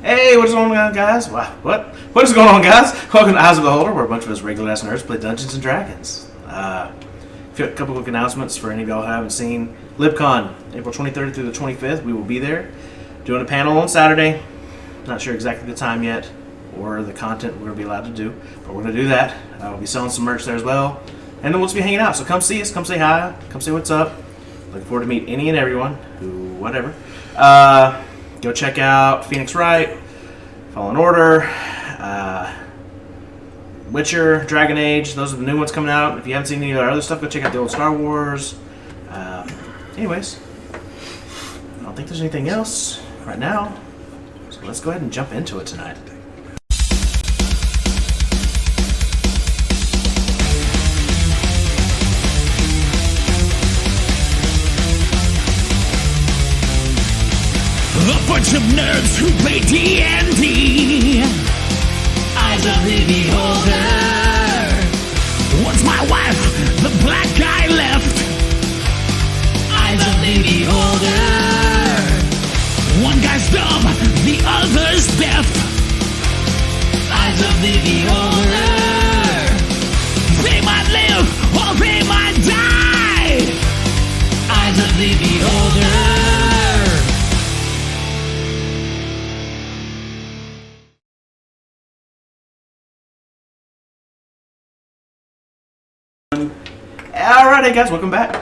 Hey, what's going on, guys? Wow, what is going on, guys? Welcome to Eyes of the Beholder, where a bunch of us regular-ass nerds play Dungeons and Dragons. A couple quick announcements for any of y'all who haven't seen. LibCon, April 23rd through the 25th. We will be there doing a panel on Saturday. Not sure exactly the time yet or the content we're going to be allowed to do, but we're going to do that. We'll be selling some merch there as well. And then we'll just be hanging out. So come see us, come say hi, come say what's up. Looking forward to meet any and everyone, whatever. Go check out Phoenix Wright, Fallen Order, Witcher, Dragon Age. Those are the new ones coming out. If you haven't seen any of our other stuff, go check out the old Star Wars. Anyways, I don't think there's anything else right now. So let's go ahead and jump into it tonight. A bunch of nerds who play D&D. Eyes of the beholder. Once my wife, the black guy left. Eyes of the beholder. One guy's dumb, the other's deaf. Eyes of the beholder. They might live or they might die. Eyes of the beholder. Alright, guys, welcome back.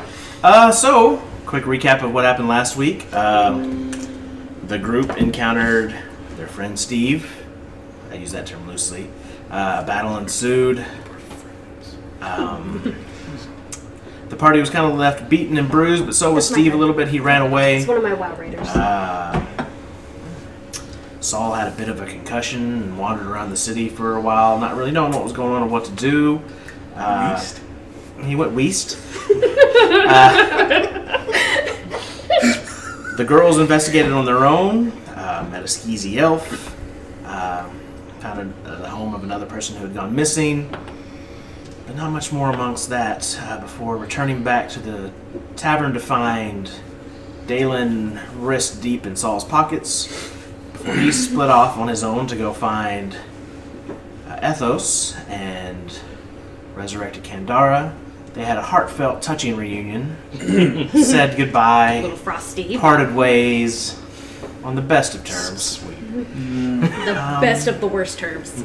So, quick recap of what happened last week. The group encountered their friend Steve. I use that term loosely. Battle ensued. The party was kind of left beaten and bruised, but so was Steve a little bit. He ran away. It's one of my WoW Raiders. Saul had a bit of a concussion and wandered around the city for a while, not really knowing what was going on or what to do. He went west. The girls investigated on their own, met a skeezy elf, found the home of another person who had gone missing, but not much more amongst that before returning back to the tavern to find Dalen wrist deep in Saul's pockets before he split off on his own to go find Ethos and resurrected Kandara. They had a heartfelt, touching reunion, said goodbye, Little frosty. parted ways on the best of terms. The best of the worst terms.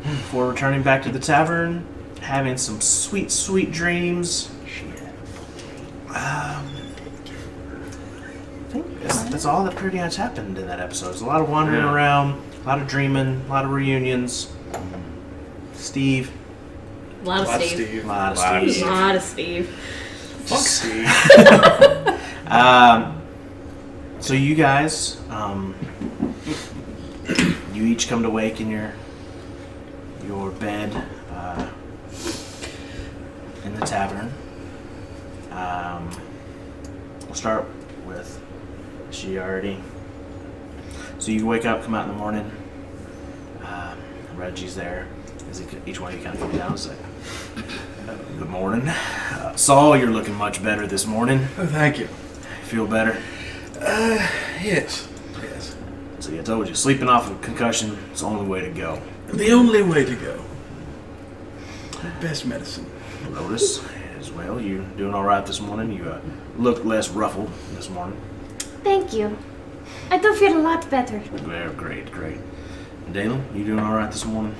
Before returning back to the tavern, having some sweet, sweet dreams. I think that's all that pretty much happened in that episode. There's a lot of wandering around, a lot of dreaming, a lot of reunions. Steve. A lot of Steve. A lot of Steve. Fuck Steve. So you guys, you each come to wake in your bed in the tavern. We'll start with Shiardi. So you wake up, come out in the morning. Reggie's there. Each one of you kind of come down and say, good morning. Saul, you're looking much better this morning. Oh, thank you. Feel better? Yes. See, I told you, sleeping off a concussion is the only way to go. The only way to go. Best medicine. Lotus, as well, you doing all right this morning? You look less ruffled this morning. Thank you. I do feel a lot better. Well, great. And Dalen, you doing all right this morning?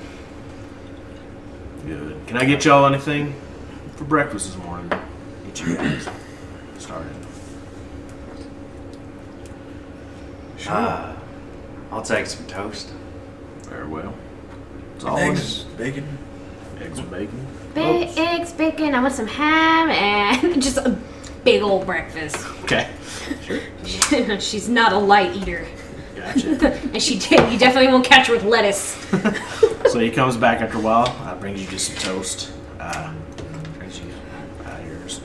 Good. Can I get y'all anything for breakfast this morning? Get you guys started. Sure. I'll take some toast. Very well. It's all Eggs, bacon. Eggs and bacon. Eggs, bacon, I want some ham, and just a big old breakfast. Okay. Sure. She's not a light eater. Gotcha. And you definitely won't catch her with lettuce. So he comes back after a while, brings you just some toast, brings you yours,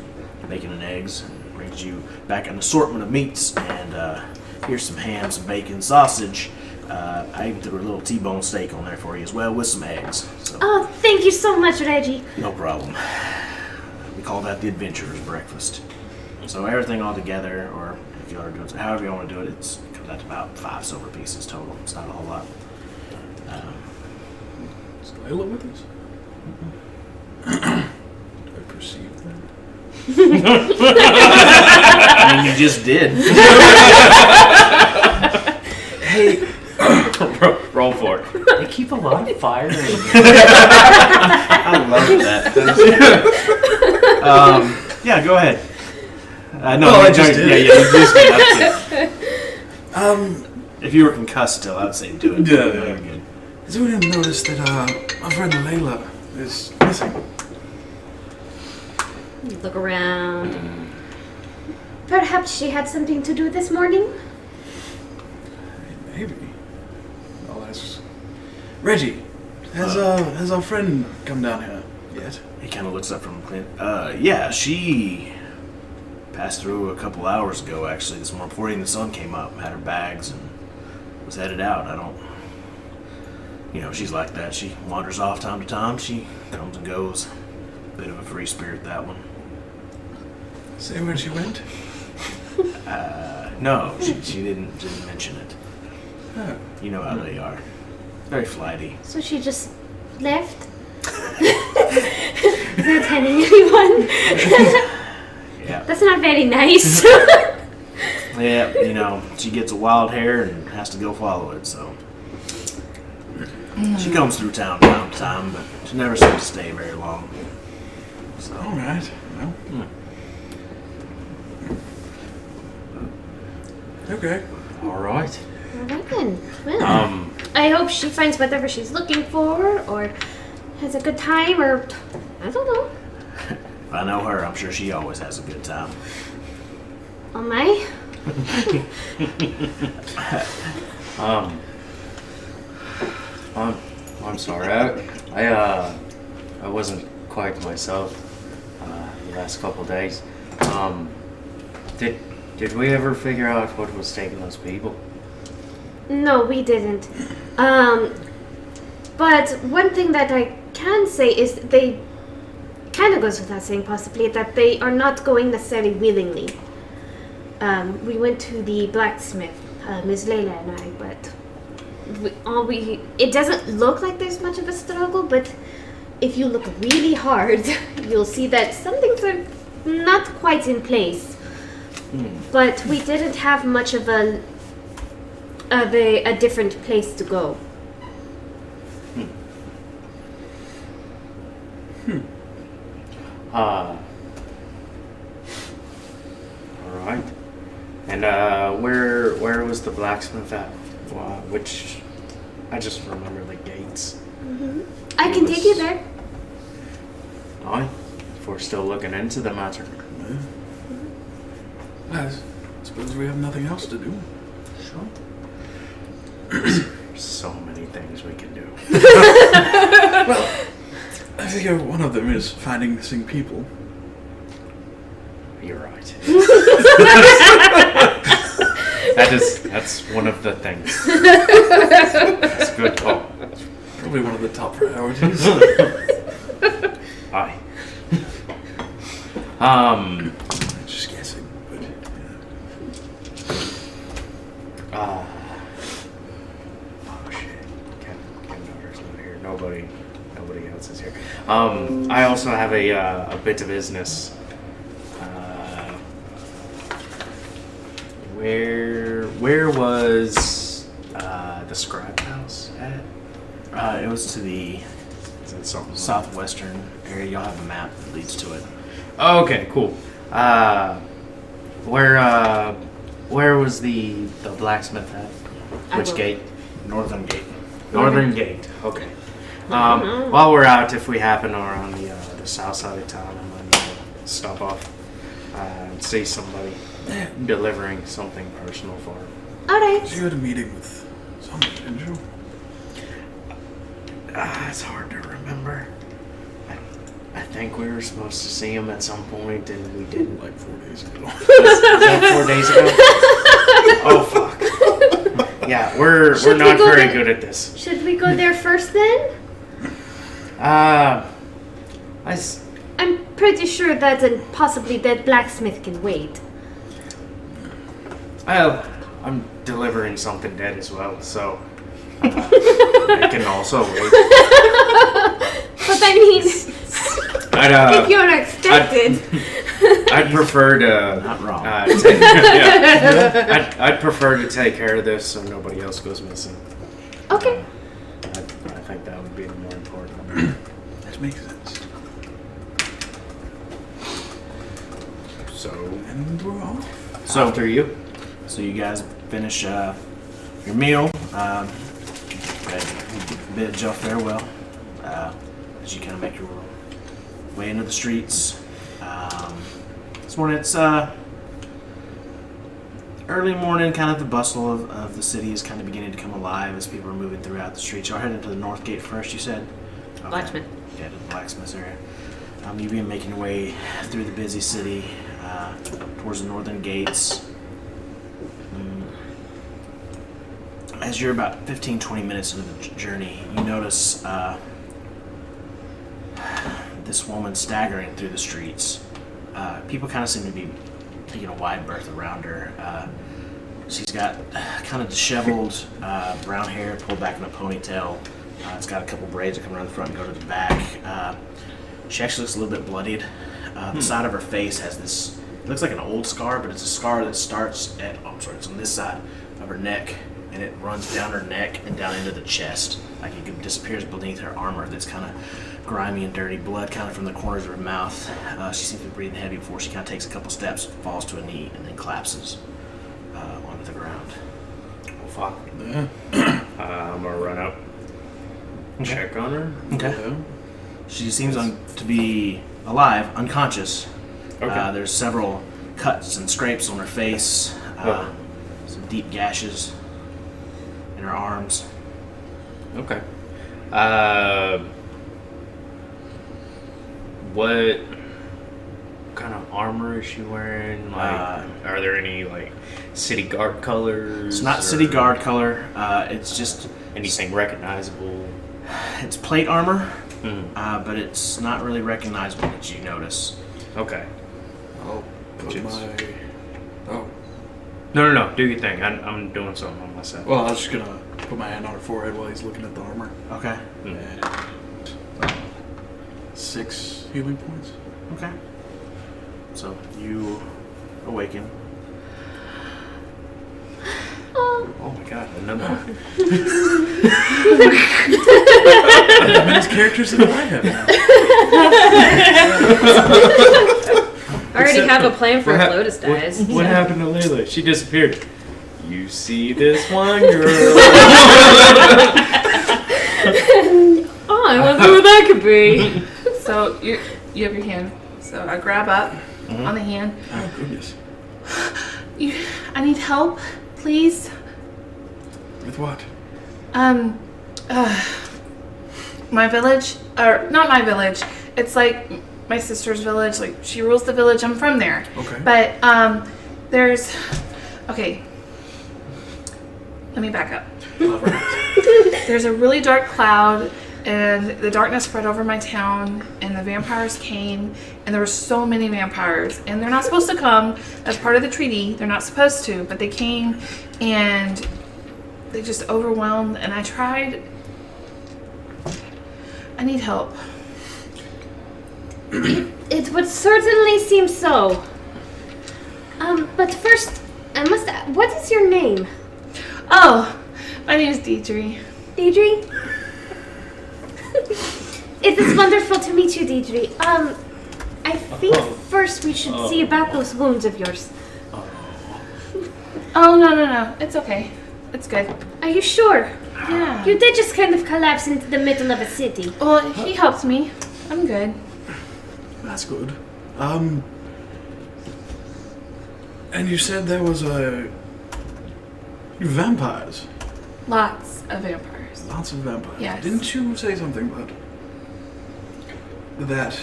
bacon and eggs, and brings you back an assortment of meats, and here's some ham, some bacon, sausage. I even threw a little T-bone steak on there for you as well with some eggs. So, Oh, thank you so much, Reggie. no problem. We call that the adventurer's breakfast. So everything all together, or if you are doing however you want to do it, it's That's about 5 silver pieces total. It's not a whole lot. Is Layla with us? Do I perceive that? I mean, you just did. Hey, Roll for it. They keep a lot of fire in here. I love that. Yeah, go ahead. No, Well, I you just don't- did. Yeah, you just did. That's it. If you were concussed still, I'd say do it. Yeah, yeah. Very good. has anyone noticed that our friend Layla is missing? You look around. Perhaps she had something to do this morning? Maybe. I'll ask. Reggie, has our friend come down here yet? He kind of looks up from Clint. Yeah, she passed through a couple hours ago, actually, this morning, before even the sun came up. Had her bags and was headed out. I don't... You know, she's like that. She wanders off time to time. She comes and goes. Bit of a free spirit, that one. Say where she went? No, she didn't mention it. Oh. You know how they are. Very flighty. So she just left? Not telling anyone? Yeah. That's not very nice. Yeah, you know, she gets a wild hair and has to go follow it, so. She comes through town time to time, but she never seems to stay very long. So. Alright. Well. Okay. All right. Alright then. Well, I hope she finds whatever she's looking for, or has a good time, or I don't know. If I know her, I'm sure she always has a good time. Oh my? I'm sorry. I wasn't quite myself the last couple of days. Did we ever figure out what was taking those people? No, we didn't. But one thing that I can say is they kind of goes without saying, possibly, that they are not going necessarily willingly. We went to the blacksmith, Ms. Layla and I, but it doesn't look like there's much of a struggle, but if you look really hard, you'll see that some things are not quite in place. But we didn't have much of a different place to go. All right. And where was the blacksmith at? Which I just remember the gates. I can take you there. Aye, if we're still looking into the matter. I suppose we have nothing else to do. Sure. There's so many things we can do. Well, I figure one of them is finding missing people. You're right. That's one of the things. That's a good call. Probably one of the top priorities. Aye. Just guessing, but Oh shit. Ken Daughter's not here. Nobody else is here. I also have a bit of business. Where was the scrap house at? It was to the Is it something? southwestern area. You'll have a map that leads to it. Oh, okay, cool. Where was the blacksmith at? Which gate? Northern Gate. Northern Gate. Okay. While we're out, if we happen around the south side of town, I might stop off and see somebody delivering something personal for him. Alright. you had a meeting with someone, didn't you? It's hard to remember. I think we were supposed to see him at some point, and we didn't. Like 4 days ago. Was that 4 days ago? Oh fuck. Yeah, we're Should we not go very there? good at this. Should we go there first then? I'm pretty sure that possibly that blacksmith can wait. Well, I'm delivering something dead as well, so it can also wait. But I mean, if you're expected. I'd prefer to Not wrong. I'd prefer to take care of this so nobody else goes missing. Okay. I think that would be more important. That makes sense. So, And we're off. So after you. So you guys finish your meal. Bid y'all farewell as you kind of make your way into the streets. This morning it's early morning, kind of the bustle of the city is kind of beginning to come alive as people are moving throughout the streets. Y'all heading to the North Gate first, you said? Okay. Blacksmith. Yeah, to the blacksmith's area. You've been making your way through the busy city towards the northern gates. As you're about 15-20 minutes into the journey, you notice this woman staggering through the streets. People kind of seem to be taking a wide berth around her. She's got kind of disheveled brown hair pulled back in a ponytail. It's got a couple braids that come around the front and go to the back. She actually looks a little bit bloodied. The side of her face has this, it looks like an old scar, but it's a scar that starts at, it's on this side of her neck, and it runs down her neck and down into the chest. Like it disappears beneath her armor that's kind of grimy and dirty. Blood kind of from the corners of her mouth. She seems to be breathing heavy before she kind of takes a couple steps, falls to a knee, and then collapses onto the ground. Well, fuck. I'm gonna run up, check on her. Okay. Yeah. She seems to be alive, unconscious. Okay. There's several cuts and scrapes on her face, some deep gashes in her arms. Okay. What kind of armor is she wearing? Like, are there any like city guard colors? It's not city guard color. It's just anything recognizable. It's plate armor, but it's not really recognizable that you notice. Okay. I'll put Just- my... Oh. No. Do your thing. I'm doing something on myself. Well, I was just gonna put my hand on her forehead while he's looking at the armor. Okay. And 6 healing points. Okay. So you awaken. Oh my god, another one. How many characters do I have now? I already have a plan for if Lotus dies. What happened to Layla? She disappeared. You see this one girl? Oh, I wonder who that could be. So you have your hand. So I grab up on the hand. Oh, goodness. I need help, please. With what? My village, or not my village. It's like my sister's village. Like she rules the village. I'm from there. Okay. But okay. Let me back up. There's a really dark cloud, and the darkness spread over my town, and the vampires came, and there were so many vampires, and they're not supposed to come. That's part of the treaty. They're not supposed to, but they came, and they just overwhelmed, and I tried. I need help. It would certainly seem so. But first, I must ask, what is your name? Oh, my name is Deidre. Deidre? It is wonderful to meet you, Deidre. I think first we should see about those wounds of yours. Oh, no. It's okay. It's good. Are you sure? Yeah. You did just kind of collapse into the middle of a city. Well, he helped me. I'm good. That's good. And you said there was vampires. Lots of vampires. Lots of vampires. Yes. Didn't you say something about that?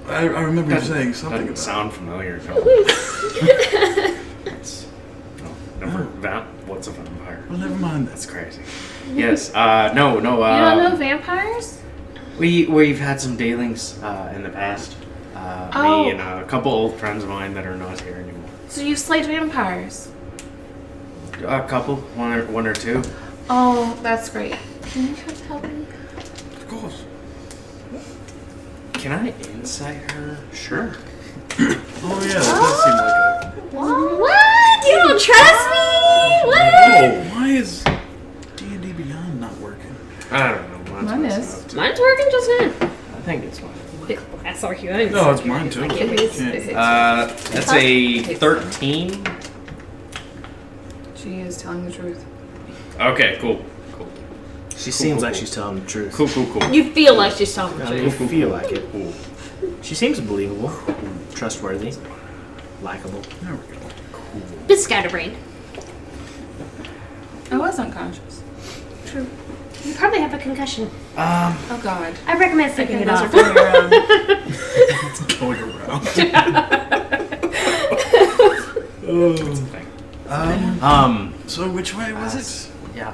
I remember you saying something Doesn't about sound familiar. What's a vampire? Well, never mind. That's crazy. Yes. No. You don't know vampires? We've had some dealings in the past. Oh. Me and a couple old friends of mine that are not here anymore. So you slayed vampires? A couple, one or two. Oh, that's great. Can you come help me? Of course. Can I insight her? Sure. Oh yeah, that does seem like a. What? You don't trust me? What? Oh, why is D&D Beyond not working? I don't know. Mine messing is. up, too. Mine's working just fine. I think it's mine. That's our human. No, it's mine too. That's a 13. She is telling the truth. Okay, cool. She seems like she's telling the truth. Cool. You feel like she's telling the You truth. feel like it. She seems believable, trustworthy, likable. There we go. Bit scatterbrained. I was unconscious. True. You probably have a concussion. Oh God. I recommend sleeping it Those are off. going around. Going around. So which way was it? Yeah.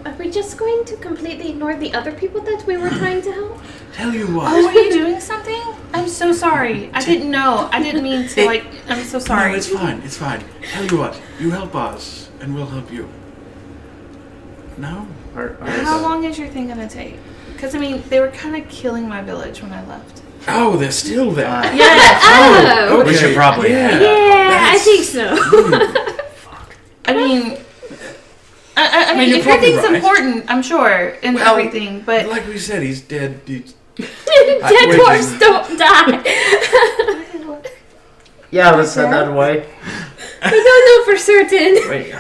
Are we just going to completely ignore the other people that we were trying to help? Tell you what. Oh, are you doing something? I'm so sorry. I didn't know. I didn't mean to, like, I'm so sorry. No, it's fine. It's fine. Tell you what. You help us, and we'll help you. No? How long is your thing gonna take? Because, I mean, they were kind of killing my village when I left. Oh, they're still there. Yeah. Oh! Okay. We should probably. Yeah. Yeah, I think so. I mean... I mean, you're if your probably thing's right. important, I'm sure, and Well, everything, but... Like we said, he's dead. Dead wait, dwarfs don't die. Yeah, let's head that way. We don't know for certain. Wait.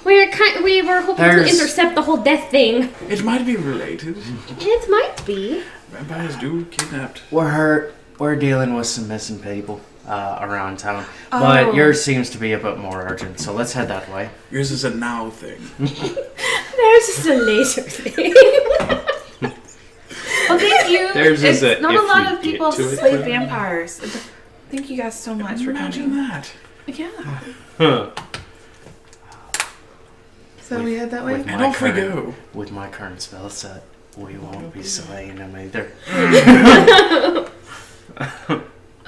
We were hoping There's- to intercept the whole death thing. It might be related. It might be. Vampires do kidnapped. We're dealing with some missing people around town, but yours seems to be a bit more urgent. So let's head that way. Yours is a now thing. There's just a laser thing. Well, thank you. There's it's a not if a lot we of people get to it slay thing. vampires. Thank you guys so much for Imagine coming. that. Yeah. Huh. So we head that way? With And my off we current- go. With my current spell set, we won't be slaying them either.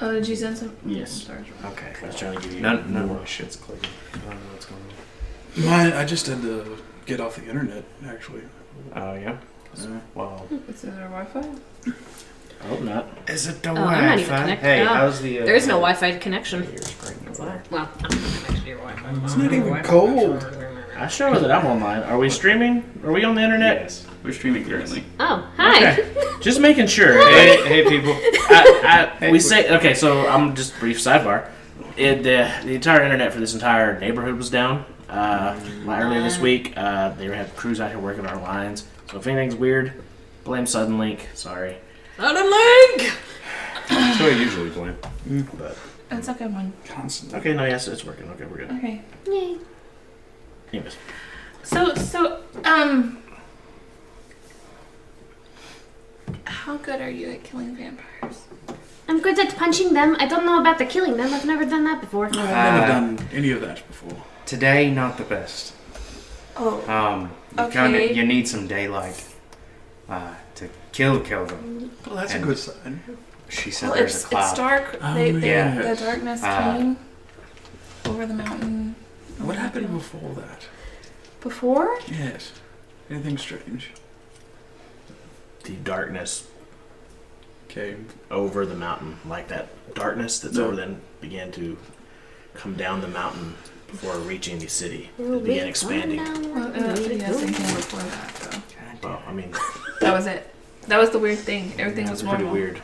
Oh, did you send some? Yes. Sorry. Okay. I was trying to give you None more. of my shit's clicking. I don't know what's going I just had to get off the internet, actually. on. Oh yeah. Well, Is there Wi-Fi? I hope not. is it the I'm not even Wi-Fi? connected. Hey, No. how's the? There's no Wi-Fi connection. Yours breaking apart. Well, I'm not connected to your Wi-Fi. It's not even cold. I show that I'm online. Are we streaming? Are we on the internet? Yes. We're streaming currently. Oh, hi. Okay. Just making sure. Hey, people. We say okay. So I'm just brief sidebar. The entire internet for this entire neighborhood was down. Earlier this week, they had crews out here working our lines. So if anything's weird, blame Suddenlink. Sorry. Suddenlink! That's what I usually blame. But That's a good one. Constantly. okay, no, yes, it's working. Okay, we're good. Okay. Yay. Anyways, So, how good are you at killing vampires? I'm good at punching them. I don't know about the killing them. I've never done that before. I've never done any of that before. Today, not the best. Oh. You you need some daylight to kill them. Well, that's a good sign. She said Well, there's it's a cloud. dark. Oh, The yes. darkness came over the mountain. What happened before that? Before? Yes. Anything strange? the darkness Came. over the mountain, like that darkness that's No. over then began to come down the mountain before reaching the city. Will It began we expanding. come down Well, like we yeah, do? same thing before that, though. Well, I mean, That was it. That was the weird thing. Everything was it's pretty normal. weird.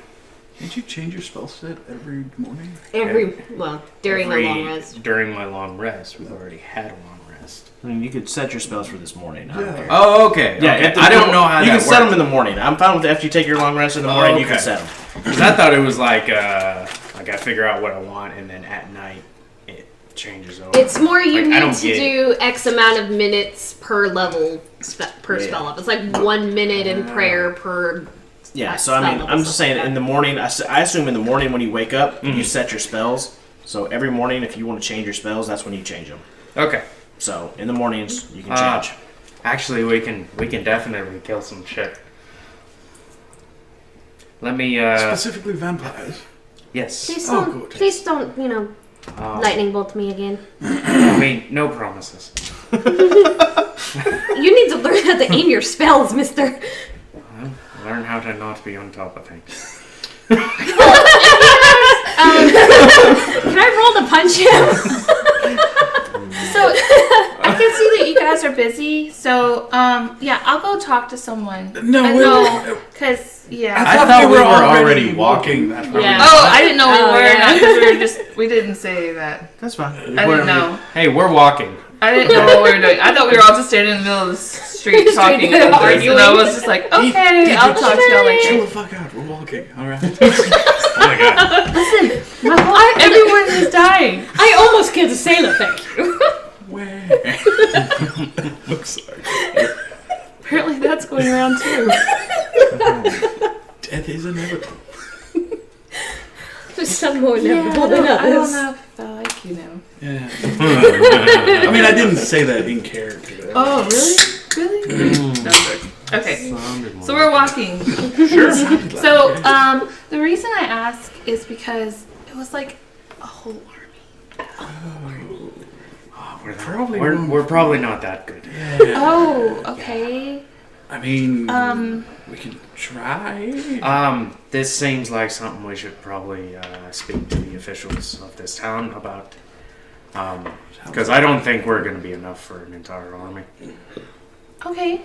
Did you change your spell set every morning? During a long rest. During my long rest, we've already had a long rest. I mean, you could set your spells for this morning. I don't Yeah. care. Oh, okay. Yeah, okay. if the- I don't know how you that can set them works. in the morning. I'm fine with it. After you take your long rest in the morning, you can okay. set them. Because I thought it was like I figure out what I want, and then at night it changes over. It's more you Like, I need don't to get do X amount of minutes per level per Yeah. spell up. It's like 1 minute in prayer per. Yeah, so I mean, I'm just saying in the morning, I assume in the morning when you wake up, you set your spells. So every morning, if you want to change your spells, that's when you change them. Okay. So in the mornings, you can change. Actually, we can definitely kill some shit. Let me. Specifically vampires. Yes. Please Oh, don't, good. please don't, lightning bolt me again. I mean, no promises. You need to learn how to aim your spells, mister. Learn how to not be on top of things. Can I roll to punch him? So I can see that you guys are busy. So yeah, I'll go talk to someone. No, because I yeah. thought we were already walking that far. Yeah. Oh, I didn't know we Oh, were. yeah. Not 'cause we didn't say that. That's fine. I didn't know. Hey, we're walking. I didn't know what we were doing. I thought we were all just standing in the middle of the street talking Straight about this, arguing. and I was just like, okay, I'll talk to y'all Chill later. the fuck out. We're walking. All right. Oh my god. Everyone is dying. I almost killed a sailor, thank you. Where? I'm sorry. Apparently, that's going around too. Death is inevitable. There's some more inevitable than I don't others. know if I like you now. Yeah. I mean, I didn't say that in character. Oh, really? Really? No, I'm joking. Okay, so we're walking. Sure. So, the reason I ask is because it was like a whole army. We're probably not that good. Yeah. Oh, okay. I mean, we can try. This seems like something we should probably speak to the officials of this town about. Because I don't think we're going to be enough for an entire army. Okay.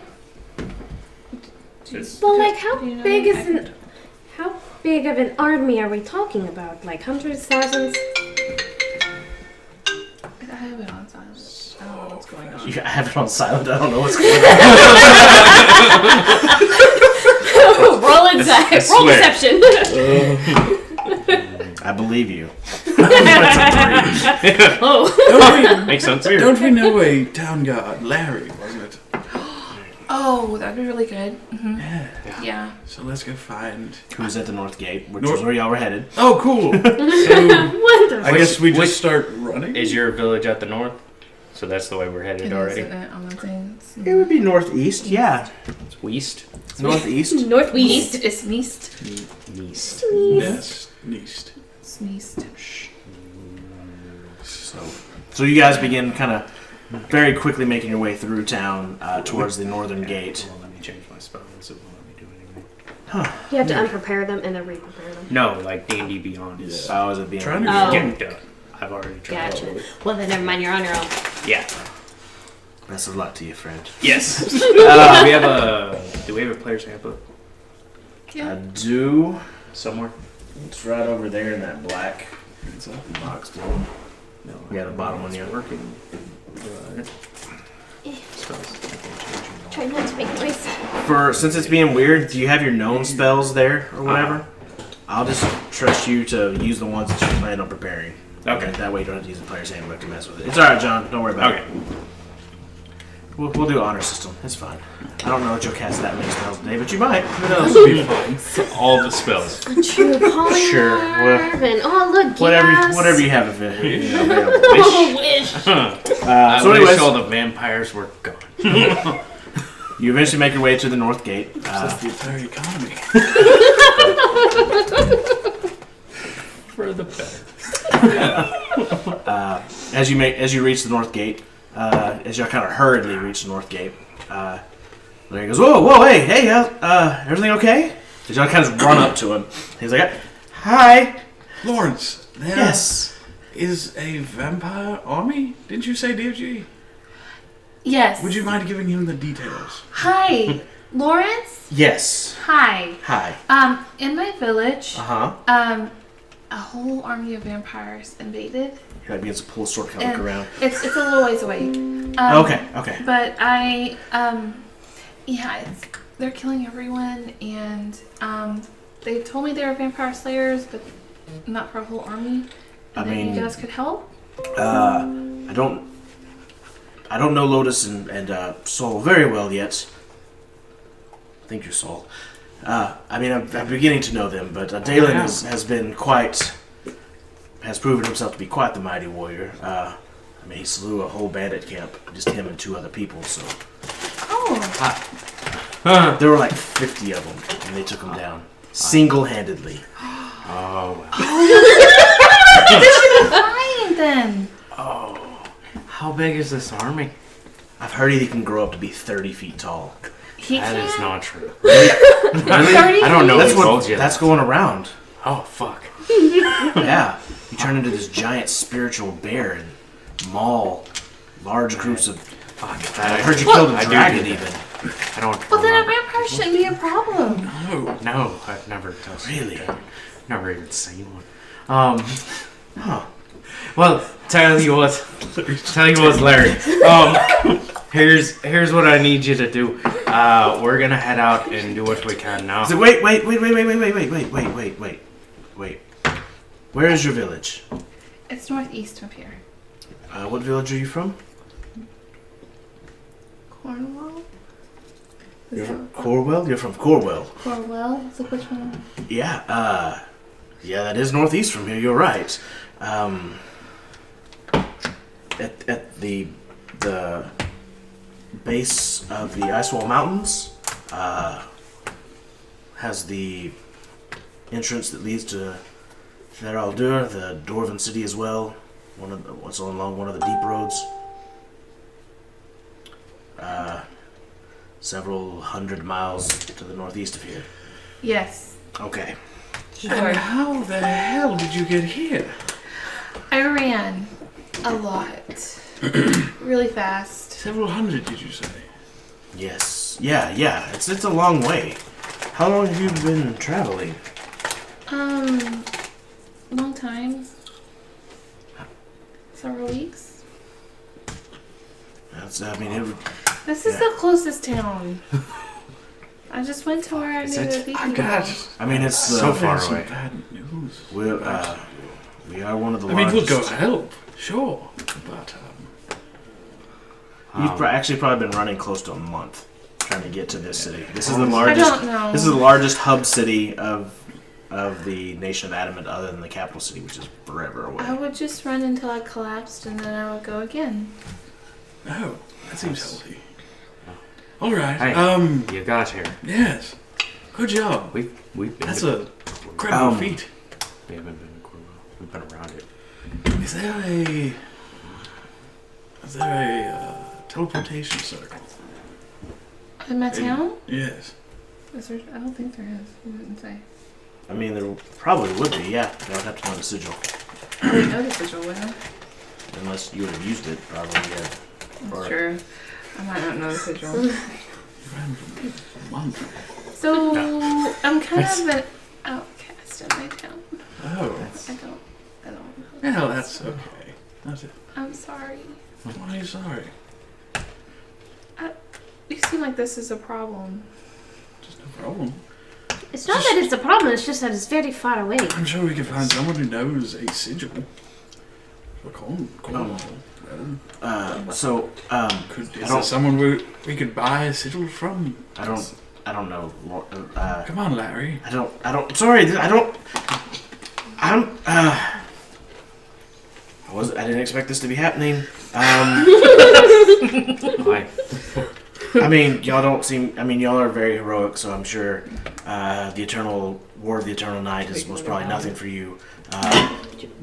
Well, like, how Do you know big any- is an... How big of an army are we talking about? Like, hundreds, thousands? I have it on silence. I don't know what's going on. You have it on silent. I don't know what's going on. Roll inside. I Roll swear. deception. I believe you. Oh. Makes sense. Don't we know a town guard, Larry, wasn't it? Oh, that'd be really good. Mm-hmm. Yeah. Yeah. So let's go find. Who's at the North Gate, which is where y'all were headed. Oh, cool. So Wonderful. I guess we Which- just start running. Is your village at the north? So that's the way we're headed It already. isn't it on the thing? It would be northeast, yeah. It's west. Northeast. Northwest. It's Neast. East. Yes, Neast. It's Neast. So you guys begin kind of very quickly making your way through town towards the northern gate. Well, let me change my spells. It won't let me do anything. You have to unprepare them and then re-prepare them. No, like D&D Beyond is Oh, is it being? Trying to Oh. getting done. I've already tried. Gotcha. Well, then never mind. You're on your own. Yeah. Best of luck to you, friend. Yes. Do we have a player's handbook I do. somewhere? It's right over there in that black It's up. box, dude. Yeah, the bottom one, yeah. Working. Try not to make noise. Since it's being weird, do you have your known spells there or whatever? I'll just trust you to use the ones that you plan on preparing. Okay. That way you don't have to use the player's handbook to mess with it. It's alright, John. Don't worry about Okay. it. We'll do honor system. It's fine. I don't know that you'll cast that many spells today, but you might. Who knows? Be fun. All the spells. True polymorph Sure, well, and oh look, Whatever you have available. Oh, wish. I So wish anyways, all the vampires were gone. you eventually make your way to the north gate. That's the entire economy. For the better. As you reach the north gate, as y'all kind of hurriedly reach the north gate, Larry goes, "Whoa, hey, everything okay?" As y'all kind of run up to him, he's like, "Hi, Lawrence, there yes, is a vampire army? Didn't you say, DFG? Yes. Would you mind giving him the details? Hi, Lawrence. yes, Hi. hi, In my village, huh." a whole army of vampires invaded. He like begins to pull a sword, kind of look And around. It's a little ways away. Okay. But they're killing everyone, and they told me they were vampire slayers, but not for a whole army. I And that mean, you guys could help. I don't know Lotus and Soul very well yet. I think you're Soul. I'm beginning to know them, but Dalen has proven himself to be quite the mighty warrior. He slew a whole bandit camp, just him and 2 other people. So Oh, there were like 50 of them, and they took him down single-handedly. Oh, wow. fine. then. Oh, how big is this army? I've heard he can grow up to be 30 feet tall. He That can't. is not true. Really? 30 I don't know. That's who told you that's that. going around. Oh fuck. Yeah. You turn into this giant spiritual bear and maul large groups of. Fuck. I heard you killed I a do dragon do even. that. I don't. Well, then a remember. vampire shouldn't be a problem. No, I've never touched. Really? it. Never even seen one. Huh. Well, tell you what, Larry. Here's what I need you to do. We're gonna head out and do what we can now. So wait. Where is your village? It's northeast of here. What village are you from? Cornwall? Corwell? You're from Corwell. Cornwall? Is it which one? Yeah, yeah, that is northeast from here, you're right. At the base of the Icewall Mountains, has the entrance that leads to Feraldur, the Dwarven city as well. What's along one of the deep roads. Several hundred miles to the northeast of here. Yes. Okay. And how the hell did you get here? I ran a lot. Really fast. Several hundred, did you say? Yes. Yeah. It's a long way. How long have you been traveling? Long time. Several weeks. This This is the closest town. I just went to where I knew the people. it's So far Some away. bad news. we are one of the I mean, we'll largest. go help, sure, but You've actually probably been running close to a month trying to get to this city. This is the I largest. don't know. This is the largest hub city of the nation of Adamant, other than the capital city, which is forever away. I would just run until I collapsed and then I would go again. oh, that seems healthy. All right. Hey, you got here. Yes. Good job. We've been. That's a incredible feat. We haven't been in Cornwall. We've been around it. Is there a teleportation circle? In my town? Yes. Is there? I don't think there is. You didn't say. I mean, there probably would be. Yeah, I would have to know the sigil, I didn't know the sigil, would I? unless you would have used it. Probably. Yeah. That's true. I might not know the sigil. You ran for a month. So, I'm kind of an outcast in my town. Oh. I don't know. Yeah, that's okay. That's it. I'm sorry. Why are you sorry? You seem like this is a problem. Just no problem. It's not that it's a problem, it's just that it's very far away. I'm sure we can find someone who knows a sigil. For Cornwall. Is there someone we could buy a sigil from? I don't know. Come on, Larry. I don't. Sorry, I didn't expect this to be happening. Hi. I mean, y'all don't seem. I mean, y'all are very heroic, so I'm sure the Eternal War of the Eternal Night was probably nothing for you.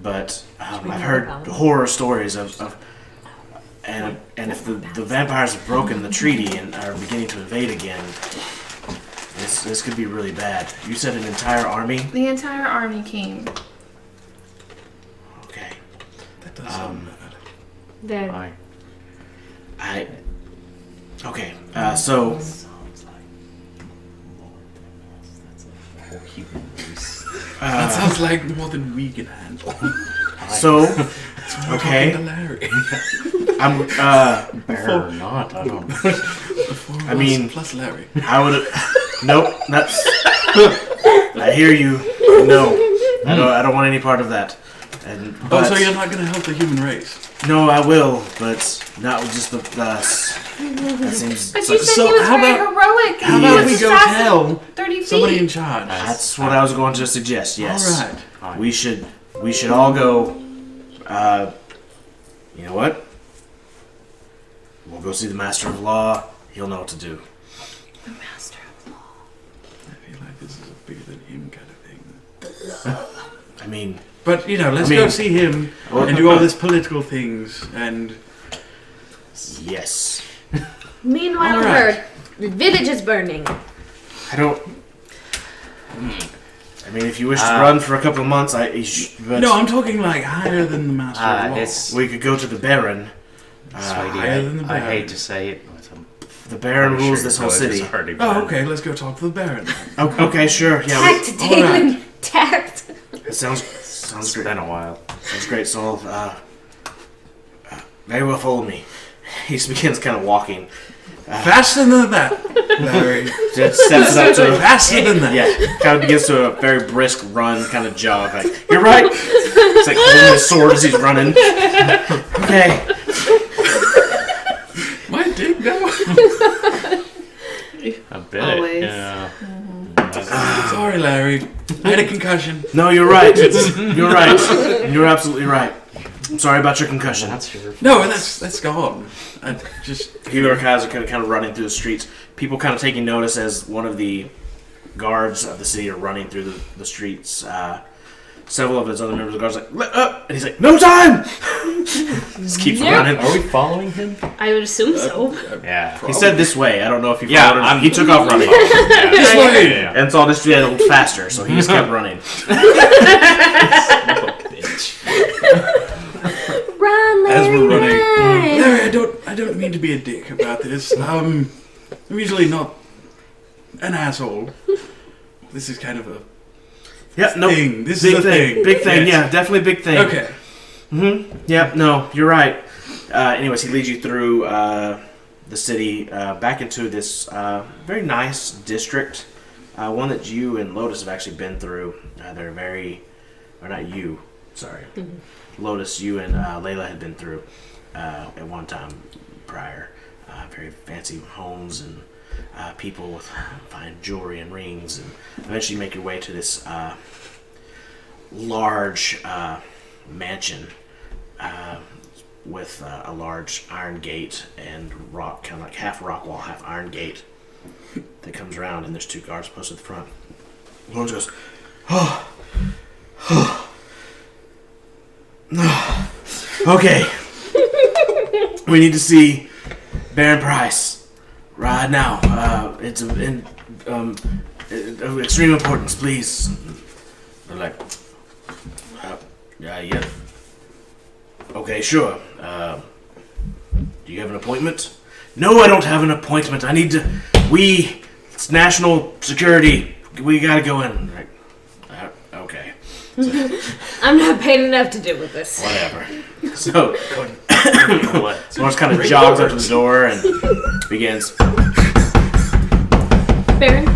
But I've heard horror stories of and if the vampires have broken the treaty and are beginning to invade again, this could be really bad. You said an entire army? The entire army came. Okay. That does sound bad. There. Hi. Okay. So. That sounds like more than we can handle. So. Okay. Okay. Larry. I'm. Bear or not, I don't know. I mean. Plus Larry. I would. Nope. That's. I hear you. No. I don't want any part of that. And. Oh, But, so you're not going to help the human race? No, I will, but not with just us. That seems. But it's you like- said so he was how very about- heroic. How He about was we go fast tell 30 feet. somebody in charge? That's what I was going to suggest. Yes. All right. We should all go. You know what? We'll go see the Master of Law. He'll know what to do. The master of law. I feel like this is a bigger than him kind of thing. I mean, But, you know, let's I mean- go see him and do all these political things and... Yes. Meanwhile, All right. her village is burning. I don't. I mean, if you wish to run for a couple of months, but No, I'm talking like higher than the Master of Law. It's we could go to the Baron. Sweetie, higher than the I Baron. hate to say it, but I'm The Baron pretty rules sure this your whole village is city. already Oh, burned. okay, let's go talk to the Baron. Okay, sure. Yeah, Tact, Dalen. Tact. it sounds It's great. been a while. Sounds great. So, very well, follow me. He begins kind of walking. Faster than that, Larry. Just steps up to Faster than that. yeah, kind of begins to a very brisk run, kind of jog. Like, you're right. He's like holding his sword as he's running. Okay. My dick now. A bit. Always. Yeah. Sorry, Larry. I had a concussion. No, you're right. You're right. You're absolutely right. I'm sorry about your concussion. That's your. No, that's gone. I just... You guys are kind of running through the streets. People kind of taking notice as one of the guards of the city are running through the streets. Several of his other members of the guards are like, let up! And he's like, no time! Just keeps running. Are we following him? I would assume so. Yeah. He said this way. I don't know if you Yeah, followed him. I'm- He took off running. This way! Yeah. And so all this a little faster, so he just kept running. Run, Larry, As we're running. run. Larry, I don't mean to be a dick about this. I'm usually not an asshole. This is kind of a Yeah, no. thing. This Big is a thing. Big thing, Yes. yeah, definitely big thing. Okay. Yeah, no, you're right. Anyways, he leads you through the city back into this very nice district. One that you and Lotus have actually been through. They're very... Or not you, sorry. Lotus, you and Layla had been through at one time prior. Very fancy homes and people with fine jewelry and rings. And eventually you make your way to this large mansion with a large iron gate and rock, kind of like half rock wall, half iron gate that comes around, and there's two guards posted at the front. One goes, okay, we need to see Baron Price right now. It's of extreme importance, please. They're like, yeah. Okay, sure. Do you have an appointment? No, I don't have an appointment. I need to. It's national security. We gotta go in. Like, okay. I'm not paid enough to deal with this. Whatever. So, What? Lawrence kind of jogs up to the door and begins. Baron?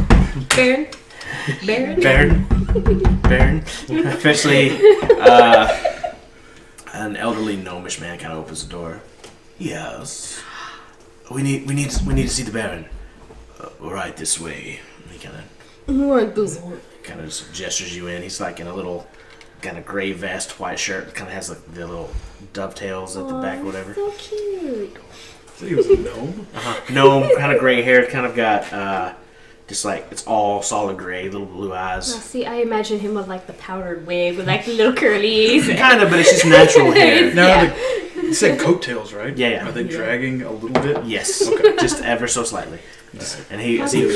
Baron. Eventually, an elderly gnomish man kind of opens the door. Yes. We need to see the Baron. Right this way. He kind of just gestures you in. He's like in a little kind of gray vest, white shirt. Kind of has like the little dovetails at the back, or whatever. So cute. So he was a gnome? Gnome, kind of gray haired. Kind of got just like it's all solid gray, little blue eyes. See, I imagine him with like the powdered wig with like little curlies. Kind of, but it's just natural hair. No, Yeah. you said coattails, right? Yeah. Are they dragging a little bit? Yes, just ever so slightly. And he walks you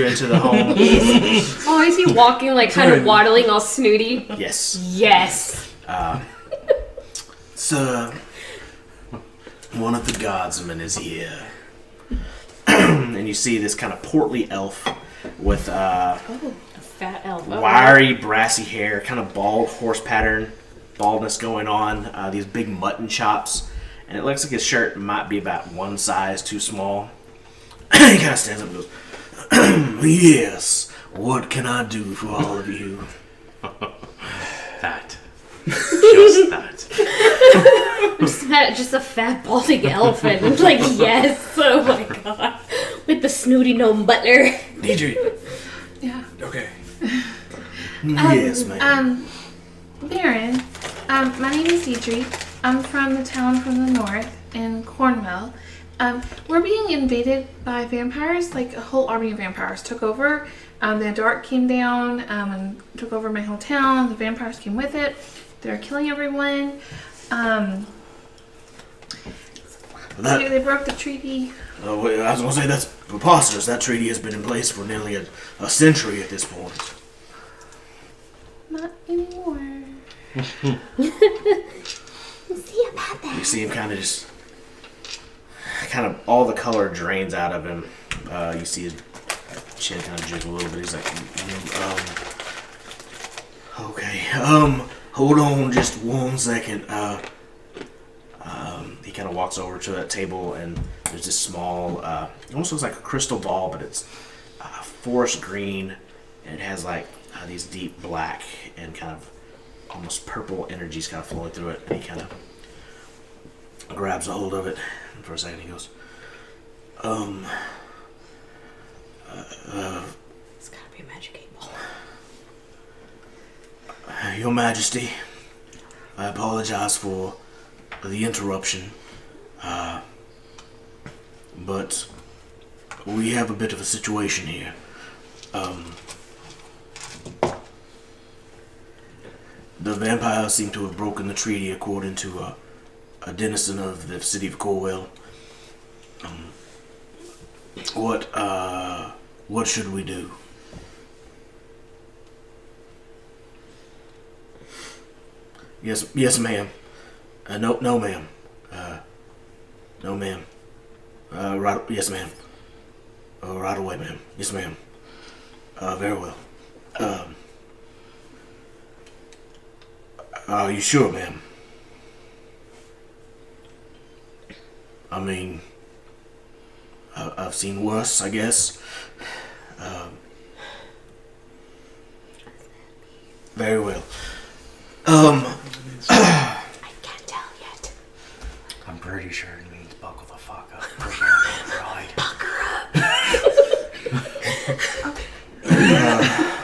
into the home. Oh, is he walking like kind of Sorry. waddling all snooty? Yes. Yes. Sir, one of the guardsmen is here. And you see this kind of portly elf with Fat elf. Oh, wiry, brassy hair, kind of bald horse pattern, baldness going on, these big mutton chops. And it looks like his shirt might be about one size too small. He kind of stands up and goes, yes, what can I do for all of you? That. Just that. Just a fat balding elf and like yes. Oh my god. With the snooty gnome butler. Deidre. Yeah. Okay. Yes, ma'am. Baron, my name is Deidre. I'm from the town from the north in Cornwall. We're being invaded by vampires, like a whole army of vampires took over The dark came down and took over my whole town. The vampires came with it. They're killing everyone. They broke the treaty. Oh, wait, I was going to say that's preposterous. That treaty has been in place for nearly a century at this point. Not anymore. See about that. You see him kind of all the color drains out of him. You see his chin kind of jiggle a little bit. He's like, okay, hold on just 1 second. He kind of walks over to that table, and there's this small, it almost looks like a crystal ball, but it's forest green, and it has like these deep black and kind of almost purple energies kind of flowing through it. And he kind of grabs a hold of it, and for a second he goes, It's gotta be a magic 8 ball. Your Majesty, I apologize for the interruption, but we have a bit of a situation here. The vampires seem to have broken the treaty, according to a denizen of the city of Corwell. What should we do? Yes, ma'am. No, ma'am. No, ma'am. Yes, ma'am. Right away, ma'am. Yes, ma'am. Very well. Are you sure, ma'am? I mean, I've seen worse, I guess. Very well. I can't tell yet. I'm pretty sure it means buckle the fuck up. Right.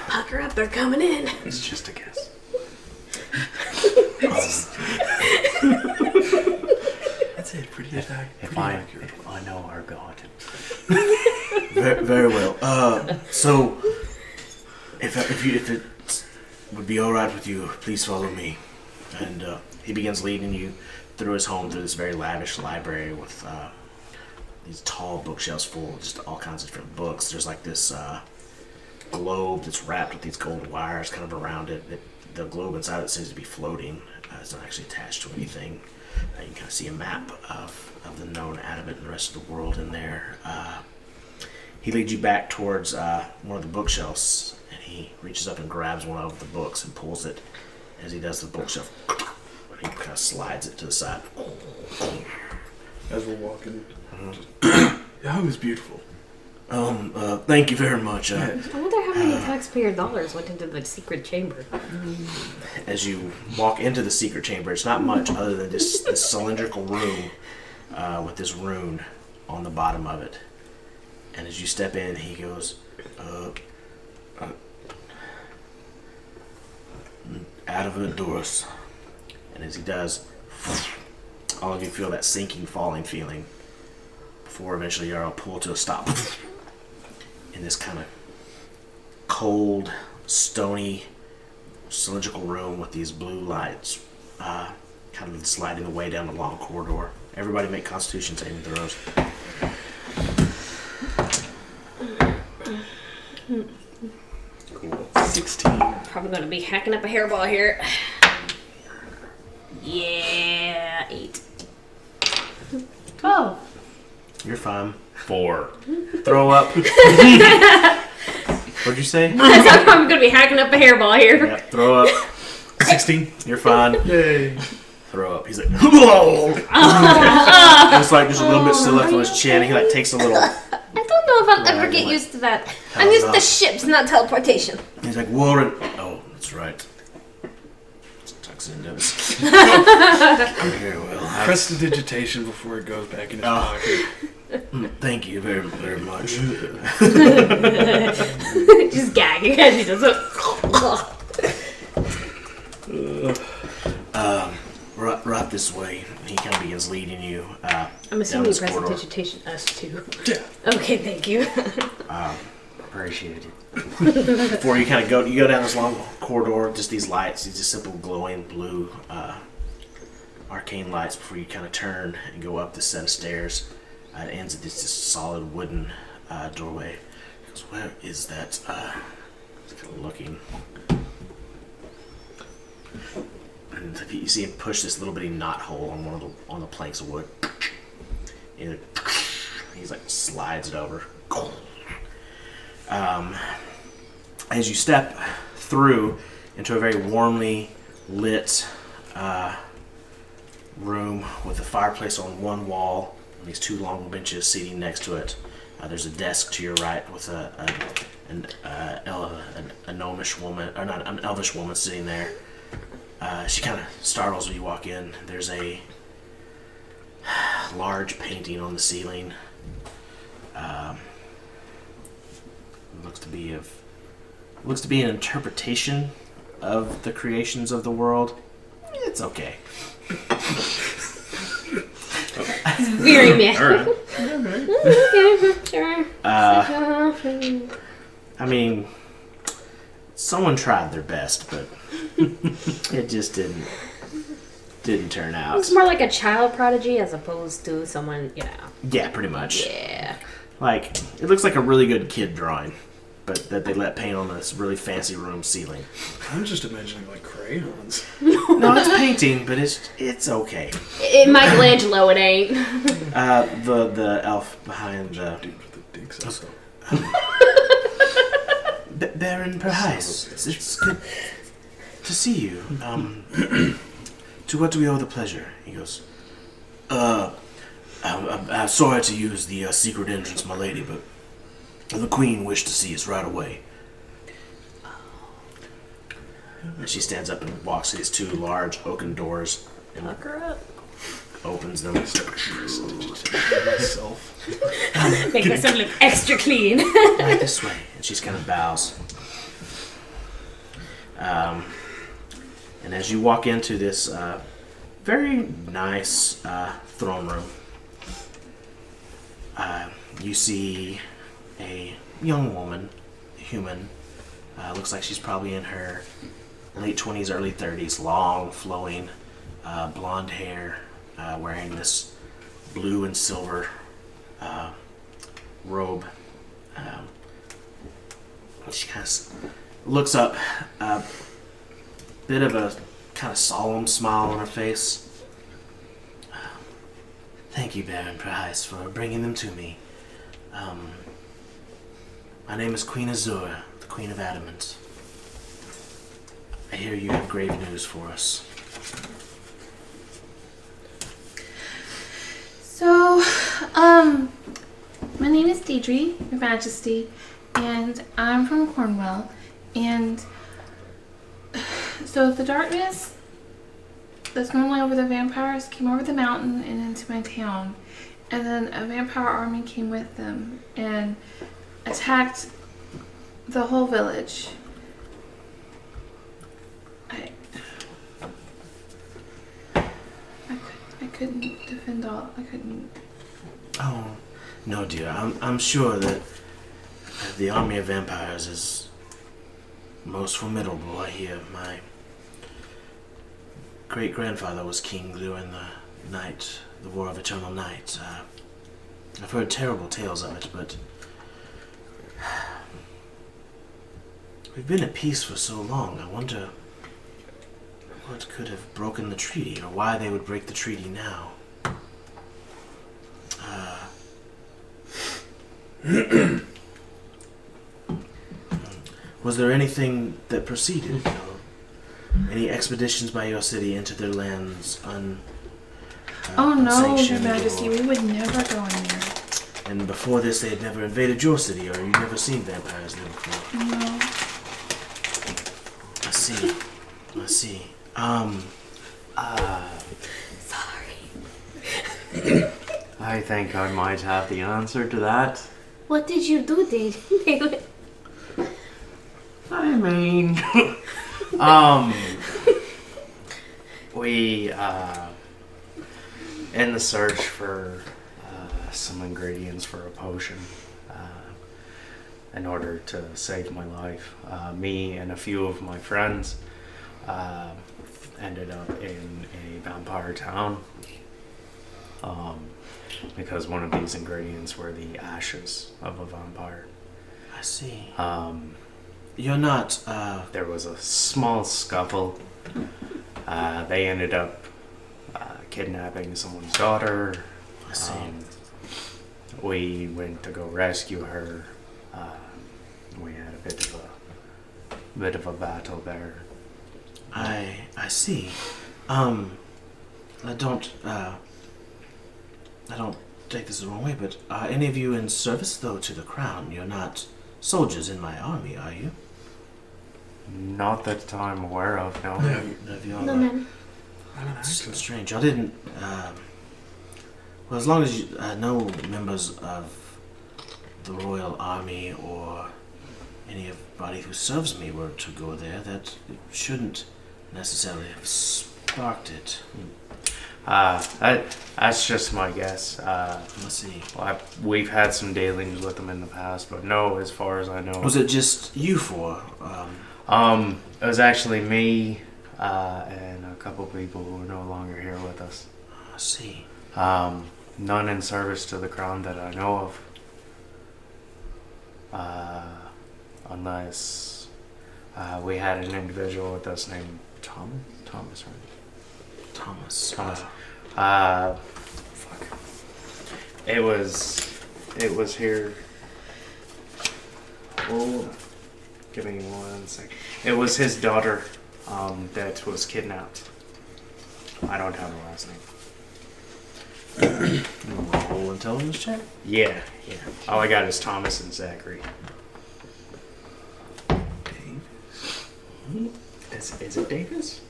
Pucker up, they're coming in. It's just a guess. That's it. Pretty If I know our God. Very well. So, if it would be all right with you, please follow me. And he begins leading you through his home, through this very lavish library with these tall bookshelves full of just all kinds of different books. There's like this globe that's wrapped with these gold wires kind of around it. The globe inside it seems to be floating. It's not actually attached to anything. You can kind of see a map of the known Adamant and the rest of the world in there. He leads you back towards one of the bookshelves, and he reaches up and grabs one of the books and pulls it. As he does, the bookshelf, he kind of slides it to the side. As we're walking, that was beautiful. Thank you very much. I wonder how many taxpayer dollars went into the secret chamber. As you walk into the secret chamber, it's not much other than this cylindrical room with this rune on the bottom of it. And as you step in, he goes, out of it, Doris. And as he does, all of you feel that sinking, falling feeling before eventually you're all pulled to a stop in this kind of cold, stony, cylindrical room with these blue lights kind of sliding away down the long corridor. Everybody make Constitution saving throws. Cool. 16. Probably gonna be hacking up a hairball here. Yeah, 8. 12. You're fine. 4. Throw up. What'd you say? I'm probably gonna be hacking up a hairball here. Yeah, throw up. 16. You're fine. Yay. Throw up. He's like, whoa! It's like just a little bit still left on his chin. He like takes a little. I don't know if I'll ever get used to that. I'm used to ships, not teleportation. He's like, Warren. Oh, that's right. Tucks into this. Very well. Prestidigitation before it goes back in his pocket. Thank you very, very much. Just gagging as he does it. Right this way. He kind of begins leading you. I'm assuming this corridor. prestidigitation us too. Yeah. Okay, thank you. Appreciate it. Before you kind of go down this long corridor, just these lights, these just simple glowing blue arcane lights before you kind of turn and go up this set of stairs. It ends at this just solid wooden doorway. He goes, where is that? Just kind of looking. And you see him push this little bitty knot hole on the planks of wood. And he's like slides it over. As you step through into a very warmly lit room with a fireplace on one wall and these two long benches seating next to it. There's a desk to your right with an gnomish woman, or not, an elvish woman sitting there. She kind of startles when you walk in. There's a large painting on the ceiling. Looks to be an interpretation of the creations of the world. It's okay. Very meh. Alright. Sure. I mean, someone tried their best, but it just didn't turn out. It's more like a child prodigy as opposed to someone, Yeah, pretty much. Yeah. Like, it looks like a really good kid drawing, but that they let paint on this really fancy room ceiling. I'm just imagining like crayons. No, it's painting, but it's okay. Michelangelo, it ain't. The elf behind the Dude with the dick size. Baron Perheis. It's good to see you. To what do we owe the pleasure? He goes, I'm sorry to use the secret entrance, my lady, but the queen wished to see us right away. And she stands up and walks to these two large oaken doors and Look her up. opens them. Myself. Make myself look extra clean. Right this way. And she's kind of bows. And as you walk into this very nice throne room, you see a young woman, human. Looks like she's probably in her late 20s, early 30s. Long, flowing, blonde hair, wearing this blue and silver robe. She kind of looks up, a bit of a kind of solemn smile on her face. Thank you, Baron Price, for bringing them to me. My name is Queen Azura, the Queen of Adamant. I hear you have grave news for us. So, my name is Deidre, Your Majesty, and I'm from Cornwall. And so the darkness that's normally over the vampires came over the mountain and into my town. And then a vampire army came with them and attacked the whole village. I couldn't defend all. I couldn't. Oh, no, dear. I'm sure that the army of vampires is most formidable. I hear my great-grandfather was king during the War of Eternal Night. I've heard terrible tales of it, but we've been at peace for so long. I wonder what could have broken the treaty, or why they would break the treaty now. Was there anything that proceeded? Any expeditions by your city into their lands Oh no, Your unsanctioned, Majesty, or- we would never go in there. And before this, they had never invaded your city, or you'd never seen vampires there before? No. I see. Sorry. I think I might have the answer to that. What did you do, David? I mean, we, in the search for some ingredients for a potion, in order to save my life. Me and a few of my friends ended up in a vampire town because one of these ingredients were the ashes of a vampire. I see. Um, You're not. there was a small scuffle. They ended up kidnapping someone's daughter. I see. We went to go rescue her. We had a bit of a battle there. I see. I don't take this the wrong way, but are any of you in service, though, to the crown? You're not soldiers in my army, are you? Not that I'm aware of, no. None of you all No, are. ma'am. It's strange. I didn't. Well, as long as you, no members of the royal army or anybody who serves me were to go there, that shouldn't necessarily have sparked it. That's just my guess. Let's see. We've had some dealings with them in the past, but no, as far as I know. Was it just you four? It was actually me and a couple people who are no longer here with us. I see. None in service to the crown that I know of. Unless we had an individual with us named Thomas. Thomas, right? Thomas. Fuck. It was here. Oh, give me 1 second. It was his daughter that was kidnapped. I don't have the last name. Roll intelligence check. Yeah. All I got is Thomas and Zachary. Is it Davis?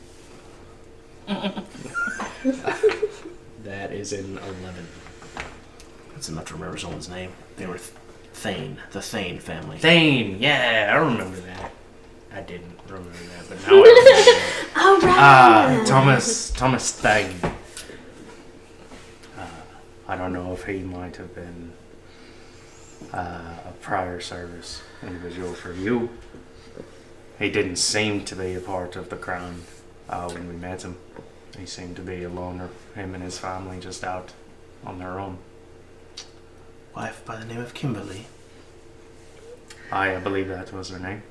That is an 11. That's enough to remember someone's name. They were Thane, the Thane family. Thane, yeah, I remember that. I didn't remember that, but now I remember that. All right. Thomas Thane. I don't know if he might have been a prior service individual for you. He didn't seem to be a part of the crown when we met him. He seemed to be a loner, him and his family just out on their own. Wife by the name of Kimberly. I believe that was her name.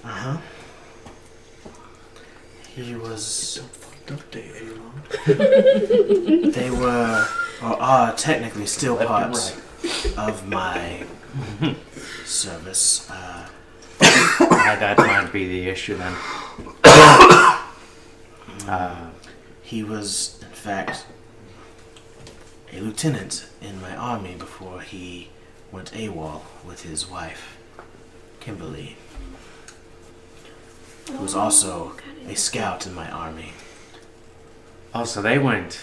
Uh-huh. He was... They were, or are technically still part of my service. That might be the issue then. He was, in fact, a lieutenant in my army before he went AWOL with his wife, Kimberly, who was also a scout in my army. Oh, so they went.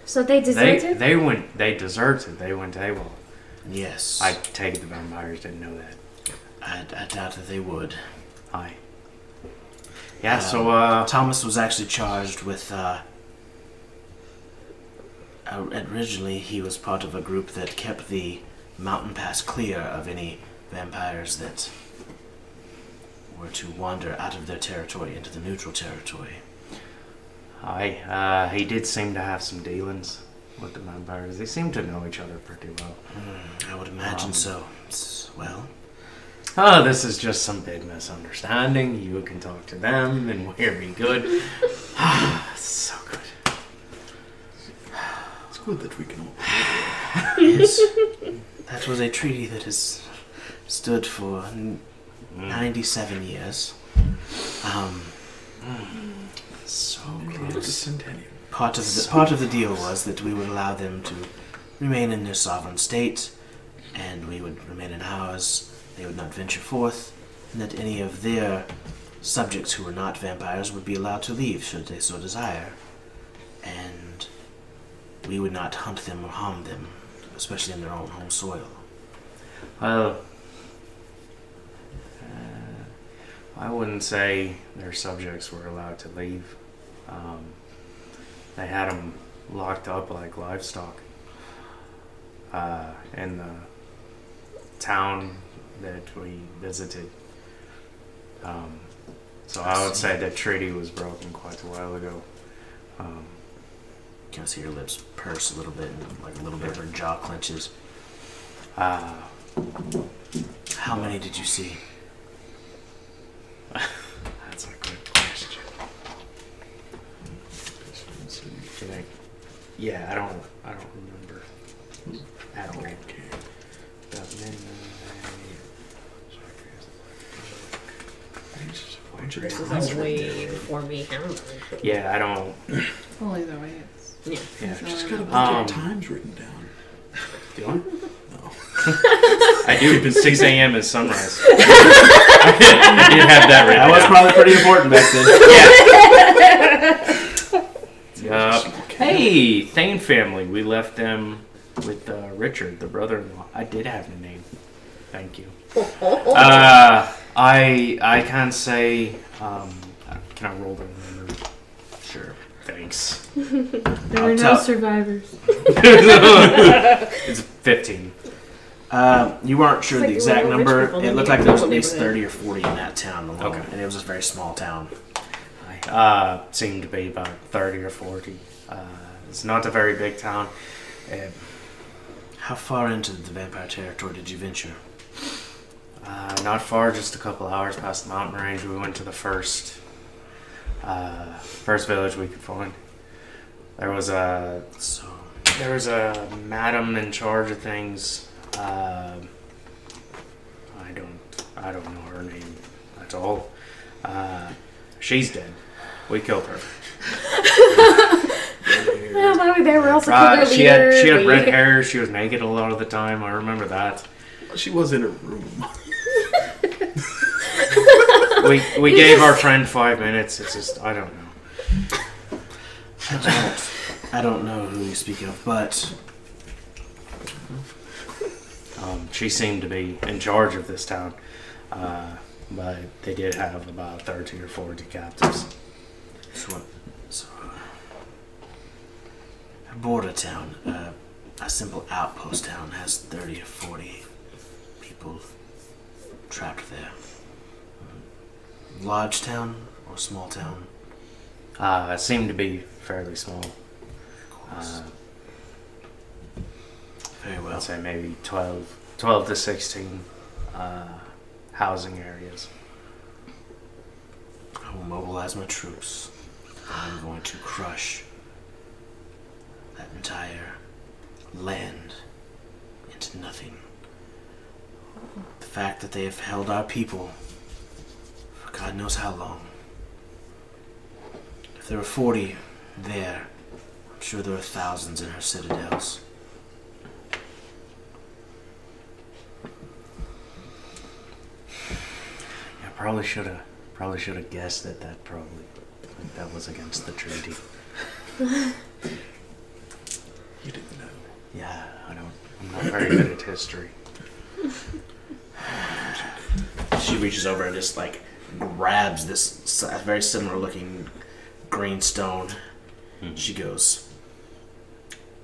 So they deserted? They deserted. They went AWOL. Yes. I take it the vampires didn't know that. I doubt that they would. Aye. Yeah, so, Thomas was actually charged with, originally he was part of a group that kept the mountain pass clear of any vampires that were to wander out of their territory into the neutral territory. aye, he did seem to have some dealings with the vampires. They seem to know each other pretty well. I would imagine so. Well... Oh, this is just some big misunderstanding. You can talk to them and we'll be good. So good. It's good that we can all. Yes. That was a treaty that has stood for 97 years. So The close. centennial. Part of the deal was that we would allow them to remain in their sovereign state, and we would remain in ours. They would not venture forth, and that any of their subjects who were not vampires would be allowed to leave should they so desire. And we would not hunt them or harm them, especially in their own home soil. Well, I wouldn't say their subjects were allowed to leave. They had them locked up like livestock in the town that we visited. So I would say that treaty was broken quite a while ago. You can see her lips purse a little bit, and like a little bit of her jaw clenches. How many did you see? That's a good question. Can I? Yeah, I don't remember at all. About midnight. This is a way before me. I don't know. Yeah, I don't. Well, either way, it's. Yeah. Yeah, I've just got a bunch of times written down. do you want? No. I do. 6 a.m. is sunrise. I did have that written. That was down. probably pretty important back then. Hey, Thane family. We left them with Richard, the brother-in-law. I did have the name. Thank you. I can't say. Can I roll the number? Sure. Thanks. There I'll were no tell- survivors. It's 15. You weren't sure It's like the exact little rich number. people It in looked the like there was at neighborhood. least 30 or 40 in that town alone. Okay. And it was a very small town. Seemed to be about 30 or 40. It's not a very big town. How far into the vampire territory did you venture? Not far, just a couple hours past the mountain range. We went to the first village we could find. There was a madam in charge of things. I don't know her name at all. She's dead. We killed her. Yeah, while we were there, we also killed our She had leader. red hair. She was naked a lot of the time. I remember that. She was in a room. We gave our friend 5 minutes. It's just I don't know. I don't know who you speak of, but She seemed to be in charge of this town, but they did have about 30 or 40 captives. so a border town, a simple outpost town has 30 or 40 people trapped there. Large town or small town? It seemed to be fairly small. Very well. I'd say maybe 12 to 16 housing areas. I will mobilize my troops. I'm going to crush that entire land into nothing. The fact that they have held our people for God knows how long. If there were 40 there, I'm sure there are thousands in her citadels. I probably should have guessed that that was against the treaty. You didn't know. Yeah, I'm not very good at history. She reaches over and just like grabs this very similar looking green stone. She goes,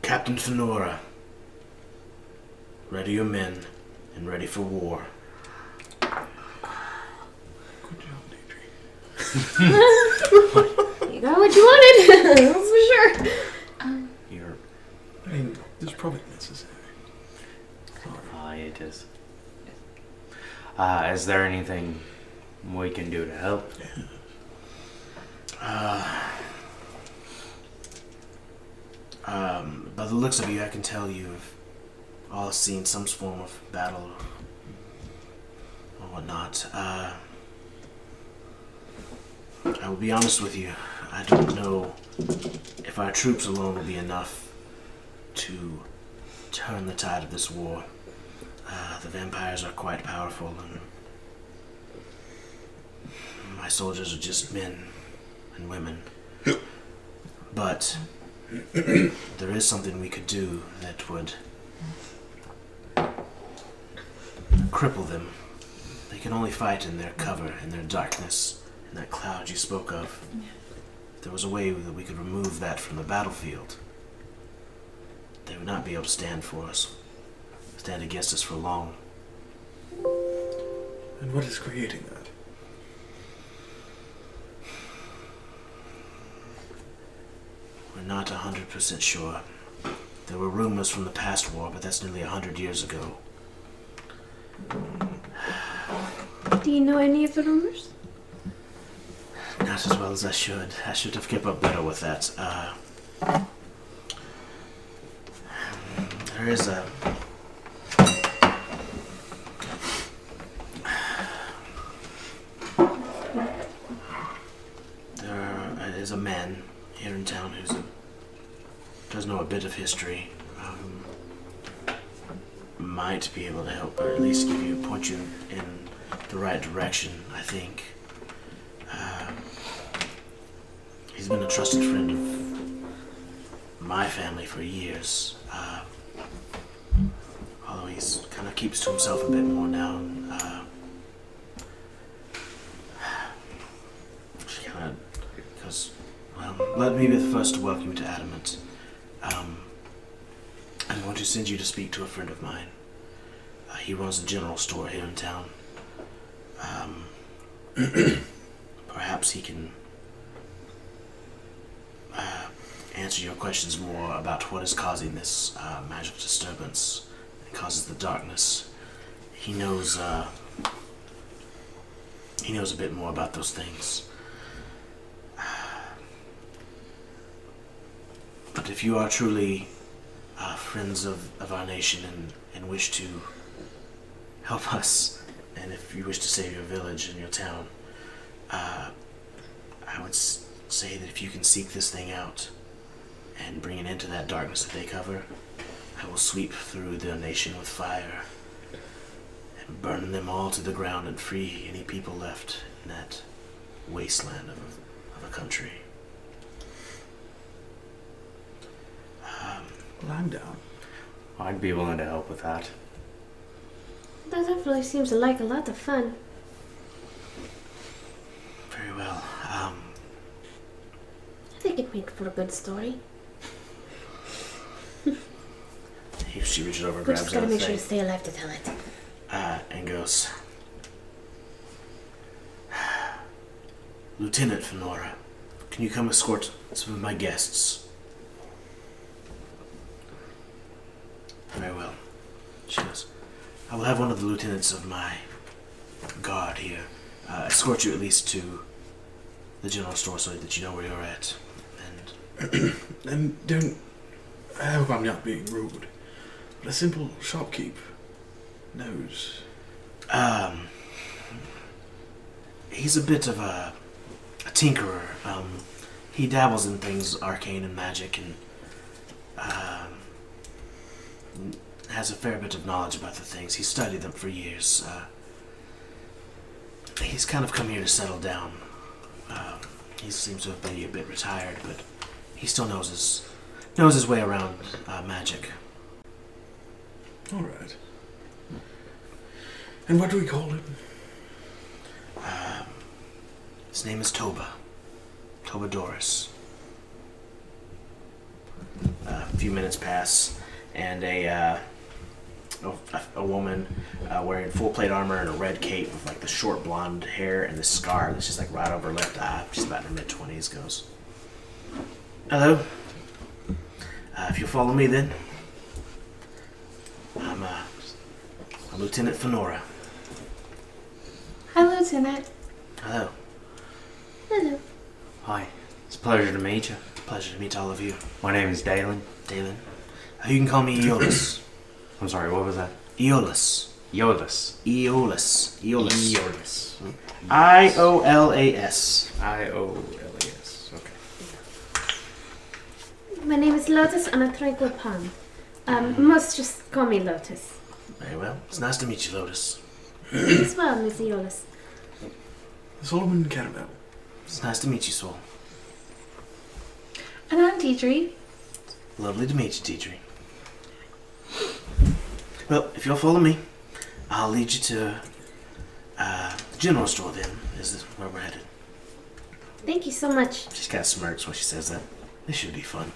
Captain Fenora, ready your men and ready for war. Good job, Deidre. You got what you wanted, that's for sure. I mean, this is probably necessary. It is. Is there anything we can do to help? By the looks of you, I can tell you've all seen some form of battle or whatnot. I will be honest with you. I don't know if our troops alone will be enough to turn the tide of this war. The vampires are quite powerful, and my soldiers are just men and women. But there is something we could do that would cripple them. They can only fight in their cover, in their darkness, in that cloud you spoke of. If there was a way that we could remove that from the battlefield, they would not be able to stand against us for long. And what is creating that? We're not 100% sure. There were rumors from the past war, but that's nearly 100 years ago. Do you know any of the rumors? Not as well as I should. I should have kept up better with that. There is a... There is a man here in town who does know a bit of history. Might be able to help, or at least point you in the right direction, I think. He's been a trusted friend of my family for years. Although he's kind of keeps to himself a bit more now. Because, let me be the first to welcome you to Adamant. I'm going to send you to speak to a friend of mine. He runs a general store here in town. Perhaps he can answer your questions more about what is causing this magical disturbance that causes the darkness. He knows a bit more about those things. But if you are truly friends of our nation and wish to help us, and if you wish to save your village and your town, I would say that if you can seek this thing out and bring it into that darkness that they cover, I will sweep through their nation with fire and burn them all to the ground and free any people left in that wasteland of a country. Well, I'm down. I'd be willing to help with that. That definitely seems like a lot of fun. Very well. I think it'd make for a good story. She reaches over and We grabs just gotta another make sure thing. to stay alive to tell it. And goes, Lieutenant Fenora, can you come escort some of my guests? Very well. She goes, I will have one of the lieutenants of my guard here escort you at least to the general store so that you know where you're at. And And don't... I hope I'm not being rude, but a simple shopkeep knows. He's a bit of a tinkerer. He dabbles in things arcane and magic, and has a fair bit of knowledge about the things. He's studied them for years. He's kind of come here to settle down. He seems to have been a bit retired, but he still knows his way around magic. All right. And what do we call him? His name is Toba. Toba Doris. A few minutes pass, and a woman wearing full plate armor and a red cape with like the short blonde hair and the scar that's just like right over her left eye. She's about in her mid-20s. Goes, hello. If you'll follow me, then. I'm Lieutenant Fenora. Hi, Lieutenant. Hello. Hello. Hi. It's a pleasure to meet you. Pleasure to meet all of you. My name is Dalen. Dalen. You can call me Aeolus. I'm sorry, what was that? Aeolus. Eolus. Aeolus. Aeolus. Eolus. I-O-L-A-S. I-O-L-A-S. Okay. My name is Lotus on a tranquil pond. Most just call me Lotus. Very well. It's nice to meet you, Lotus. As well, Miss Aeolus. Solomon Caramel. It's nice to meet you, Sol. And I'm Deidre. Lovely to meet you, Deidre. Well, if you'll follow me, I'll lead you to the general store then. This is where we're headed. Thank you so much. She kind of smirks when she says that. This should be fun.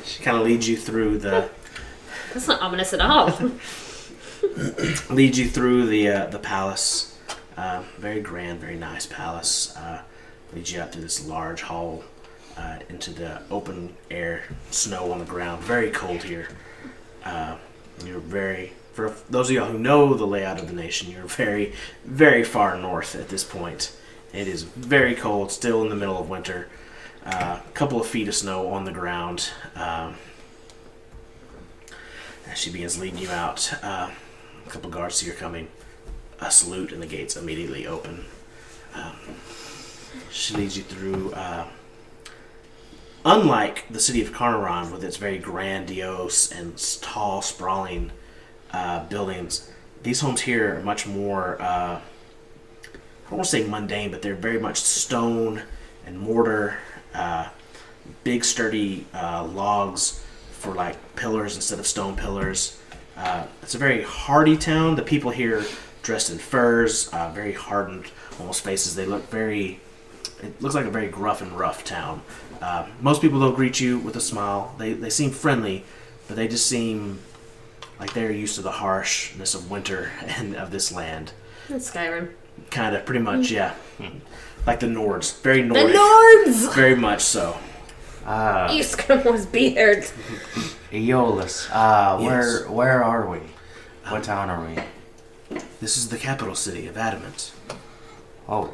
She kind of leads you through the... That's not ominous at all. leads you through the palace. Very grand, very nice palace. Leads you out through this large hall into the open air, snow on the ground. Very cold here. For those of y'all who know the layout of the nation, you're very, very far north at this point. It is very cold, still in the middle of winter. A couple of feet of snow on the ground. As she begins leading you out, a couple guards see her coming. A salute, and the gates immediately open. She leads you through. Unlike the city of Carnarvon, with its very grandiose and tall, sprawling buildings, these homes here are much more, I don't want to say mundane, but they're very much stone and mortar, big sturdy logs for like pillars instead of stone pillars. It's a very hardy town. The people here dressed in furs, very hardened almost faces. They look very, it looks like a very gruff and rough town. Most people don't greet you with a smile. They seem friendly, but they just seem like they're used to the harshness of winter and of this land. It's Skyrim. Kind of, pretty much, yeah. Like the Nords. Very Nordic. The Nords! Very much so. Eskimos beard. Aeolus, Yes. where are we? What town are we? This is the capital city of Adamant. Oh,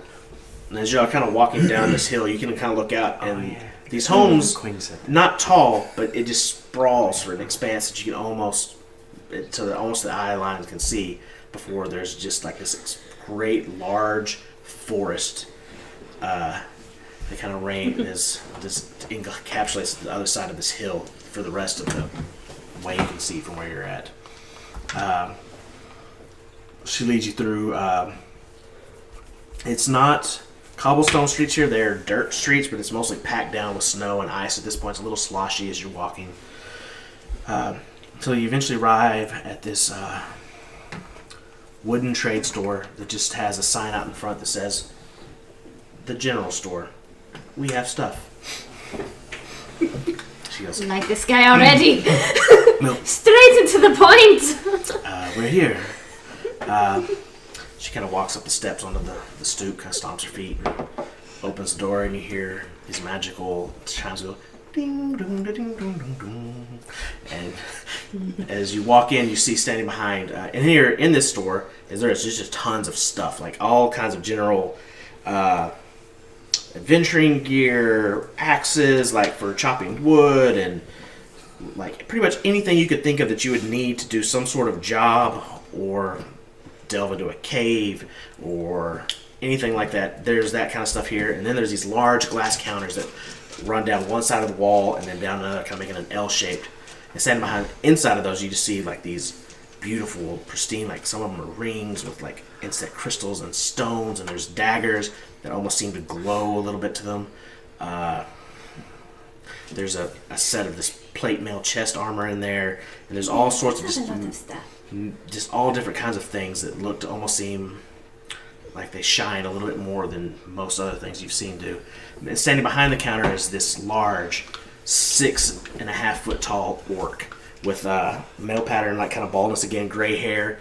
And as you're kind of walking down this hill, you can kind of look out, and these homes, Queen said. not tall, but it just sprawls for an expanse that you can almost the eye line can see before there's just like this great large forest that kind of encapsulates the other side of this hill for the rest of the way you can see from where you're at. She leads you through. It's not cobblestone streets here. They're dirt streets, but it's mostly packed down with snow and ice at this point. It's a little sloshy as you're walking. Until you eventually arrive at this wooden trade store that just has a sign out in front that says, "The General Store. We have stuff." She goes, Like this guy already. "No, Straight into the point. we're here." She kind of walks up the steps onto the stoop, kind of stomps her feet, and opens the door, and you hear these magical chimes go ding, ding, ding, ding, ding, ding. And as you walk in, you see standing behind, and here in this store, there's just tons of stuff, like all kinds of general adventuring gear, axes, like for chopping wood, and like pretty much anything you could think of that you would need to do some sort of job or delve into a cave or anything like that. There's that kind of stuff here, and then there's these large glass counters that run down one side of the wall and then down another, kind of making an L-shaped. And standing behind, inside of those, you just see like these beautiful, pristine, like some of them are rings with like insect crystals and stones, and there's daggers that almost seem to glow a little bit to them. There's a set of this plate mail chest armor in there, and there's all sorts of just all different kinds of things that look to almost seem like they shine a little bit more than most other things you've seen do. And standing behind the counter is this large 6.5 foot tall orc with male pattern, like kind of baldness again, gray hair,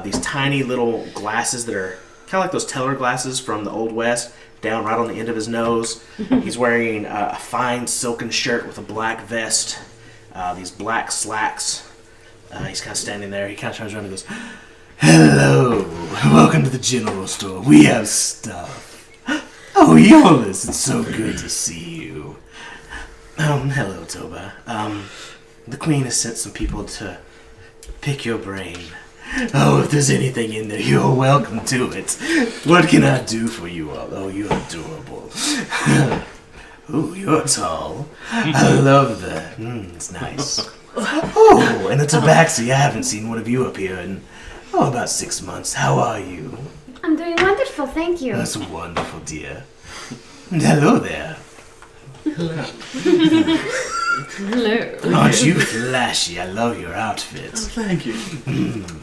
these tiny little glasses that are kind of like those teller glasses from the Old West, down right on the end of his nose. He's wearing a fine silken shirt with a black vest, these black slacks. He's kind of standing there. He kind of turns around and goes, "Hello, welcome to the general store. We have stuff." "Oh, Aeolus, it's so good to see you." "Hello, Toba. The Queen has sent some people to pick your brain. Oh, if there's anything in there, you're welcome to it. What can I do for you all? Oh, you're adorable. Oh, you're tall. I love that. It's nice. Oh, and a tabaxi. I haven't seen one of you up here in, about 6 months. How are you?" I'm doing wonderful, thank you. "That's wonderful, dear. And hello there. Hello. Aren't you flashy? I love your outfit." Oh, thank you.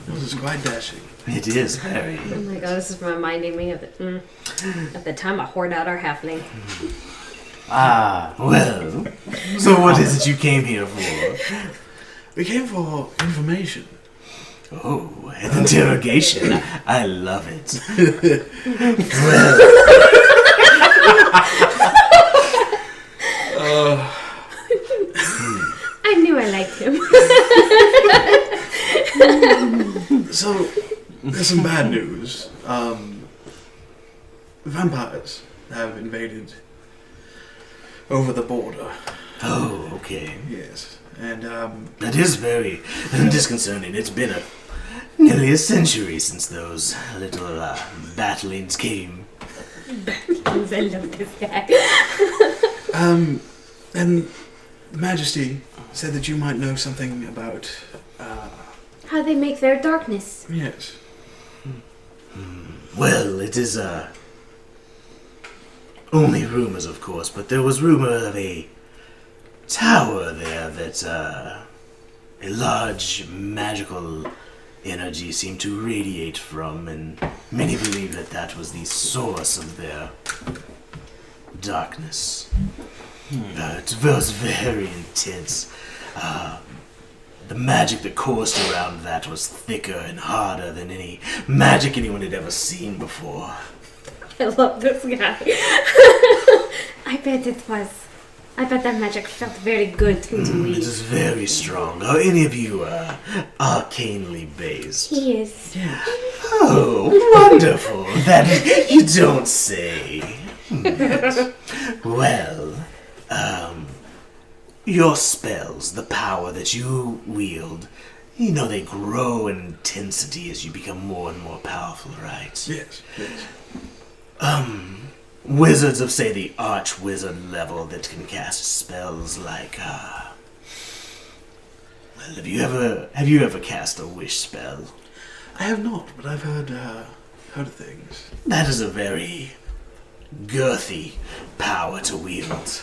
This is quite dashing. It is very. Oh my god, this is reminding me of the, at the time I hoard out our halfling. Well, so what is it you came here for? We came for information. Oh, an interrogation. I love it. I knew I liked him. So, there's some bad news. Vampires have invaded over the border. Oh, okay. Yes. And, That is very disconcerting. It's been nearly a century since those little battlings came. I love this guy. and Majesty said that you might know something about, How they make their darkness. yes. Well, it is only rumors, of course, but there was rumor of a tower there that a large magical energy seemed to radiate from, and many believe that that was the source of their darkness. It was very intense. The magic that coursed around that was thicker and harder than any magic anyone had ever seen before. I love this guy. I bet I bet that magic felt very good to It me. is very strong. Are any of you arcanely based? He is. Oh, wonderful. That you don't say. Well, your spells, the power that you wield, you know they grow in intensity as you become more and more powerful, right? Yes. Yes. Wizards of, say, the arch-wizard level that can cast spells like, well, have you ever cast a wish spell? I have not, but I've heard things. That is a very girthy power to wield.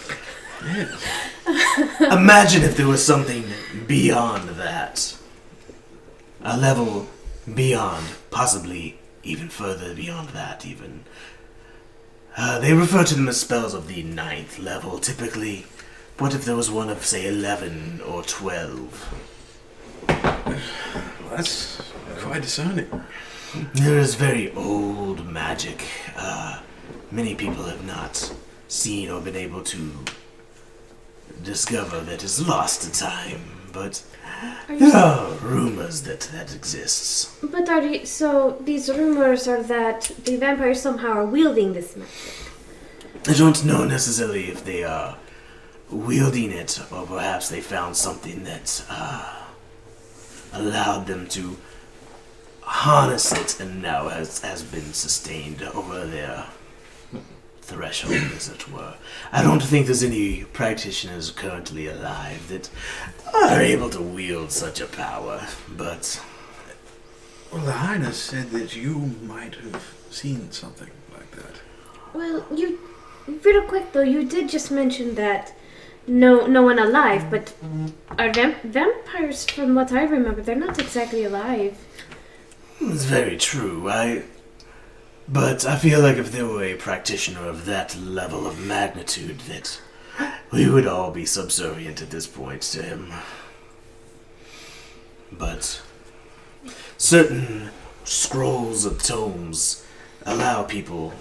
Yes. Imagine if there was something beyond that. A level beyond, possibly even further beyond that, even. They refer to them as spells of the 9th level, typically. What if there was one of, say, 11 or 12? Well, that's quite discerning. There is very old magic. Many people have not seen or been able to discover that is lost to time, but there are rumors that exists. But so these rumors are that the vampires somehow are wielding this magic. I don't know necessarily if they are wielding it, or perhaps they found something that allowed them to harness it and now has been sustained over their threshold, as it were. I don't think there's any practitioners currently alive that are able to wield such a power, but... Well, the Highness said that you might have seen something like that. Well, real quick though, you did just mention that no one alive, but are vampires, from what I remember, they're not exactly alive. It's very true. But I feel like if there were a practitioner of that level of magnitude, that we would all be subservient at this point to him. But certain scrolls of tomes allow people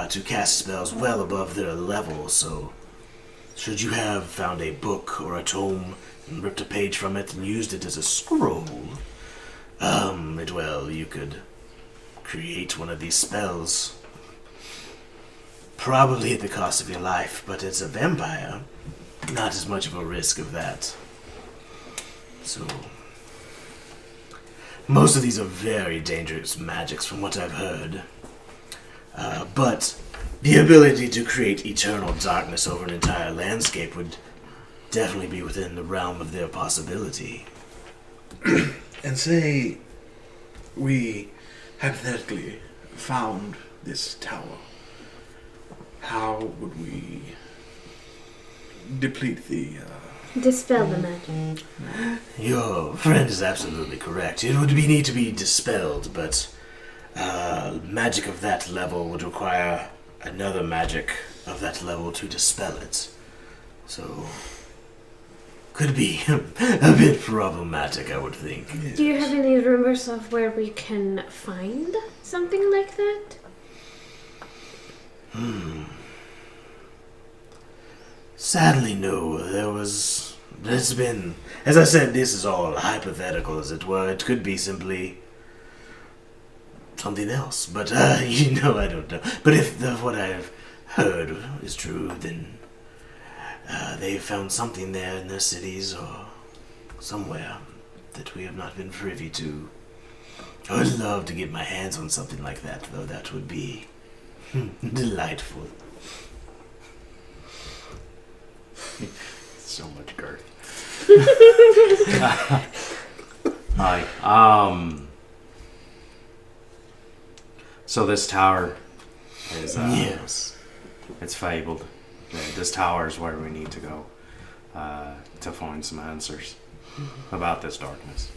to cast spells well above their level, so should you have found a book or a tome and ripped a page from it and used it as a scroll, you could create one of these spells. Probably at the cost of your life, but as a vampire, not as much of a risk of that. So, most of these are very dangerous magics from what I've heard. But the ability to create eternal darkness over an entire landscape would definitely be within the realm of their possibility. And say we hypothetically found this tower. How would we deplete the... Dispel the magic. Your friend is absolutely correct. It would need to be dispelled, but magic of that level would require another magic of that level to dispel it. So, could be a bit problematic, I would think. Do you have any rumors of where we can find something like that? Sadly, no. There's been, as I said, this is all hypothetical, as it were. It could be simply something else, but I don't know. But if what I've heard is true, then they found something there in their cities or somewhere that we have not been privy to. I would love to get my hands on something like that, though. That would be delightful. So much girth. Hi. So this tower is Yes. it's fabled. This tower is where we need to go to find some answers about this darkness.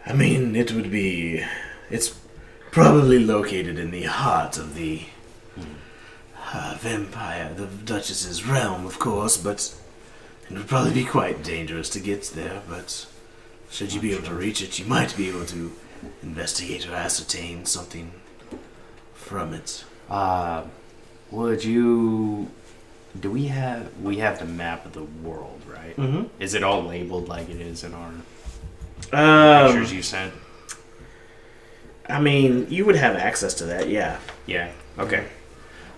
I mean, it's probably located in the heart of the vampire, the Duchess's realm, of course, but it would probably be quite dangerous to get there, but should you be able to reach it, you might be able to investigate or ascertain something from it. Would you... we have the map of the world, right? Mm-hmm. Is it all labeled like it is in our pictures you sent? I mean, you would have access to that, yeah. Yeah. Okay.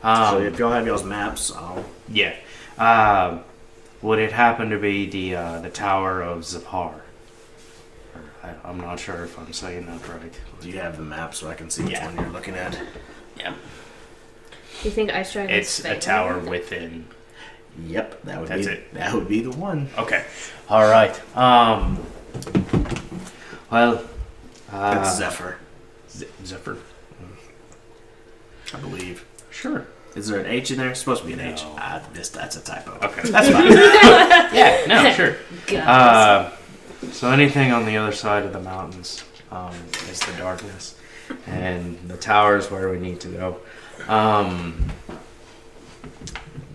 So if y'all have y'all's maps, I'll... Yeah. Would it happen to be the Tower of Zapar? I'm not sure if I'm saying that right. Do you have the map so I can see which one you're looking at? Yeah. Do you think Ice Dragon It's a tower within. Yep, that would That's be it. That would be the one. Okay. All right. Well. That's Zephyr, Zephyr. I believe. Sure. Is there an H in there? It's supposed to be an H. No. That's a typo. Okay. That's fine. Yeah. No. Sure. God. So anything on the other side of the mountains is the darkness, and the tower is where we need to go.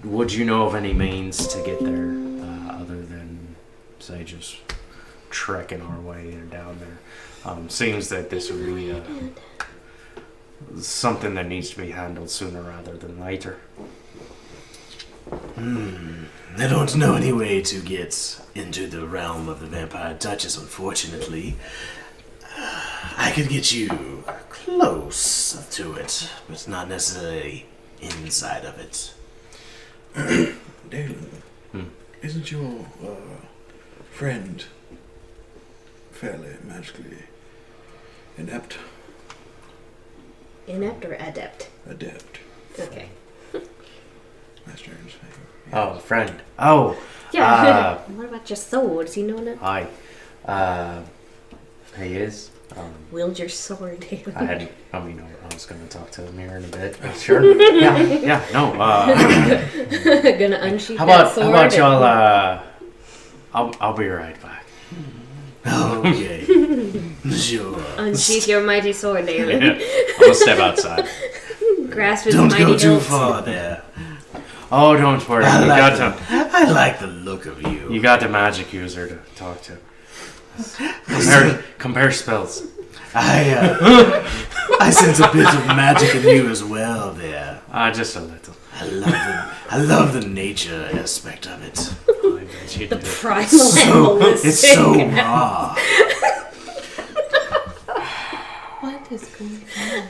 Would you know of any means to get there other than, say, just trekking our way down there? Seems that this would be something that needs to be handled sooner rather than later. I don't know any way to get into the realm of the Vampire Duchess, unfortunately. I could get you close to it, but not necessarily inside of it. Dalen, isn't your friend fairly magically inept? Inept or adept? Adept. Okay. Master Aaron's favorite. Oh, friend. Oh. Yeah. What about your swords? You know that? Hi. He is. Wield your sword. I was going to talk to the mirror in a bit, but sure. Yeah, no. Gonna unsheath How that sword. about y'all, I'll be right back. Okay. Sure. Unsheath your mighty sword, David. Yeah, I'm going to step outside. Grasp his Don't mighty go too hilt. far there. Oh, don't worry. I You like the look of you. You got the magic user to talk to. Compare spells. I sense a bit of magic in you as well there. Just a little. I love the nature aspect of it. I bet you The do. primal So, animalistic. it's so raw. What is going on?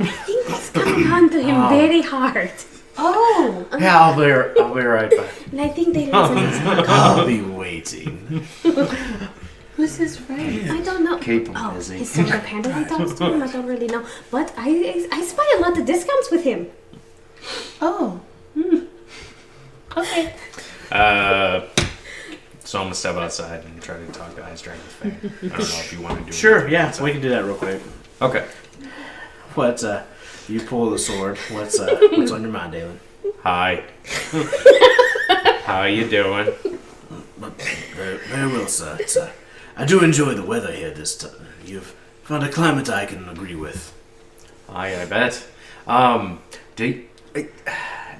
I think it's coming on to him very hard. Oh. Yeah, I'll be right back. And I think they listen to him. I'll be waiting. Who's his friend? I don't know. Keep him Oh, busy. his sword apparently talks to him. I don't really know. But I spy a lot of discounts with him. Oh. Okay. So I'm gonna step outside and try to talk to Ice Dragon's fan. I don't know if you want to do it. Sure, yeah, we can do that real quick. Okay. You pull the sword. What's on your mind, Dalen? Hi. How you doing? Very, very well, sir. I do enjoy the weather here this time. You've found a climate I can agree with. I bet.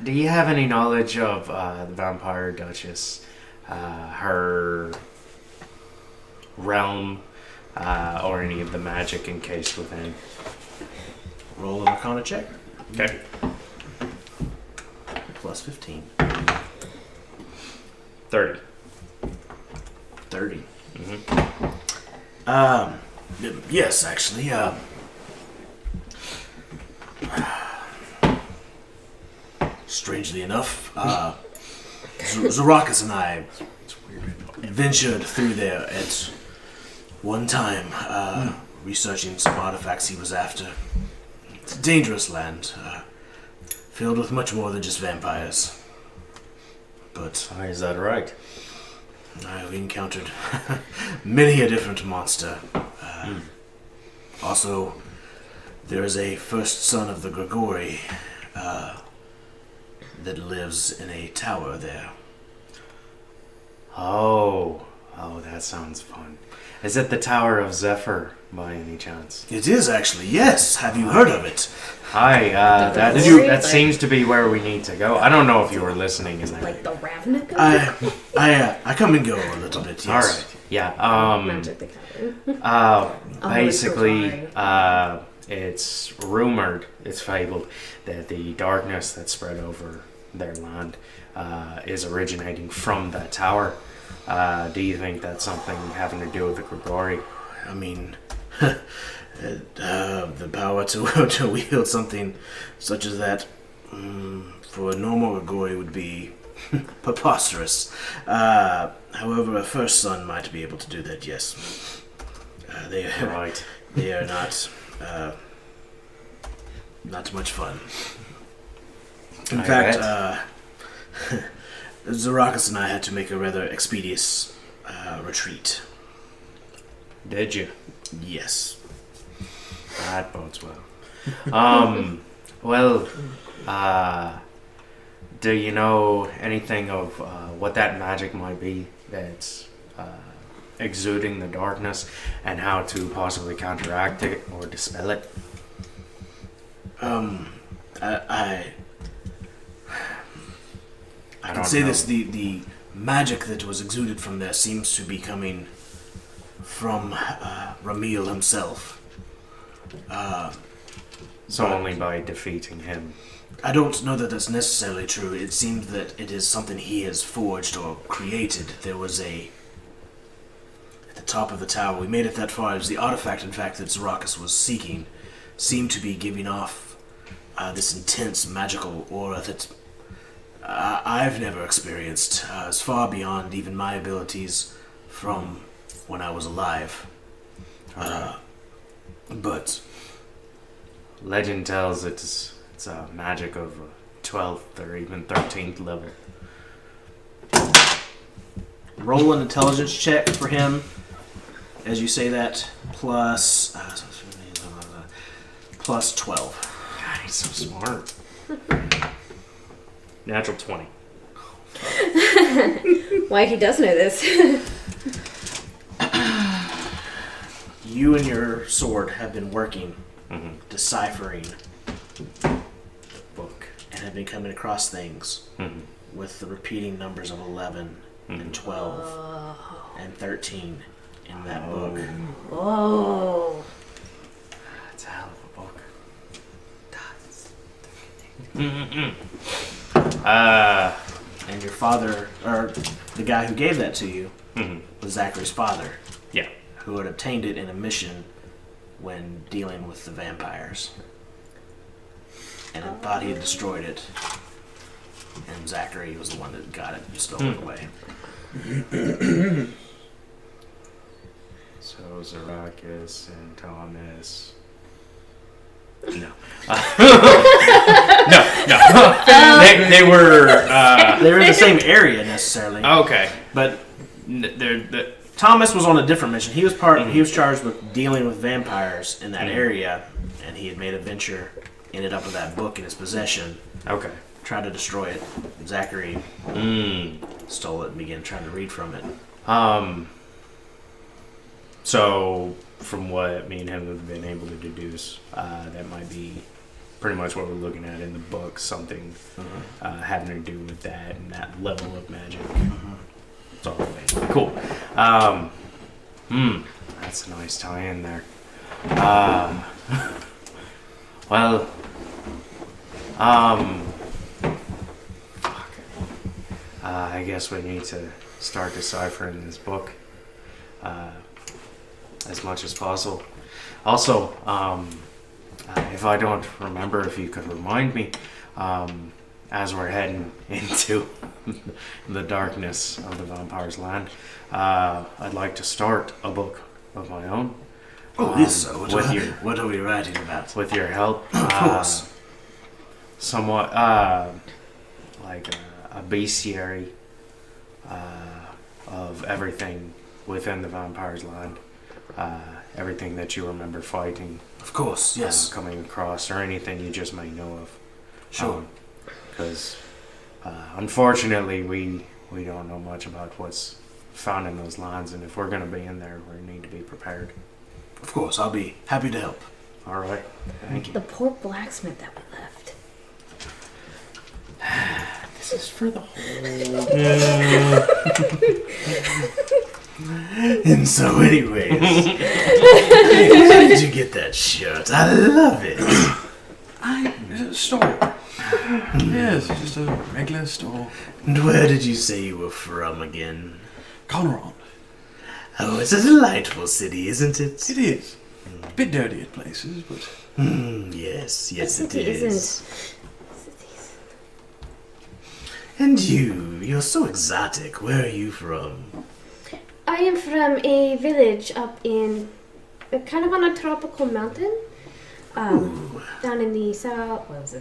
Do you have any knowledge of the Vampire Duchess her realm or any of the magic encased within. Roll an Arcana check. Okay. Plus 15. 30. 30. Mm-hmm. Yes, actually. Strangely enough, Zarakas and I ventured through there at one time, researching some artifacts he was after. It's a dangerous land, filled with much more than just vampires. But Is that right? we encountered many a different monster. Also, there is a first son of the Grigori that lives in a tower there. Oh, that sounds fun. Is it the Tower of Zephyr, by any chance? It is actually, yes. Have you heard of it? Hi, that Like- seems to be where we need to go. I don't know if you were listening in there. Like the Ravnica? I come and go a little bit, All yes. right, yeah. Magic the Gathering. Basically, sorry. it's rumored, it's fabled, that the darkness that spread over their land is originating from that tower. Do you think that's something having to do with the Grigori? I mean, the power to wield something such as that for a normal Grigori would be preposterous. However, a first son might be able to do that, yes. Right. They are not much fun. In I fact, bet. Zarakas and I had to make a rather expeditious retreat. Did you? Yes. That bodes well. Well, do you know anything of what that magic might be that's exuding the darkness and how to possibly counteract it or dispel it? I can don't say know. this, the magic that was exuded from there seems to be coming from Ramil himself. So only by defeating him. I don't know that that's necessarily true. It seems that it is something he has forged or created. There was at the top of the tower, we made it that far, it was the artifact, in fact, that Zarakas was seeking, seemed to be giving off this intense magical aura that I've never experienced. It's far beyond even my abilities from when I was alive. But Legend tells it's a magic of 12th or even 13th level. roll an intelligence check for him as you say that, plus 12. God, he's so smart. Natural 20. Why he does know this. You and your sword have been working, deciphering the book, and have been coming across things with the repeating numbers of 11 and 12 and 13 in that book. Whoa. That's a hell of a book. And your father, or the guy who gave that to you, was Zachary's father, Yeah. who had obtained it in a mission when dealing with the vampires. And had thought he had destroyed it. And Zachary was the one that got it and stole it away. So Zarakis and Thomas. No. No. They were. They were in the same area necessarily, Okay. but They're. Thomas was on a different mission. He was He was charged with dealing with vampires in that area, and he had made a venture. Ended up with that book in his possession. Okay. Tried to destroy it. Zachary stole it and began trying to read from it. So, from what me and him have been able to deduce, that might be pretty much what we're looking at in the book. Something having to do with that and that level of magic. It's all right. Cool. That's a nice tie-in there. Well, fuck. I guess we need to start deciphering this book as much as possible. Also, if I don't remember, if you could remind me, as we're heading into the darkness of the vampire's land, I'd like to start a book of my own. Oh, yes, sir. What are we writing about? With your help. Of course. Somewhat like a bestiary of everything within the vampire's land. Everything that you remember fighting. Of course, yes. Coming across, or anything you just might know of. Sure. Because unfortunately we don't know much about what's found in those lands, and if we're going to be in there, we need to be prepared. Of course, I'll be happy to help. All right. Thank you. The poor blacksmith that we left. This is for the whole... And so, anyways, where did you get that shirt? I love it. It's a store. Yes, just a regular store. And where did you say you were from again? Conrad. Oh, it's a delightful city, isn't it? It is. A bit dirty at places, but... Yes, it City is. isn't. And you're so exotic. Where are you from? I am from a village up in, kind of on a tropical mountain. Down in the southwest,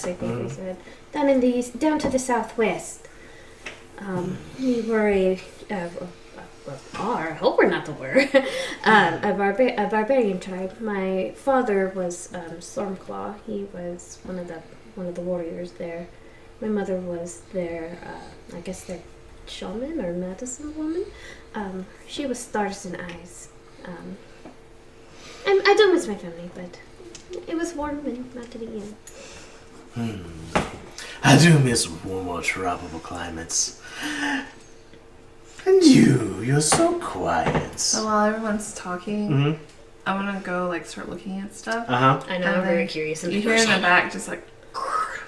I think they said. Down to the southwest. We were I hope we're not the were, a barbarian tribe. My father was Stormclaw. He was one of the warriors there. My mother was their, I guess their shaman or medicine woman. She was stars and eyes. I don't miss my family, but it was warm and not getting in. I do miss warmer tropical climates. And you're so quiet. So while everyone's talking, I want to go start looking at stuff. Uh-huh. I know, I'm very curious. You hear in the back just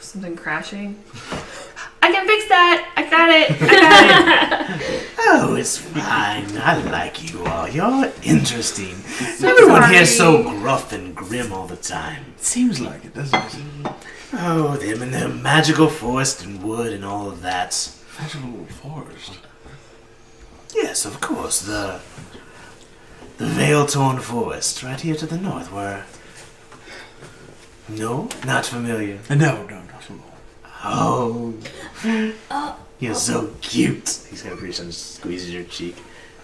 something crashing. I can fix that. I got it. Oh, it's fine. I like you all. You're interesting. Everyone here's so gruff and grim all the time. It seems like it, doesn't it? Oh, them and their magical forest and wood and all of that. Magical forest. Yes, of course. The Veil-Torn Forest, right here to the north, where... No? Not familiar? No, not at all. Oh. You're so cute. He's gonna reach and squeezes your cheek.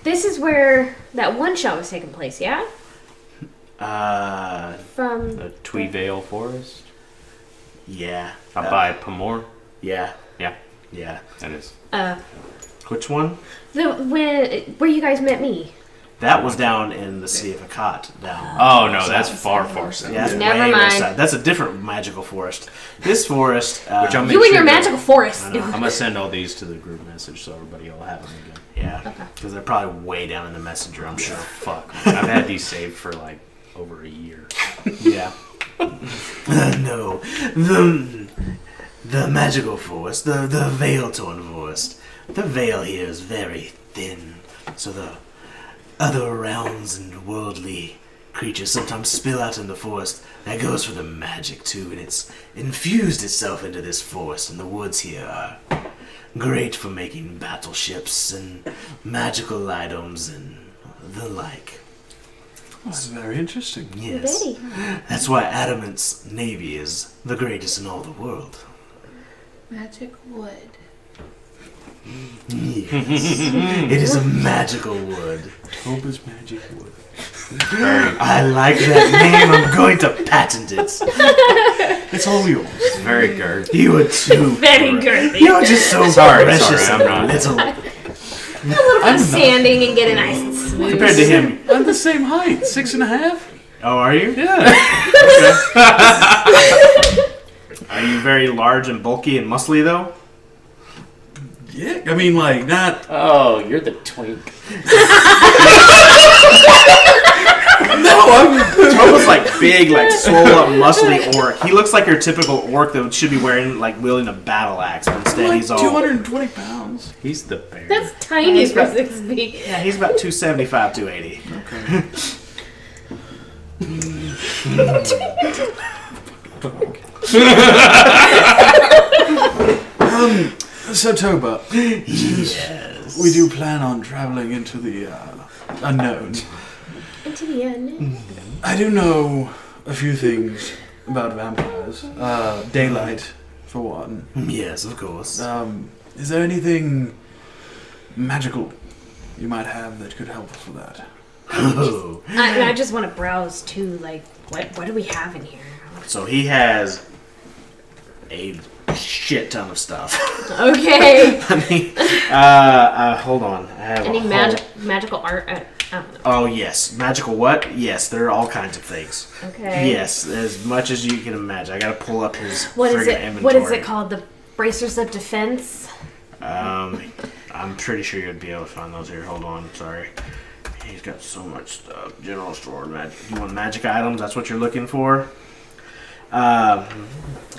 This is where that one shot was taking place, yeah? From The Tweevale Forest? Yeah. Up by Pomor? Yeah. Yeah, Yeah. that is. Which one? where you guys met me. That was down in the Sea of Akkad. Down. Oh, no, that's far south. Yeah, that's Never way mind. side. That's a different magical forest. This forest, Which I'm You and your magical forest. I'm going to send all these to the group message so everybody will have them again. yeah, because they're probably way down in the messenger. I'm sure. Fuck, man. I've had these saved for over a year. Yeah. No, the magical forest, the Veil-Torn Forest. The veil here is very thin, so the other realms and worldly creatures sometimes spill out in the forest. That goes for the magic too, and it's infused itself into this forest, and the woods here are great for making battleships and magical items and the like. That's very interesting. Yes. Betty. That's why Adamant's navy is the greatest in all the world. Magic wood. Yes. It is a magical wood. Toba's magic wood. I like that name. I'm going to patent it. It's all yours. It's very girthy. You are too Very girthy. You're just so Sorry, precious I'm and not. little. A little bit of sanding and getting nice and smooth. Compared to him. I'm the same height, 6.5. Oh, are you? Yeah. Are you very large and bulky and muscly though? Yeah, I mean, like, not... Oh, you're the twink. No, I'm... It's almost like big, like swole up, muscly orc. He looks like your typical orc that should be wearing, like, wielding a battle axe, but instead like he's all... 220 pounds. He's the bear. That's tiny for 6 feet. Yeah, he's about 275, 280. Okay. So Toba, Yes. we do plan on traveling into the unknown. Into the end. I do know a few things about vampires. Daylight, for one. Yes, of course. Is there anything magical you might have that could help us with that? Oh. I just want to browse too. Like, what do we have in here? So he has a shit ton of stuff. Okay. I mean, hold on. I have Any a whole- magical art? I don't know. Oh, yes. Magical what? Yes, there are all kinds of things. Okay. Yes, as much as you can imagine. I gotta pull up his What is friggin' it? inventory. What is it called? The bracers of defense. I'm pretty sure you'd be able to find those here. Hold on, sorry. He's got so much stuff. General store, magic. You want magic items? That's what you're looking for?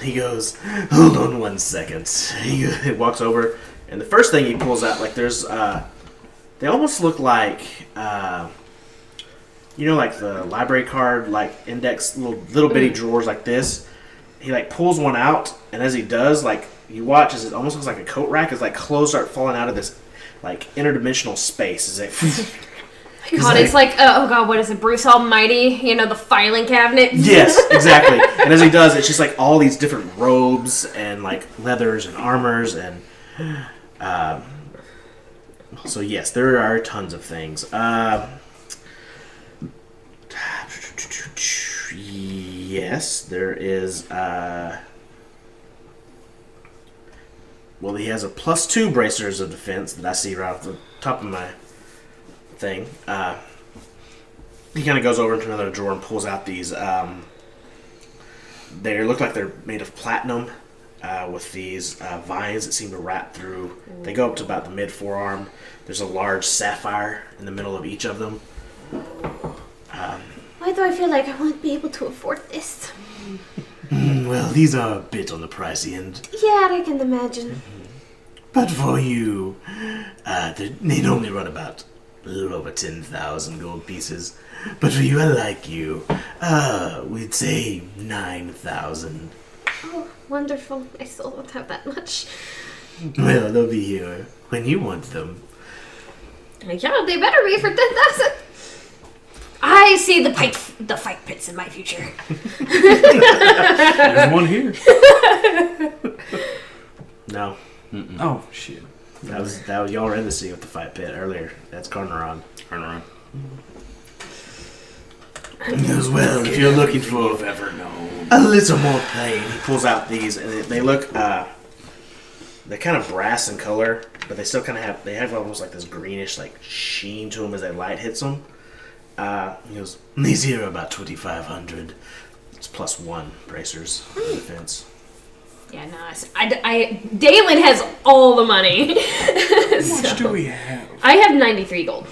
He goes, hold on 1 second. He walks over, and the first thing he pulls out, like there's, they almost look like, you know, like the library card, like index, little bitty drawers like this. He like pulls one out, and as he does, like you watch as it almost looks like a coat rack, as like clothes start falling out of this like interdimensional space. As it, God, it's like, oh God, what is it? Bruce Almighty? You know, the filing cabinet? yes, exactly. And as he does, it's just like all these different robes and like leathers and armors and so yes, there are tons of things. Yes, there is. Well, he has a +2 bracers of defense that I see right off the top of my thing. He kind of goes over into another drawer and pulls out these. They look like they're made of platinum with these vines that seem to wrap through. They go up to about the mid forearm. There's a large sapphire in the middle of each of them. Why do I feel like I won't be able to afford this? Well, these are a bit on the pricey end. Yeah, I can imagine. But for you, they normally run about a little over 10,000 gold pieces. But for you, I like you. We'd say 9,000. Oh, wonderful. I still don't have that much. Well, they'll be here when you want them. Yeah, they better be for 10,000. I see the fight pits in my future. There's one here. No. Oh, shit. That was y'all were in the sea with the fight pit earlier. That's Carnaron. He goes, well, if you're looking for a little more plain, he pulls out these, and they look, they're kind of brass in color, but they still kind of have almost like this greenish like sheen to them as that light hits them. He goes, these here are about 2,500. It's +1 bracers for defense. Yeah, no, Dalen has all the money. How much do we have? I have 93 gold.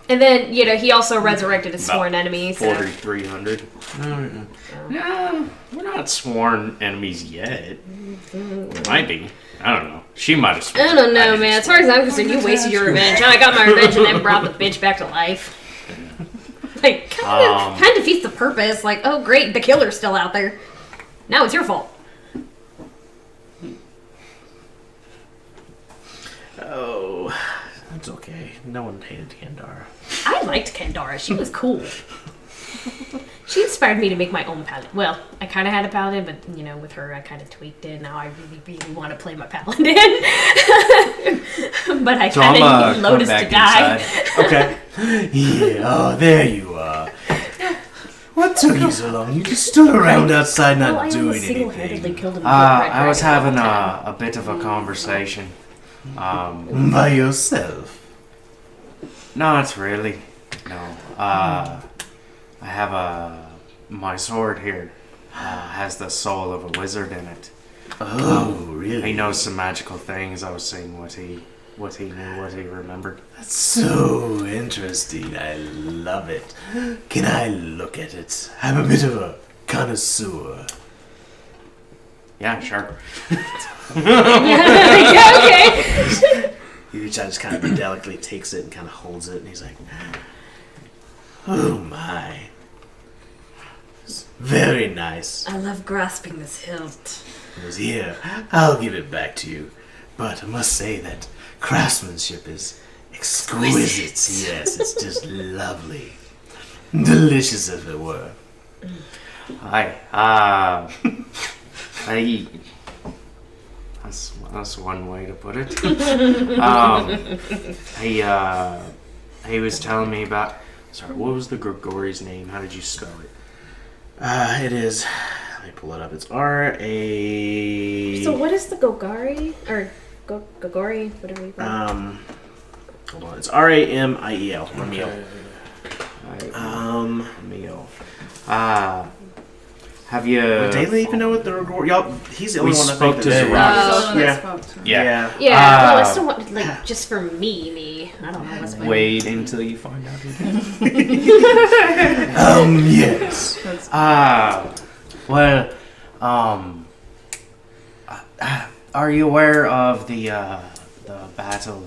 And then, you know, he also resurrected a sworn enemy. So. 4,300. No, we're not sworn enemies yet. We might be. I don't know. She might have sworn. I don't know, didn't man. As swear. far as I'm concerned, you wasted your revenge. I got my revenge and then brought the bitch back to life. Like, kind of defeats the purpose. Like, oh, great, the killer's still out there. Now it's your fault. Oh, that's okay. No one hated Kandara. I liked Kandara. She was cool. She inspired me to make my own paladin. Well, I kind of had a paladin, but, you know, with her, I kind of tweaked it. Now I really, really want to play my paladin. But I kind of need Lotus to die. Okay. Yeah, oh, there you are. What took you so long? You just stood around outside not I doing almost single-handedly anything. killed him. I was having a bit of a conversation. By yourself? Not really. No. I have my sword here has the soul of a wizard in it. Oh, really? He knows some magical things. I was seeing what he knew, what he remembered. That's so interesting. I love it. Can I look at it? I'm a bit of a connoisseur. Yeah, sure. Yeah, okay. He just kind of delicately takes it and kind of holds it, and he's like, oh my. It's very nice. I love grasping this hilt. He goes, here, I'll give it back to you. But I must say that craftsmanship is exquisite. Yes, it's just lovely. Delicious, as it were. Hi. That's one way to put it. He was telling me about. Sorry, what was the Grigori's name? How did you spell it? It is. Let me pull it up. It's R-A. So what is the Gogari? Or Gogori, whatever you call it. Hold on. It's R-A-M-I-E-L. Ramiel. Meal. Have you? Would Daly even know what the Grigori? Y'all, he's the We only one I spoke think to that Zeraka. Yeah. Yeah, well, I still want, like, just for me. I don't know what's my Wait until you find out who. Yes. Well, are you aware of the battle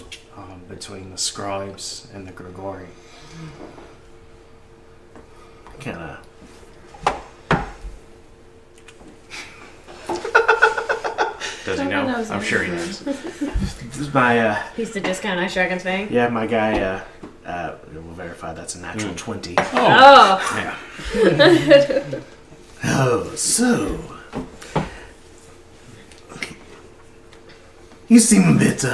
between the scribes and the Grigori? Kind of. Does he know? I'm sure he knows. This is my, He's the discount Ice Dragon's Fang. yeah, my guy, we'll verify that's a natural 20. Oh. Yeah. Oh, so. You seem a bit,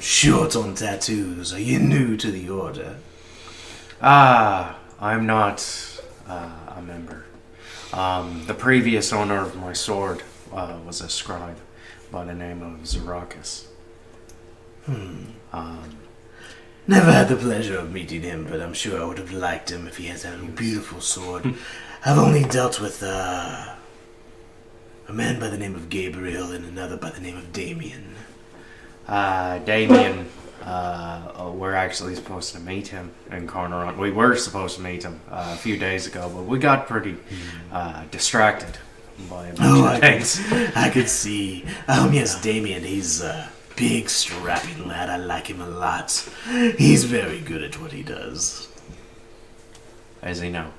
short on tattoos. Are you new to the order? I'm not a member. The previous owner of my sword was a scribe by the name of Zeraka. Never had the pleasure of meeting him, but I'm sure I would have liked him if he has a beautiful sword. I've only dealt with a man by the name of Gabriel and another by the name of Damien. Damien, we're actually supposed to meet him in Corneron. We were supposed to meet him a few days ago, but we got pretty distracted by a bunch of things. I could see. Yes, Damien, he's a big, strapping lad. I like him a lot. He's very good at what he does. As he know.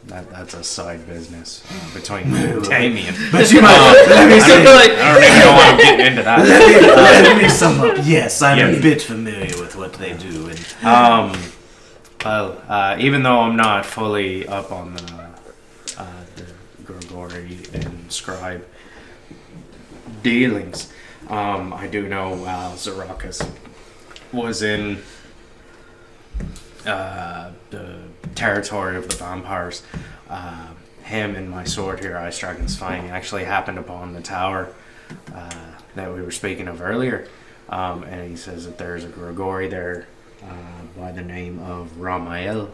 That's a side business between Damien. But you might let me say. I don't even know why I'm getting into that. Let me sum up. Yes, I'm a bit familiar with what they do. And even though I'm not fully up on the Grigori and Scribe dealings, I do know Zeraka was in the territory of the vampires. Him and my sword here, Ice Dragon's Fang, actually happened upon the tower that we were speaking of earlier. And he says that there's a Grigori there by the name of Ramiel.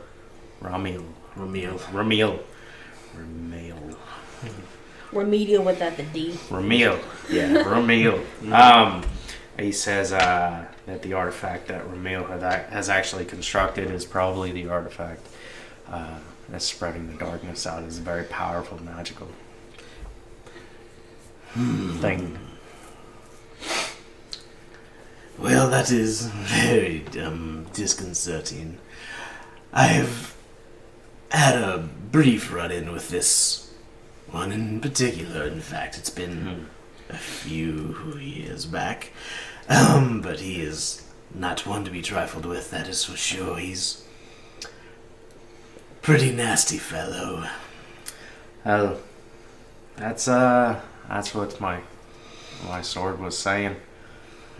Remedial without the D. Ramiel. Yeah, Ramiel. He says that the artifact that Ramiel has actually constructed is probably the artifact that's spreading the darkness out. It's a very powerful magical thing. well, that is very disconcerting. I've had a brief run-in with this one in particular. In fact, it's been a few years back. But he is not one to be trifled with, that is for sure. He's pretty nasty fellow. Oh, that's what my sword was saying.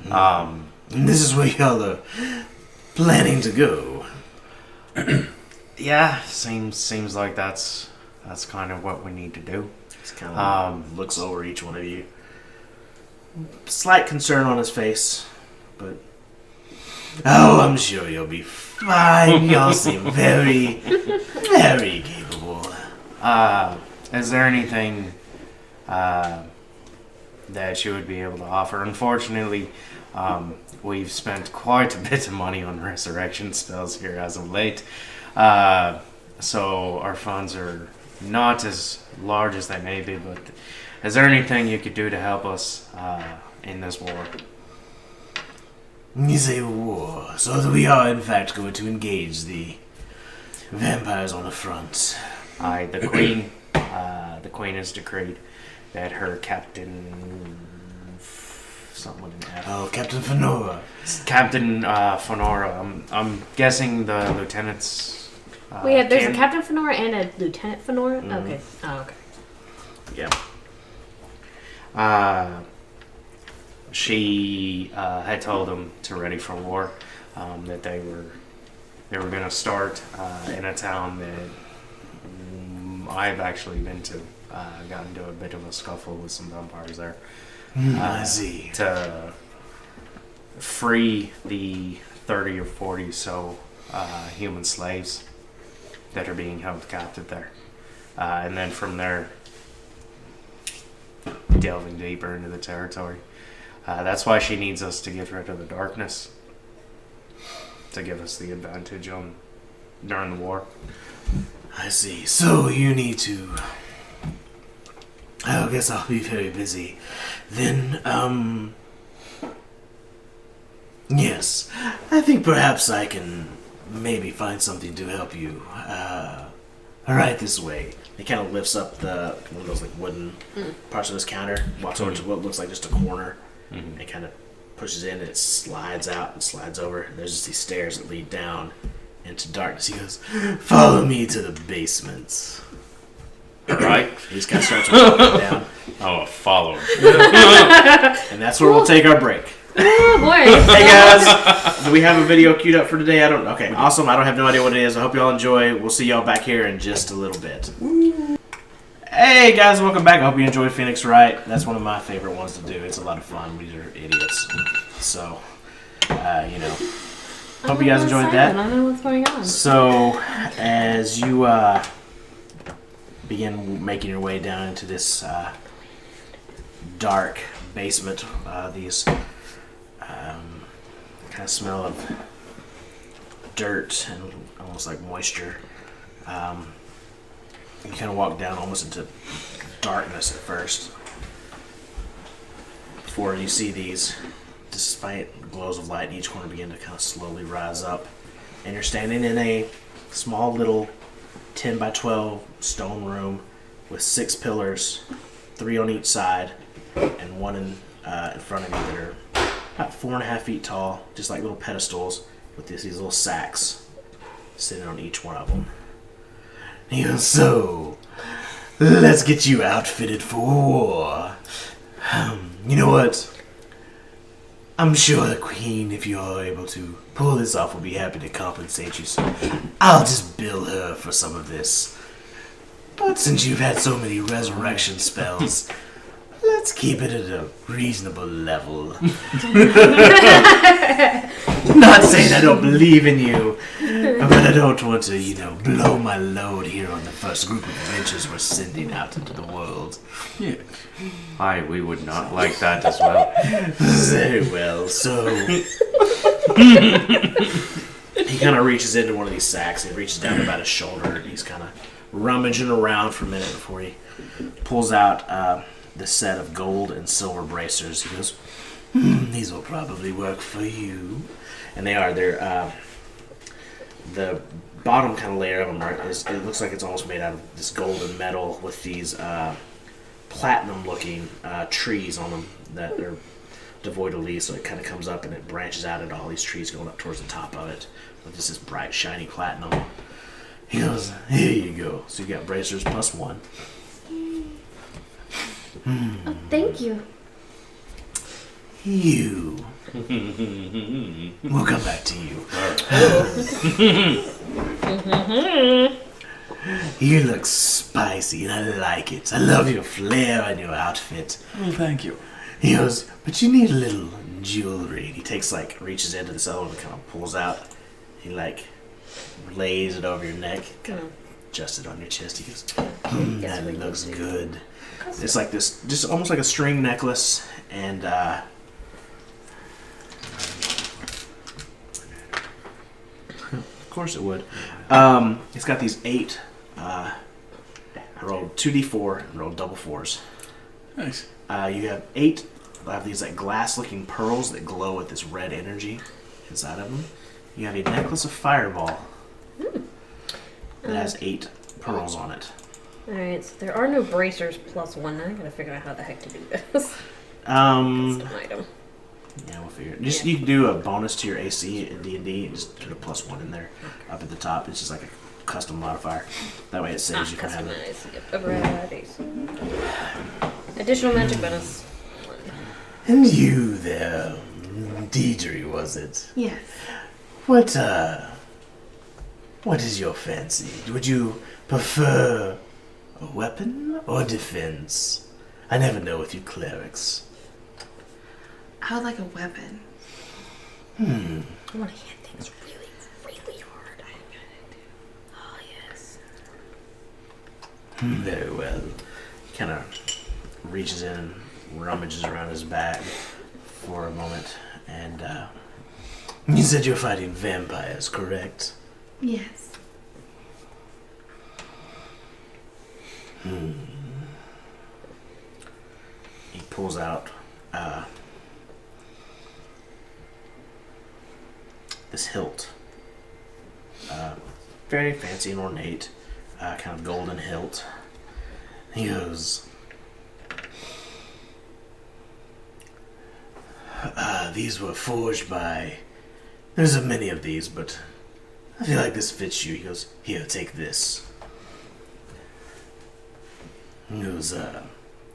And this is where y'all are planning to go. Yeah, seems like that's kind of what we need to do. He kind of looks over each one of you. Slight concern on his face, but Oh, I'm sure you'll be fine. Y'all seem very, very capable. Is there anything that you would be able to offer? Unfortunately, we've spent quite a bit of money on resurrection spells here as of late. So our funds are not as large as they may be, but is there anything you could do to help us in this war? You say war, so that we are in fact going to engage the vampires on the front. Aye, the queen has decreed that her captain, someone in F. Oh, Captain Fenora. Captain Fenora. I'm guessing the lieutenant's. There's a Captain Fenora and a Lieutenant Fenora? Okay. Oh, okay. Yeah. She had told them to ready for war. That they were going to start in a town that I've actually been to. Got into a bit of a scuffle with some vampires there. I see. To free the 30 or 40 human slaves that are being held captive there. And then from there, delving deeper into the territory. That's why she needs us to get rid of the darkness, to give us the advantage during the war. I see. So you need to... I guess I'll be very busy. Then, yes. I think perhaps I can maybe find something to help you. Right this way. He kind of lifts up one of those like wooden parts of his counter, walks over to what looks like just a corner, and kind of pushes in, and it slides out and slides over. And there's just these stairs that lead down into darkness. He goes, "Follow me to the basement." Right? He just kind of starts walking down. Oh, follow. And that's where we'll take our break. Oh, boy. Hey guys, do we have a video queued up for today? I don't. Okay, awesome. I don't have no idea what it is. I hope y'all enjoy. We'll see y'all back here in just a little bit. Hey guys, welcome back. I hope you enjoyed Phoenix Wright. That's one of my favorite ones to do. It's a lot of fun. We are idiots. So, hope you guys enjoyed that. I don't know what's going on. So, as you begin making your way down into this dark basement, these kind of smell of dirt and almost like moisture. You kind of walk down almost into darkness at first before you see these, despite glows of light in each corner, begin to kind of slowly rise up. And you're standing in a small little 10 by 12 stone room with 6 pillars, 3 on each side, and 1 in front of you that are about 4.5 feet tall, just like little pedestals with these little sacks sitting on each one of them. And he goes, "So, let's get you outfitted for war. You know what? I'm sure the Queen, if you are able to pull this off, will be happy to compensate you, so I'll just bill her for some of this. But since you've had so many resurrection spells, let's keep it at a reasonable level." Not saying I don't believe in you, but I don't want to, blow my load here on the first group of adventures we're sending out into the world. Yeah. Aye, we would not like that as well. Very well, so... He kind of reaches into one of these sacks, and he reaches down about his shoulder, and he's kind of rummaging around for a minute before he pulls out the set of gold and silver bracers. He goes, "These will probably work for you." And they are. They're the bottom kind of layer of them it looks like it's almost made out of this gold and metal with these platinum-looking trees on them that are devoid of leaves. So it kind of comes up and it branches out into all these trees going up towards the top of it with this bright, shiny platinum. He goes, "Here you go. So you got bracers plus 1." Oh, thank you. You. We'll come back to you. You look spicy and I like it. I love your flair and your outfit. Well, thank you. He goes, but you need a little jewelry. He takes reaches into this other one and kind of pulls out. He lays it over your neck, kind of adjusts it on your chest. He goes, that looks good. It's like this, just almost like a string necklace, and of course it would. It's got these 8. I rolled 2d4 and rolled double 4s. Nice. You have 8 of these glass-looking pearls that glow with this red energy inside of them. You have a necklace of fireball that has 8 pearls on it. Alright, so there are no bracers +1. Now I gotta figure out how the heck to do this. Um, Custom item. Yeah, we'll figure it. You can do a bonus to your AC in D&D and just put a +1 in there up at the top. It's just like a custom modifier. That way it saves you from having it. Customize. Yep. Override AC. Additional magic bonus. 1. And you there, Deidre, was it? Yes. What is your fancy? Would you prefer a weapon or defense? I never know with you clerics. I would like a weapon. I want to hit things really, really hard. Oh, yes. Very well. Kind of reaches in and rummages around his bag for a moment, and you said you're fighting vampires, correct? Yes. He pulls out this hilt. Very fancy and ornate, kind of golden hilt. He goes, these were forged by... There's many of these, but I feel like this fits you. He goes, here, take this. He goes,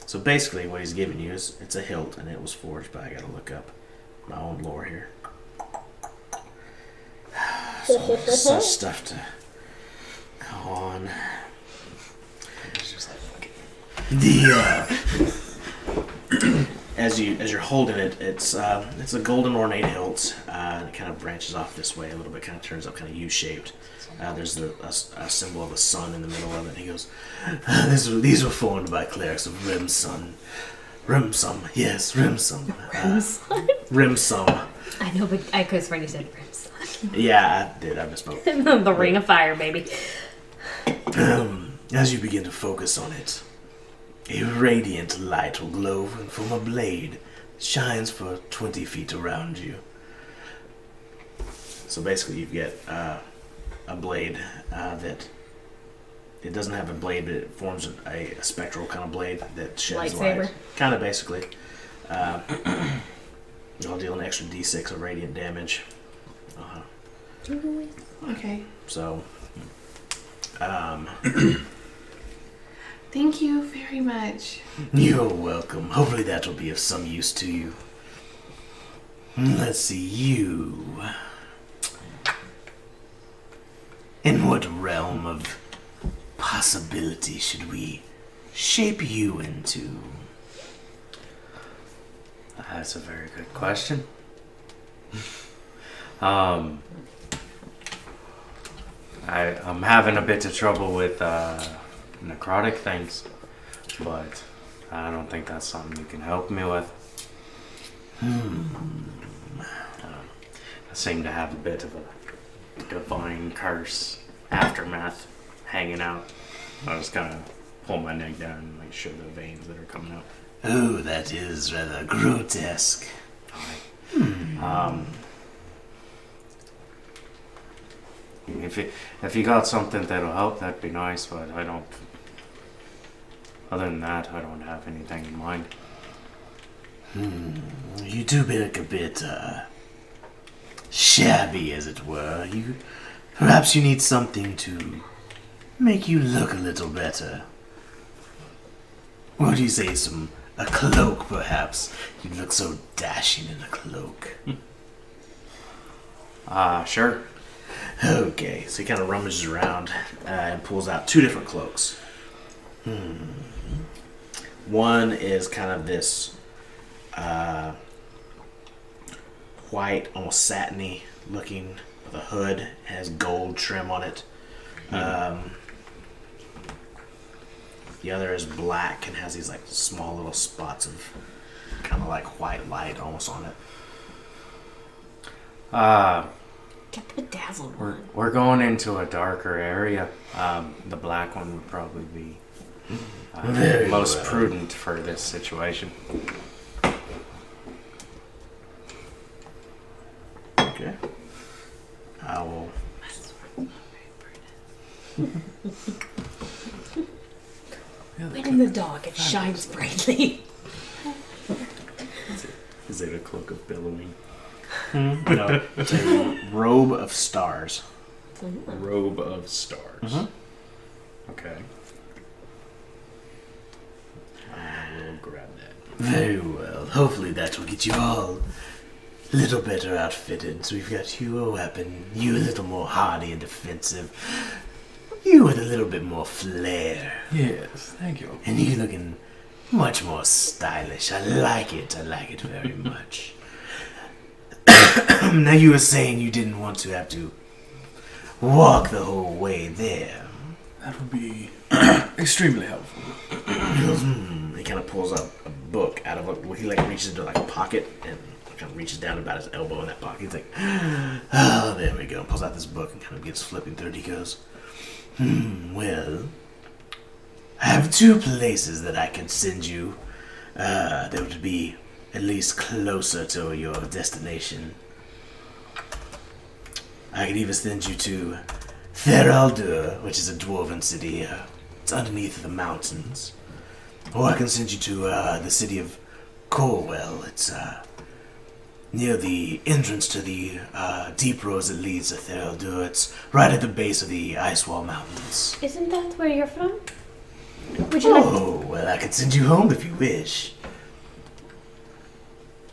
so basically what he's giving you is, it's a hilt, and it was forged by, I gotta look up my own lore here. So such stuff to go on. As you're holding it, it's a golden ornate hilt. And it kind of branches off this way a little bit, kind of turns up, kind of U-shaped. There's a symbol of a sun in the middle of it. He goes, these were formed by clerics of Rimsum. Rimsum, yes, Rimsum. Rimsum. I know, but I could have sworn you said Rimson. Yeah, I did. I misspoke. The Ring of Fire, baby. As you begin to focus on it, a radiant light will glow from a blade that shines for 20 feet around you. So basically you get a blade that... It doesn't have a blade, but it forms a spectral kind of blade that sheds light. Lightsaber. Kind of basically. I'll deal an extra d6 of radiant damage. Okay. So... Thank you very much. You're welcome. Hopefully that will be of some use to you. Let's see, you. In what realm of possibility should we shape you into? That's a very good question. I'm having a bit of trouble with necrotic things, but I don't think that's something you can help me with. I seem to have a bit of a divine curse aftermath hanging out. I just kind of pull my neck down and like show the veins that are coming out. Oh, that is rather grotesque. If you got something that'll help, that'd be nice, but I don't. Other than that, I don't have anything in mind. You do look a bit shabby, as it were. Perhaps you need something to make you look a little better. What do you say, a cloak, perhaps? You look so dashing in a cloak. Sure. Okay, so he kind of rummages around and pulls out 2 different cloaks. One is kind of this white, almost satiny looking with a hood, has gold trim on it. The other is black and has these like small little spots of kind of like white light almost on it. Get the bedazzled one. We're going into a darker area. The black one would probably be most prudent for this situation. Okay. I will. When in the dark, it shines brightly. Is it a cloak of billowing? No, it's a robe of stars. Robe of stars. Mhm. Okay. I will grab that. Very well. Hopefully that will get you all a little better outfitted. So we've got you a weapon, you a little more hardy and defensive, you with a little bit more flair, Yes, thank you. and you looking much more stylish. I like it. I like it very much. Now you were saying you didn't want to have to walk the whole way there. That would be extremely helpful. He goes, he kind of pulls up a book out of a, he like reaches into like a pocket and kind of reaches down about his elbow in that pocket. He's like, oh, there we go. Pulls out this book and kind of gets flipping through it. He goes, well, I have 2 places that I can send you. That would be at least closer to your destination. I could either send you to Theraldur, which is a dwarven city. It's underneath the mountains. Or I can send you to the city of Corwell. It's near the entrance to the deep road that leads to Theraldur. It's right at the base of the Icewall Mountains. Isn't that where you're from? Would you like to... Oh, well, I could send you home if you wish.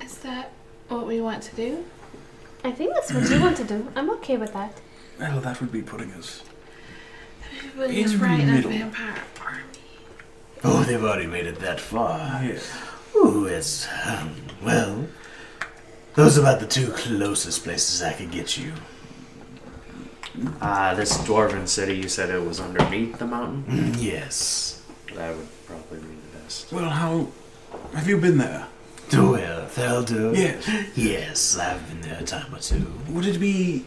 Is that what we want to do? I think that's what you want to do. I'm okay with that. Well, that would be putting us. Everybody's In the right in a middle. vampire army. Oh, they've already made it that far. Yes. Ooh, it's, well, those are about the 2 closest places I could get you. This dwarven city, you said it was underneath the mountain? Yes. That would probably be the best. Well, how have you been there? Well, Theraldur? Yes. Yes, I've been there a time or 2. Would it be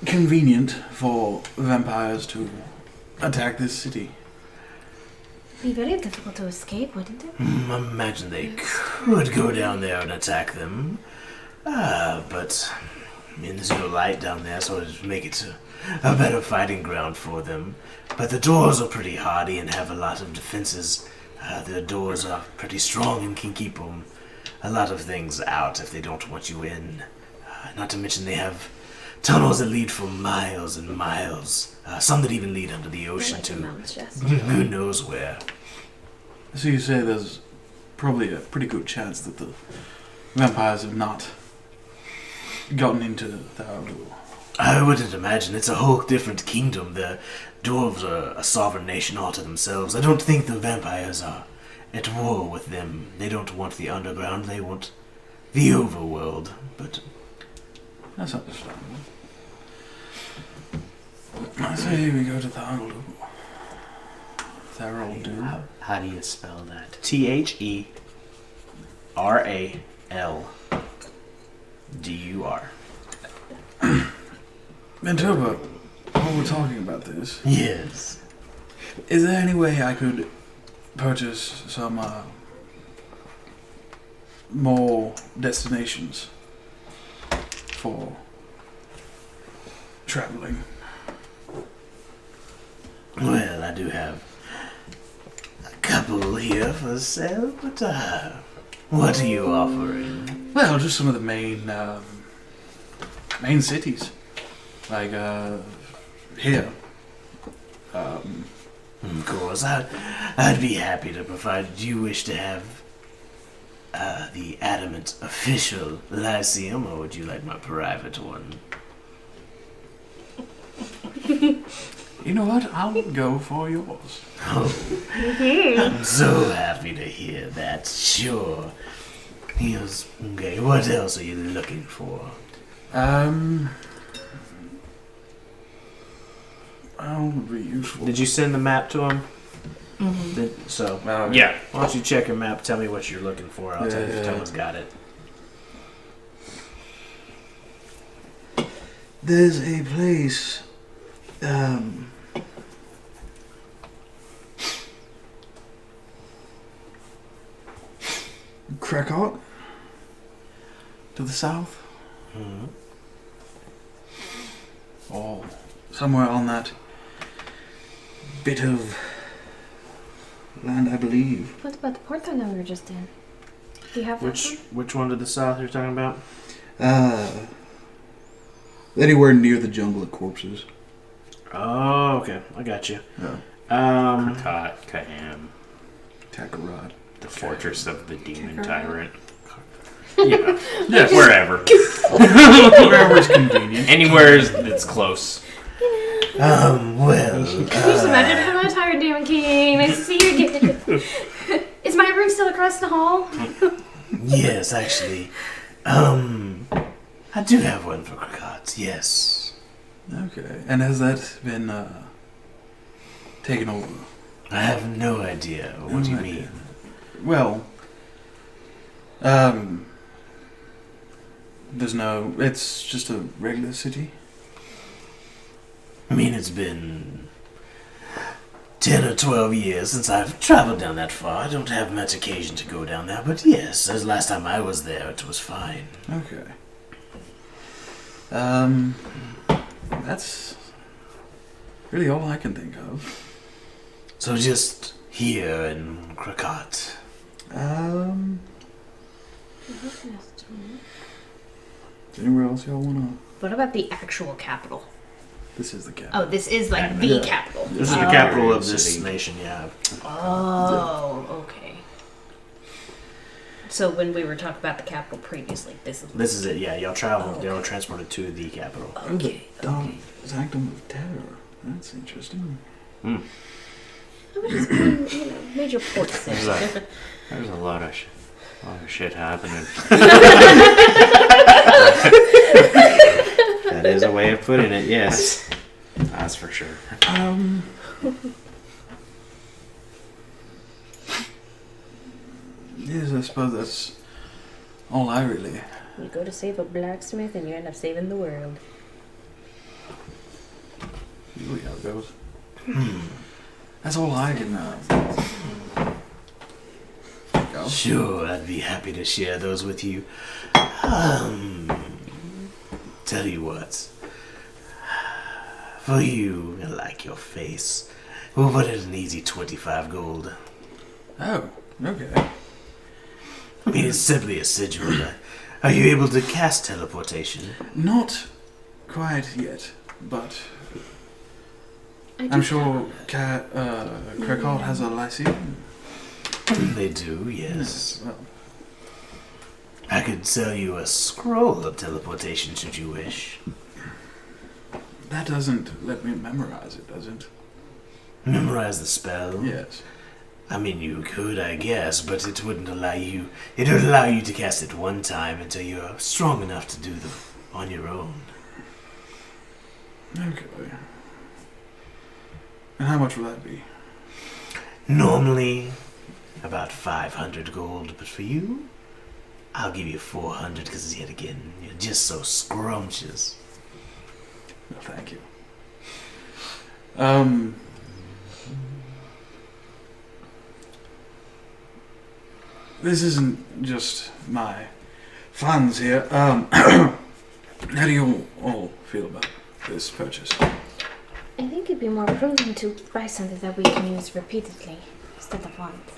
convenient for vampires to attack this city? It'd be very difficult to escape, wouldn't it? I imagine they could go down there and attack them. But I mean, there's no light down there, so it'd make it a better fighting ground for them. But the doors are pretty hardy and have a lot of defenses. Their doors are pretty strong and can keep a lot of things out if they don't want you in. Not to mention they have tunnels that lead for miles and miles. Some that even lead under the ocean to who knows where. So you say there's probably a pretty good chance that the vampires have not gotten into Theraldur. I wouldn't imagine. It's a whole different kingdom. The dwarves are a sovereign nation all to themselves. I don't think the vampires are at war with them. They don't want the underground. They want the overworld. But That's understandable. I say we go to Theraldur. Theraldur. How do you spell that? THERALDUR. Mantoba, while we're talking about this, Yes. is there any way I could purchase some more destinations for traveling? Well, I do have a couple here for sale, but what are you offering? Well, just some of the main cities, like here. Of course, I'd be happy to provide. Do you wish to have the Adamant official Lyceum, or would you like my private one? You know what? I'll go for yours. Oh, I'm so happy to hear that. Sure. Yes. Okay, what else are you looking for? Oh, would be useful. Did you send the map to him? So, Yeah. why don't you check your map, tell me what you're looking for. I'll tell you if Thomas got it. There's a place. Krakot? To the south? Or somewhere on that bit of land, I believe. What about the port that we were just in? Do you have that one? Which one to the south you're talking about? Anywhere near the jungle of corpses. Oh, okay. I got you. Yeah. Kaham, Kakarot. the fortress of the demon Kakarot. tyrant. Yeah, wherever. Wherever is convenient. Anywhere that's close. Well. Can you just imagine? Hello, Tyrant Demon King. Nice to see you again. Is my room still across the hall? Yes, actually. I do have one for Krakots, yes. Okay. And has that been taken over? I have no idea. What do you No mean? idea. Well, there's no. It's just a regular city. I mean, it's been 10 or 12 years since I've traveled down that far. I don't have much occasion to go down there, but yes, as last time I was there, it was fine. Okay. That's really all I can think of. So just here in Krakot. Anywhere else y'all wanna? What about the actual capital? This is the capital. Oh, this is like the Yeah. capital. This is the Oh. capital of this City. nation, yeah. Oh, okay. So when we were talking about the capital previously, this is It, yeah. Y'all traveled, Oh, y'all were transported to the capital. okay. The Sanctum of Terror. That's interesting. How much is one, major port city? There's a lot of shit happening. That is a way of putting it, yes. That's for sure. Yes, I suppose that's all I really. You go to save a blacksmith and you end up saving the world. Usually how it goes. That's all I can think of. Sure, I'd be happy to share those with you. Tell you what. For you, I like your face. We'll put it an easy 25 gold. Oh, okay. I mean, it's simply a sigil. Are you able to cast teleportation? Not quite yet, but I I'm do sure Krakot has a Lyceum. They do, yes. Well, I could sell you a scroll of teleportation should you wish. that doesn't let me memorize it, does it? Memorize the spell? Yes. I mean, you could, I guess, but it wouldn't allow you. It would allow you to cast it one time until you're strong enough to do them on your own. Okay. And how much will that be? Normally, about 500 gold, but for you, I'll give you 400 because yet again, you're just so scrumptious. No, thank you. This isn't just my funds here. How do you all feel about this purchase? I think it'd be more prudent to buy something that we can use repeatedly instead of once.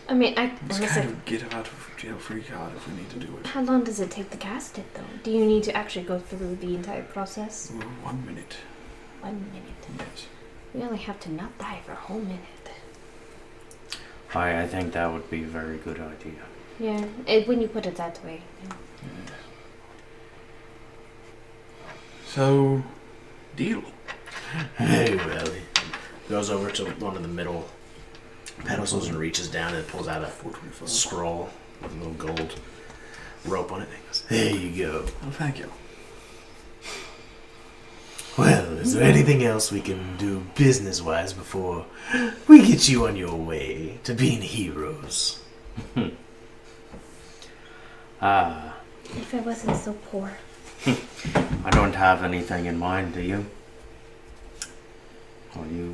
I mean, It's unless kind it, of get out of jail free card if we need to do it. how long does it take to cast it, though? Do you need to actually go through the entire process? 1 minute. 1 minute. Yes. We only have to not die for a whole minute. I think that would be a very good idea. Yeah, when you put it that way. Yeah. So, deal. Very well. He goes over to one of the middle pedestals and reaches down and pulls out a 425. scroll. a little gold rope on it. He goes, there you go. Oh, thank you. Well, is there anything else we can do business-wise before we get you on your way to being heroes? If I wasn't so poor. I don't have anything in mind, do you? Are you?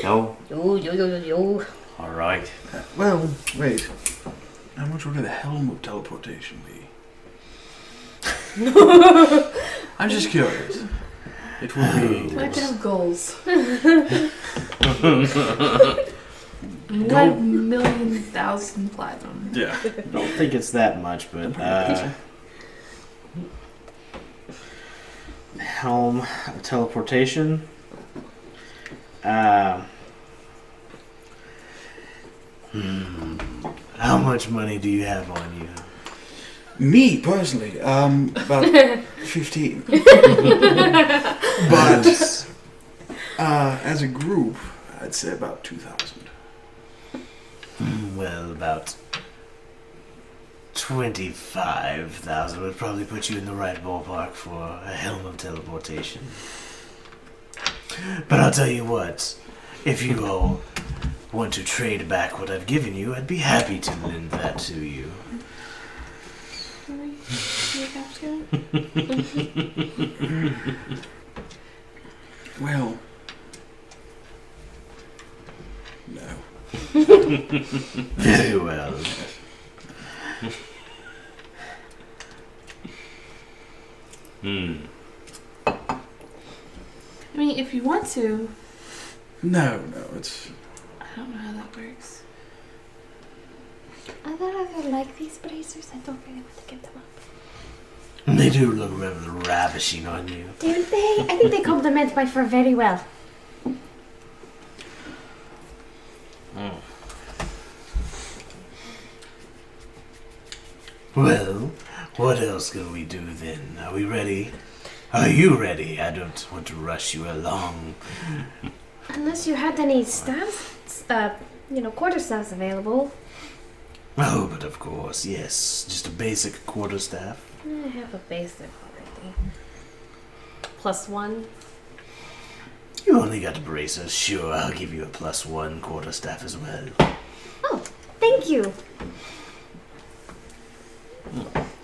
No? Yo. Alright. Well, wait. How much would the helm of teleportation be? I'm just curious. It will be. I can have goals. Go. 1,000,000 platinum. Yeah. I don't think it's that much, but helm of teleportation. How much money do you have on you? Me personally, about 15. But as a group, I'd say about 2,000. Well, about 25,000 would probably put you in the right ballpark for a helm of teleportation. But I'll tell you what, if you all want to trade back what I've given you, I'd be happy to lend that to you. Well, no. Very well. I mean, if you want to. No, it's... I don't know how that works. I thought I would like these bracers. I don't really want to give them up. They do look rather ravishing on you. Do they? I think they complement my fur very well. Well, what else can we do then? Are we ready? Are you ready? I don't want to rush you along. Unless you had any staffs, quarterstaffs available. Oh, but of course, yes. Just a basic quarterstaff. I have a basic already. +1. You only got bracers. Sure, I'll give you a +1 quarterstaff as well. Oh, thank you.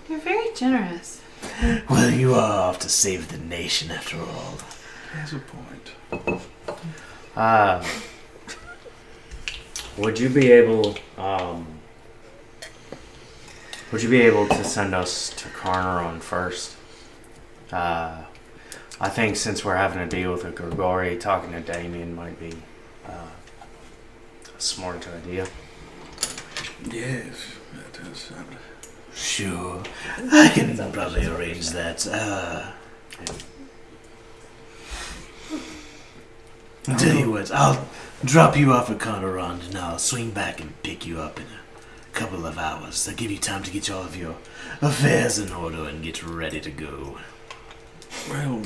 You're very generous. Well, you are off to save the nation after all. There's a point. Would you be able to send us to Carnaron first? I think since we're having to deal with a Grigori, talking to Damien might be a smart idea. Yes, that does sound... Sure, I can probably arrange that. I'll tell you what, I'll drop you off at Carnaron and I'll swing back and pick you up in a couple of hours. That'll give you time to get all of your affairs in order and get ready to go. Well,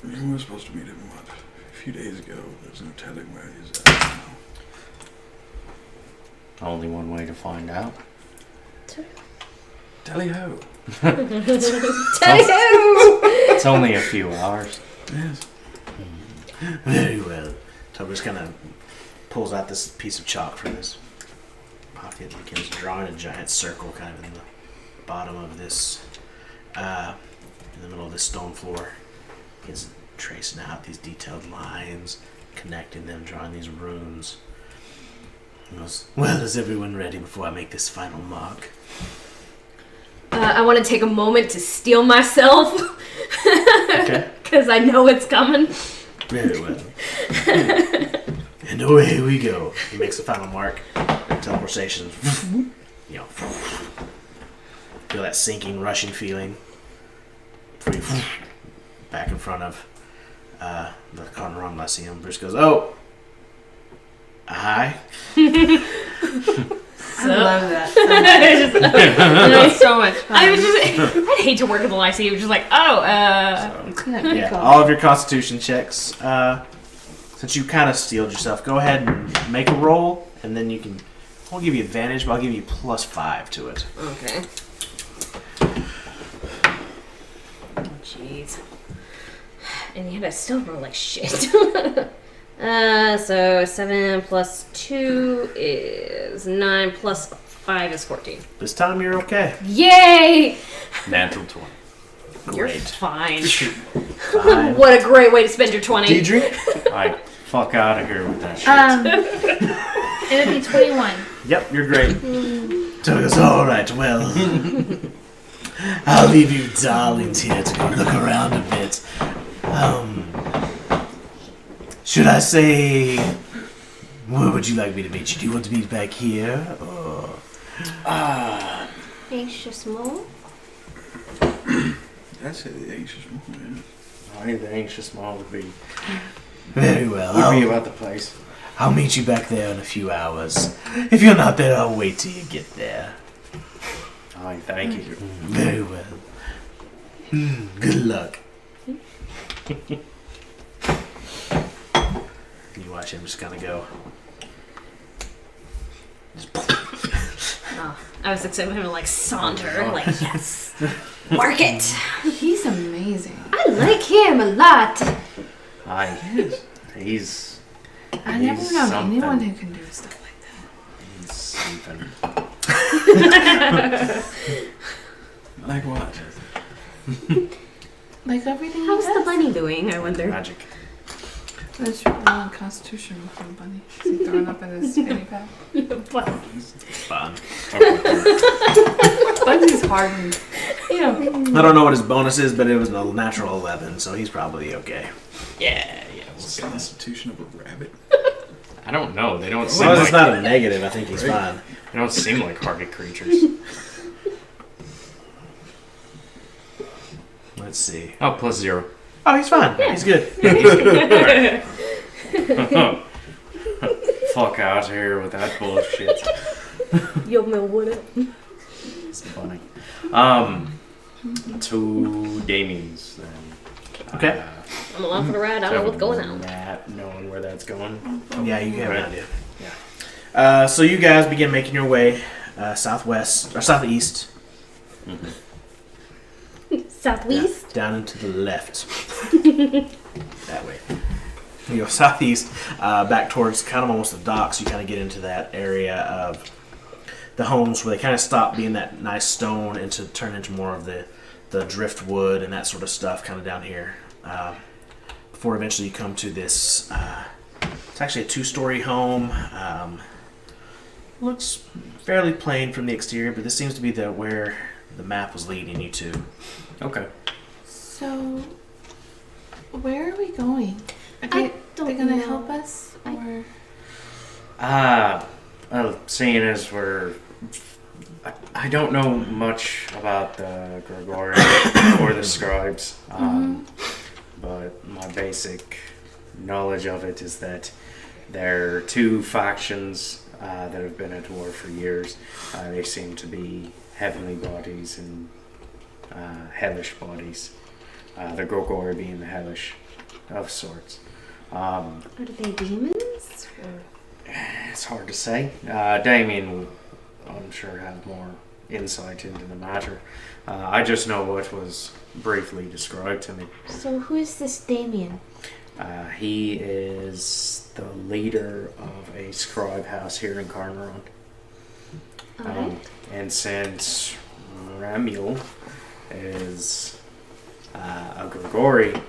we were supposed to meet him, a few days ago. There's no telling where he's at now. Only one way to find out. Tally-ho. It's only a few hours. Yes. Very well. Tober's kind of pulls out this piece of chalk from his pocket and begins drawing a giant circle kind of in the bottom of this, in the middle of this stone floor. Begins tracing out these detailed lines, connecting them, drawing these runes. He goes, well, is everyone ready before I make this final mark? I want to take a moment to steel myself. Okay. Because I know it's coming. Very well. And away we go. He makes the final mark. Teleportation. Feel that sinking, rushing feeling. Back in front of the Conron Lyceum. Bruce goes, oh! Hi. I love that so much fun. I'd hate to work at the Lyceum. Just like, Yeah, all of your Constitution checks since you kind of steeled yourself, go ahead and make a roll, and then you can. I won't give you advantage, but I'll give you +5 to it. Okay. Jeez. And yet I still roll like shit. So 7 plus 2 is 9 plus 5 is 14. This time you're okay. Yay! Natural 20. You're Great. fine. Fine. What a great way to spend your 20. Deidre? I fuck out of here with that shit. It'll be 21. Yep, you're great. Toga's all right. Well, I'll leave you darlings here to go look around a bit. Should I say, where would you like me to meet you? Do you want to meet back here? Or... Anxious mole? That's it, the anxious moment. I think the anxious mall would be Very well. would be about the place. I'll meet you back there in a few hours. If you're not there, I'll wait till you get there. I thank you. Very well. Good luck. You watch him just kind of go. Oh, I was expecting him to like saunter, like, yes, work it. He's amazing. I like him a lot. He's I never He's known something. anyone who can do stuff like that. something. Like what? Like everything How's he the does. bunny doing, I wonder? Magic. That's your constitution for the bunny. Is he throwing up in his fanny pack? Fun. Bunny's hardened. I don't know what his bonus is, but it was a natural 11, so he's probably okay. Yeah. What's the constitution of a rabbit? I don't know. They don't As seem long as it's like not a negative, I think he's fine. they don't seem like hardy creatures. Let's see. Oh, +0. Oh, he's fine. He's good. Fuck out of here with that bullshit. Yo, man, what up? It's funny. To Damien's then. Okay. I'm along for the ride. I don't know what's going on. Not knowing where that's going. Yeah, you have an Right. idea. Yeah. So you guys begin making your way southwest or southeast. Southeast? Down and to the left. That way. You go southeast, back towards kind of almost the docks. You kind of get into that area of the homes where they kind of stop being that nice stone and to turn into more of the driftwood and that sort of stuff kind of down here. Before eventually you come to this, it's actually a 2-story home. Looks fairly plain from the exterior, but this seems to be where the map was leading you to. Okay. So, where are we going? Are I they don't gonna know. help us? Or Well, seeing as I don't know much about the Gregorian or the scribes, but my basic knowledge of it is that there are 2 factions that have been at war for years. They seem to be heavenly bodies and hellish bodies. The Gregori being the hellish of sorts. Are they demons? Or... It's hard to say. Damien will, I'm sure, have more insight into the matter. I just know what was briefly described to me. So who is this Damien? He is the leader of a scribe house here in Carnaron. Alright. And since Ramuel is a Gregori,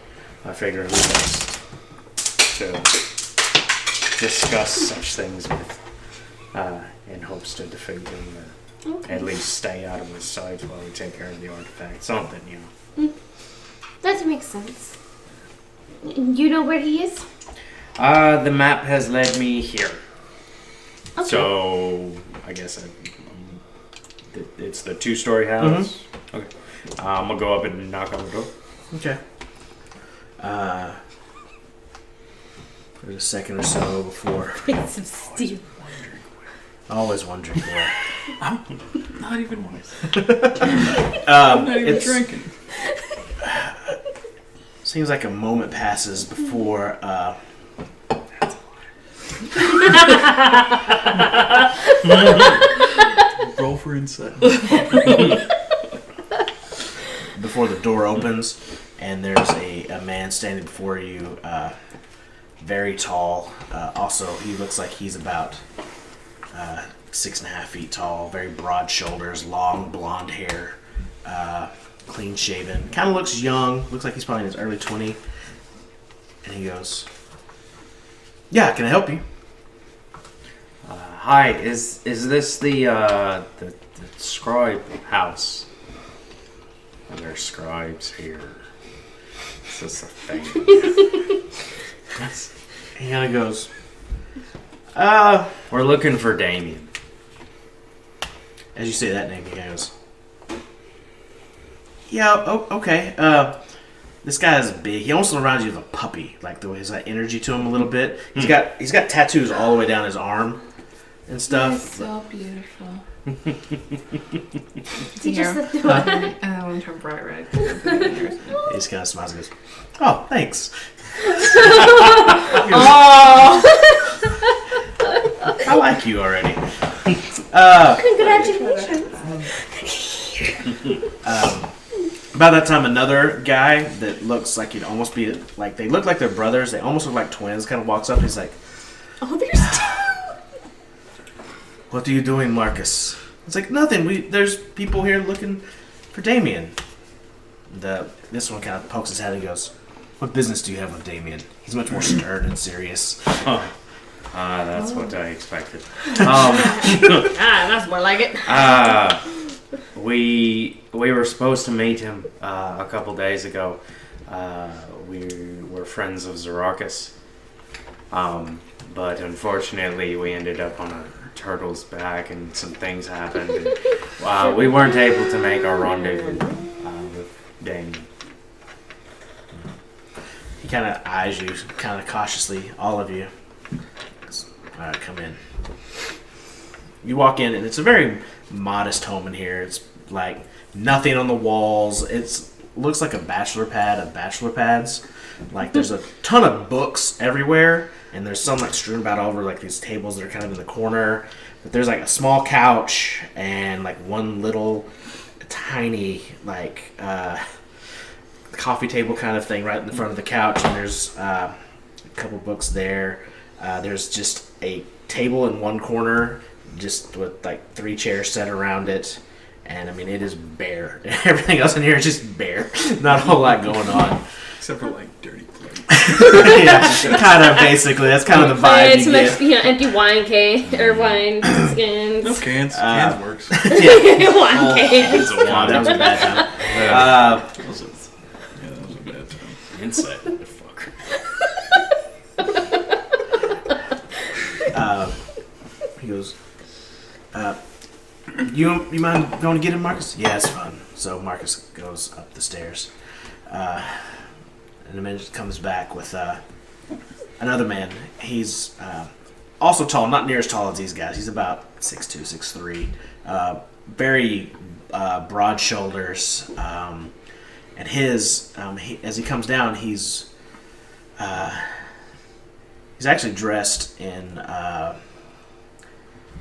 I figure who best to discuss such things with in hopes to defeat him or at least stay out of his sight while we take care of the artifact. Something, you know. That makes sense. You know where he is? The map has led me here. Okay. So, I guess it's the 2-story house. Okay. I'm going to go up and knock on the door. Okay. There's a second or so before. It's some steel. Always wondering where. Not even Not even drinking. Seems like a moment passes before Roll for insight. Before the door opens, and there's a man standing before you, very tall. Also, he looks like he's about 6.5 feet tall, very broad shoulders, long blonde hair, clean shaven. Kind of looks young, looks like he's probably in his early 20s. And he goes, "Yeah, can I help you?" Hi, is this the scribe house? Are there scribes here? Is this a thing? He kind of goes, We're looking for Damien. as you say that name, he goes, "Yeah, okay. This guy is big. He almost reminds you of a puppy, like the way he's got energy to him a little bit. He's got tattoos all the way down his arm and stuff. It's so beautiful. He just said And I want to turn bright red. He just kind of smiles and goes, "Oh, thanks." Oh, I like you already. congratulations. About that time, another guy that looks like he'd almost be like, they look like they're brothers. They almost look like twins. Kind of walks up. And he's like, Oh, there's two. "What are you doing, Marcus?" It's like, "Nothing. There's people here looking for Damien." This one kind of pokes his head and goes, "What business do you have with Damien? He's much more stern and serious." That's what I expected. That's more like it. We were supposed to meet him a couple days ago. We were friends of Zarakis. But unfortunately, we ended up on a turtle's back, and some things happened. And, we weren't able to make our rendezvous with Damien. He kind of eyes you, kind of cautiously, all of you. All right, come in. You walk in, and it's a very modest home in here. It's like nothing on the walls. It looks like a bachelor pad of bachelor pads. Like there's a ton of books everywhere, and there's some like strewn about all over like these tables that are kind of in the corner. But there's like a small couch and like one little tiny like coffee table kind of thing right in the front of the couch, and there's a couple books there. There's just a table in one corner, just with like 3 chairs set around it, and I mean it is bare. Everything else in here is just bare. Not a whole lot going on. Except for like dirty plates. Yeah, kind of basically. That's kind of the vibe you get. Empty wine or wine skins. No cans. Cans works. Yeah. Wine cans. God, that was a bad time. That was a bad time. Inside, motherfucker. He goes, you mind going to get him, Marcus? Yeah, it's fun. So Marcus goes up the stairs. And a minute comes back with another man. He's also tall, not near as tall as these guys. He's about 6'2", 6'3". Very broad shoulders. And his, as he comes down, he's actually dressed in,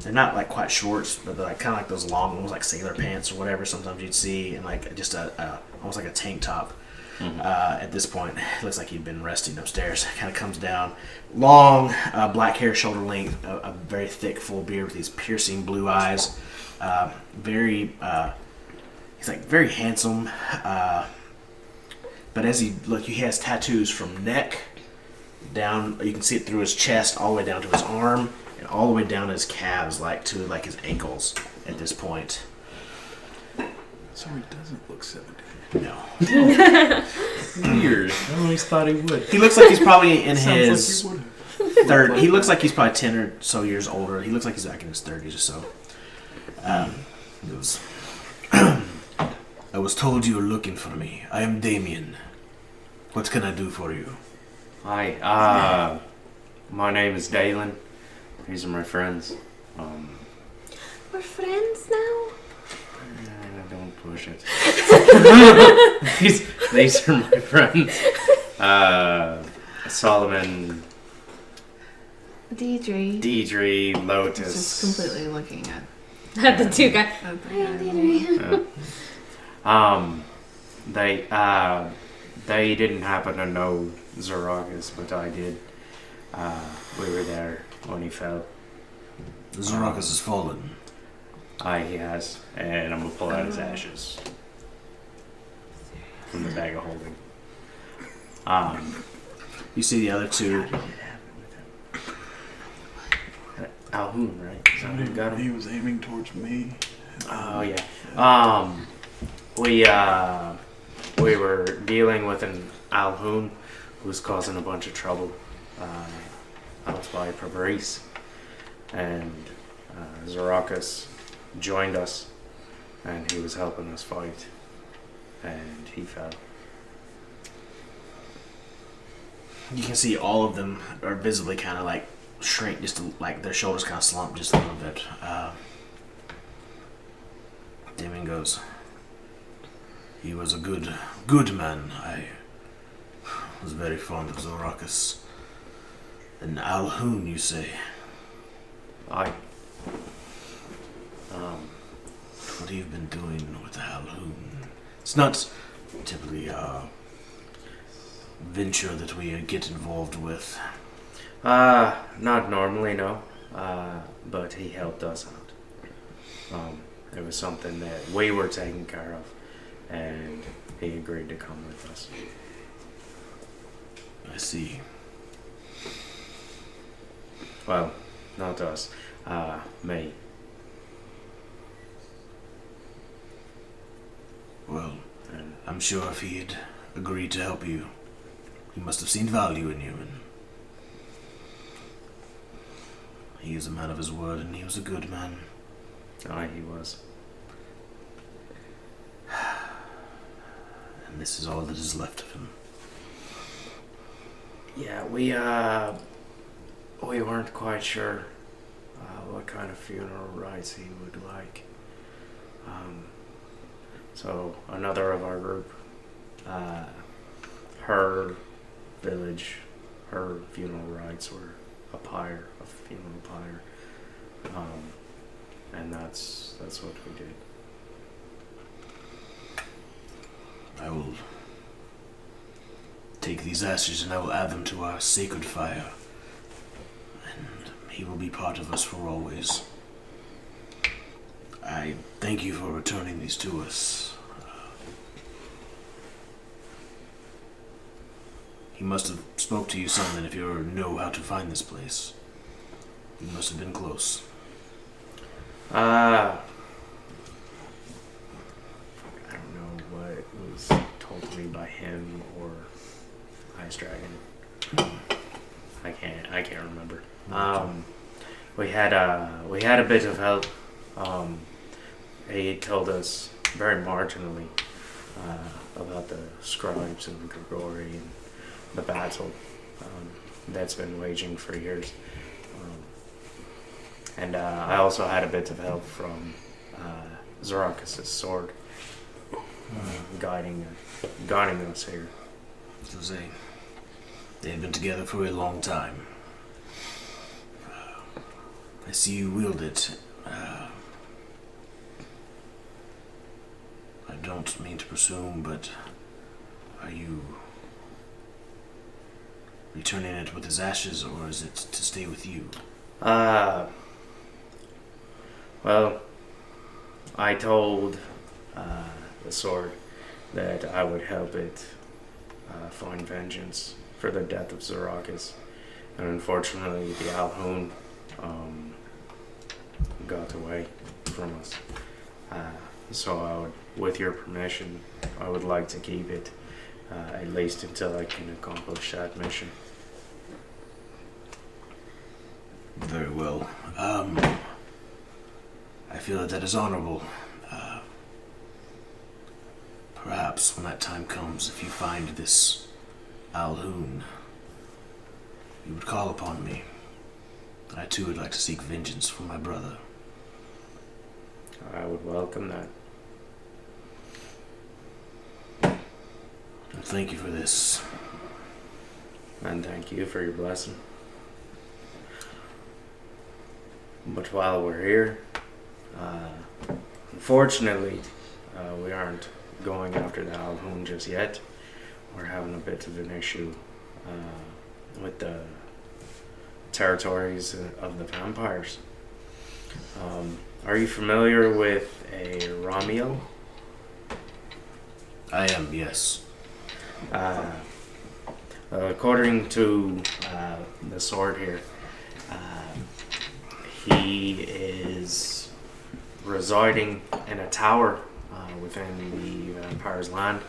they're not like quite shorts, but they're like kind of like those long, almost like sailor pants or whatever sometimes you'd see, and like just almost like a tank top. At this point, it looks like he'd been resting upstairs. Kind of comes down, long black hair, shoulder length, a very thick, full beard with these piercing blue eyes. He's like very handsome. But as he has tattoos from neck down. You can see it through his chest, all the way down to his arm, and all the way down his calves, like to like his ankles. At this point, So he doesn't look 70. no. Weird. I always thought he would. He looks like he's probably in his Sounds like he would. third. He looks like he's probably 10 or so years older. He looks like he's like in his 30s or so. He goes, I was told you were looking for me. I am Damien. What can I do for you? Hi. My name is Dalen. These are my friends. We're friends now? Don't push it. these are my friends. Solomon. Deidre. Deidre, Lotus. Just completely looking at The two guys. They didn't happen to know Zarokis, but I did. We were there when he fell. Zarokis has fallen. Aye, he has. And I'm gonna pull out his ashes from the bag of holding. You see the other two. Alhoon, right? Is that who got him? He was aiming towards me. Oh yeah. We were dealing with an Alhoon who was causing a bunch of trouble out by Fabrice, and Zarokis joined us, and he was helping us fight, and he fell. You can see all of them are visibly kind of like shrink, just like their shoulders kind of slump just a little bit. Damien goes, he was a good man. I was very fond of Zarokis. An Alhoon, you say? Aye. What have you been doing with the Alhoon? It's not typically a venture that we get involved with. Not normally, no. But he helped us out. It was something that we were taking care of, and he agreed to come with us. I see. Well, not us. Me. Well, And I'm sure if he had agreed to help you, he must have seen value in you, and he is a man of his word, and he was a good man. aye, he was. And this is all that is left of him. Yeah, we weren't quite sure what kind of funeral rites he would like. So another of our group, her village, her funeral rites were a funeral pyre, and that's what we did. I will take these ashes and I will add them to our sacred fire. And he will be part of us for always. I thank you for returning these to us. He must have spoke to you something if you know how to find this place. You must have been close. I don't know what was told to me by him or Ice Dragon. I can't remember. We had a bit of help. He told us very marginally about the scribes and the Grigori and the battle that's been waging for years. And I also had a bit of help from Zarokis' sword, guiding us here. So they had been together for a long time. I see you wield it. I don't mean to presume, but are you returning it with his ashes, or is it to stay with you? Well, I told the sword that I would help it find vengeance for the death of Zarokis, and unfortunately the Alhoon got away from us. So I would, with your permission, I would like to keep it at least until I can accomplish that mission. Very well. I feel that is honorable. Perhaps when that time comes, if you find this Alhoon, you would call upon me. I too would like to seek vengeance for my brother. I would welcome that. And thank you for this. And thank you for your blessing. But while we're here, unfortunately, we aren't going after the Alhoun just yet. We're having a bit of an issue with the territories of the vampires. Are you familiar with a Ramiel? I am, yes. According to the sword here, he is residing in a tower within the vampire's land,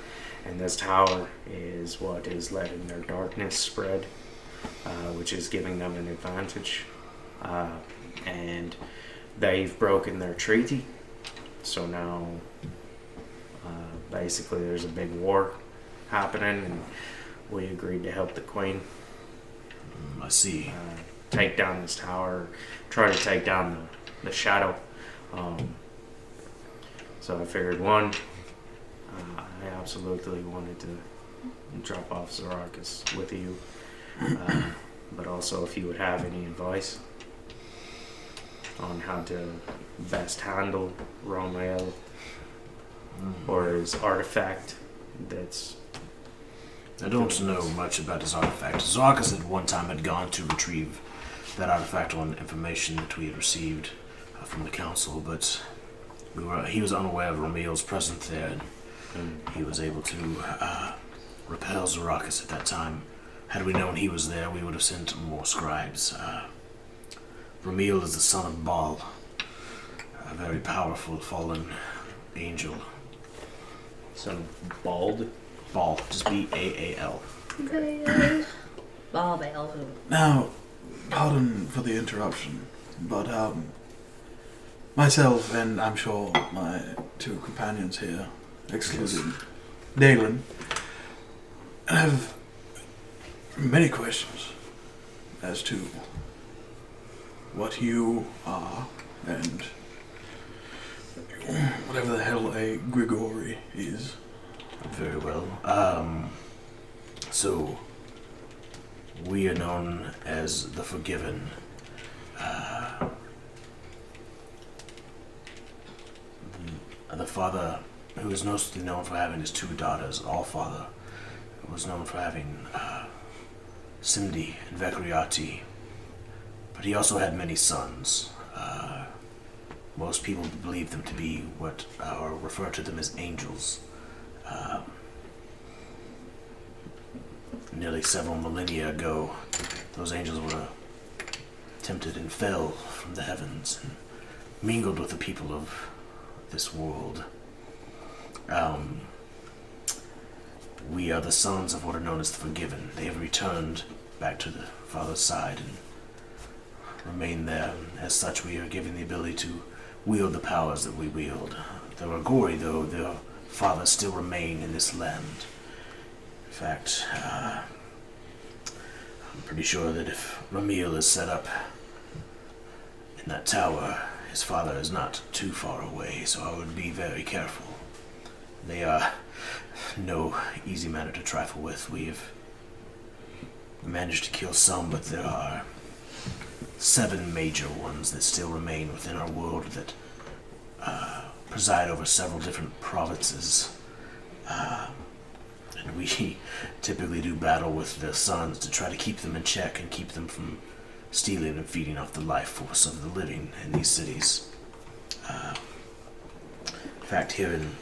and this tower is what is letting their darkness spread, which is giving them an advantage. And they've broken their treaty, so now basically there's a big war happening, and we agreed to help the Queen. I see. Take down this tower, try to take down the shadow. So I figured, one, I absolutely wanted to drop off Zarakis with you, but also if you would have any advice on how to best handle Romael or his artifact. I don't know much about his artifact. Zarakis at one time had gone to retrieve that artifact on information that we had received from the council, but he was unaware of Romeo's presence there, and he was able to repel Zarakis at that time. Had we known he was there, we would have sent more scribes. Ramil is the son of Baal, a very powerful fallen angel. Son of Bald? Baal, just B-A-A-L. Bob Alhoun. Now, pardon for the interruption, but myself and I'm sure my two companions here, excluding Dalen, have many questions as to what you are and whatever the hell a Grigori is. Very well. So, we are known as the Forgiven. The father, who is mostly known for having his two daughters, Allfather, was known for having Simdi and Vekriati, but he also had many sons. Most people believe them to be what or refer to them as angels. Nearly several millennia ago, those angels were tempted and fell from the heavens and mingled with the people of this world. We are the sons of what are known as the Forgiven. They have returned back to the Father's side and remain there. As such, we are given the ability to wield the powers that we wield. The Ragori, though, their fathers still remain in this land. In fact, I'm pretty sure that if Ramil is set up in that tower, his father is not too far away, so I would be very careful. They are no easy matter to trifle with. We've managed to kill some, but there are 7 major ones that still remain within our world that preside over several different provinces. And we typically do battle with their sons to try to keep them in check and keep them from stealing and feeding off the life force of the living in these cities. In fact, here in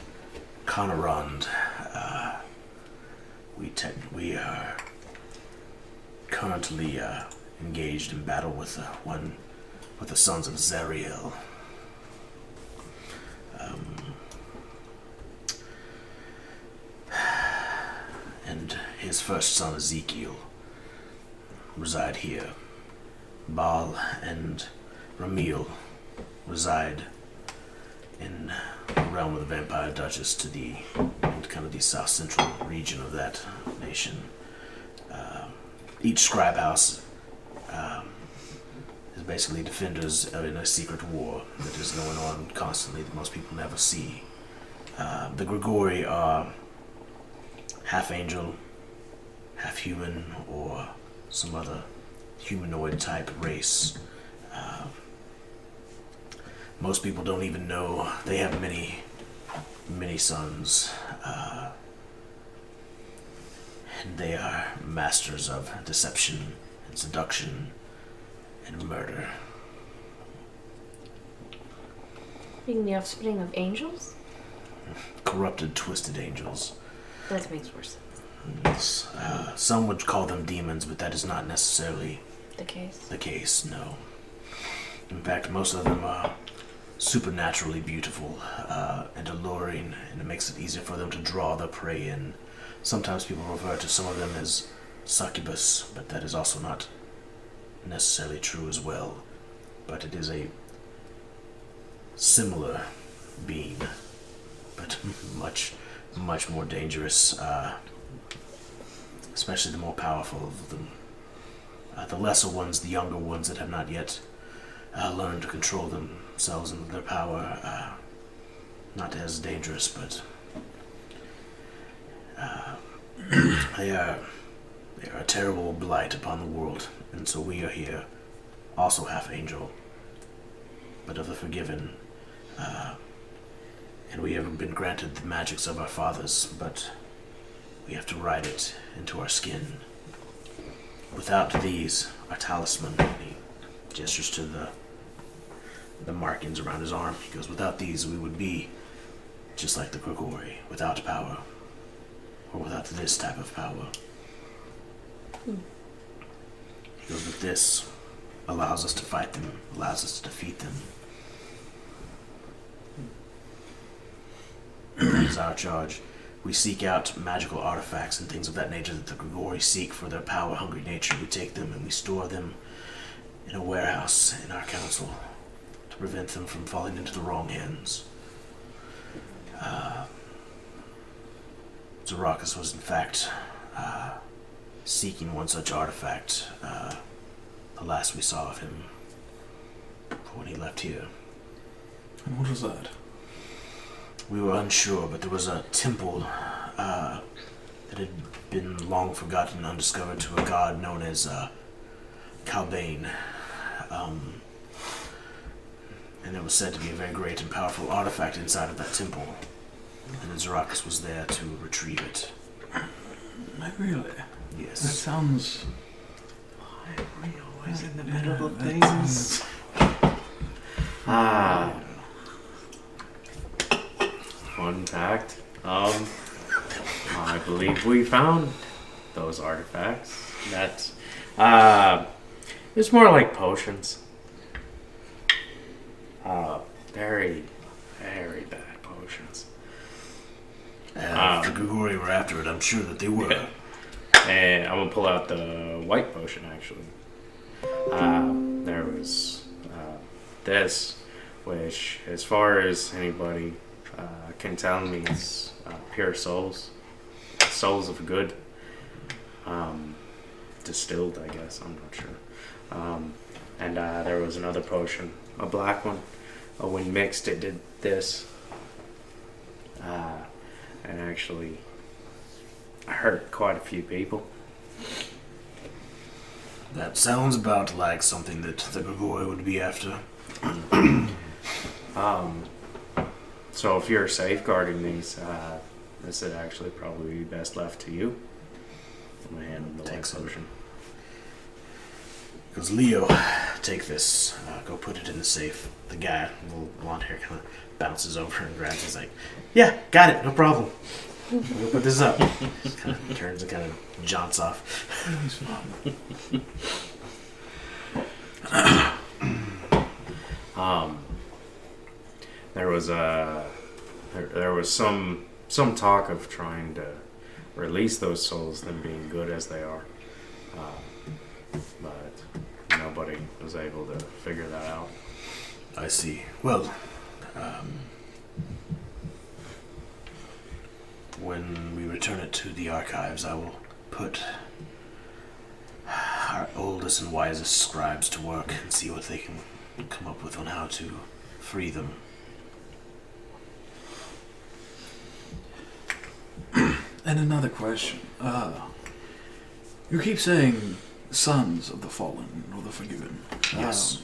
Conarond, we are currently engaged in battle with the sons of Zariel. And his first son, Ezekiel, reside here. Baal and Ramil reside in the realm of the Vampire Duchess to the kind of the south central region of that nation. Each scribe house is basically defenders in a secret war that is going on constantly that most people never see. The Grigori are half angel, half human, or some other humanoid type race. Most people don't even know they have many, many sons. And they are masters of deception and seduction and murder. Being the offspring of angels? Corrupted, twisted angels. That makes more sense. Yes. Some would call them demons, but that is not necessarily The case? the case, no. In fact, most of them are supernaturally beautiful and alluring, and it makes it easier for them to draw their prey in. Sometimes people refer to some of them as succubus, but that is also not necessarily true as well. But it is a similar being, but much, much more dangerous, especially the more powerful of them. The lesser ones, the younger ones that have not yet learned to control themselves and their power, not as dangerous, but they are a terrible blight upon the world, and so we are here, also half angel, but of the forgiven, and we have been granted the magics of our fathers, but we have to ride it into our skin. Without these, our talisman, he gestures to the markings around his arm. He goes, without these, we would be just like the Grigori, without power, or without this type of power. He goes, but this allows us to fight them, allows us to defeat them. That is our charge. We seek out magical artifacts and things of that nature that the Grigori seek for their power-hungry nature. We take them and we store them in a warehouse in our council to prevent them from falling into the wrong hands. Zarakis was in fact seeking one such artifact the last we saw of him when he left here. And what was that? We were unsure, but there was a temple that had been long forgotten and undiscovered to a god known as Calbane. And it was said to be a very great and powerful artifact inside of that temple. And Zarakis was there to retrieve it. Really? That Yes. sounds... Why are we always in the middle of things? Fun fact. I believe we found those artifacts. That it's more like potions. Very, very bad potions. If the Grigori were after it, I'm sure that they were. Yeah. And I'm gonna pull out the white potion actually. There was this, which, as far as anybody can tell me, is pure souls of good, distilled, I guess. I'm not sure. And there was another potion, a black one. When mixed, it did this, and actually hurt quite a few people. That sounds about like something that the Grigori would be after. So if you're safeguarding these, this would actually probably be best left to you. I'm gonna hand him the white Thanks. potion. Goes, Leo, take this. Go put it in the safe. The guy, little blonde hair, kind of bounces over and grabs it. He's like, yeah, got it, no problem. We'll put this up. Just kind of turns and kind of jaunts off. There was some talk of trying to release those souls, them being good as they are, but nobody was able to figure that out. I see. Well, when we return it to the archives, I will put our oldest and wisest scribes to work and see what they can come up with on how to free them. And another question. You keep saying sons of the fallen or the forgiven. Yes.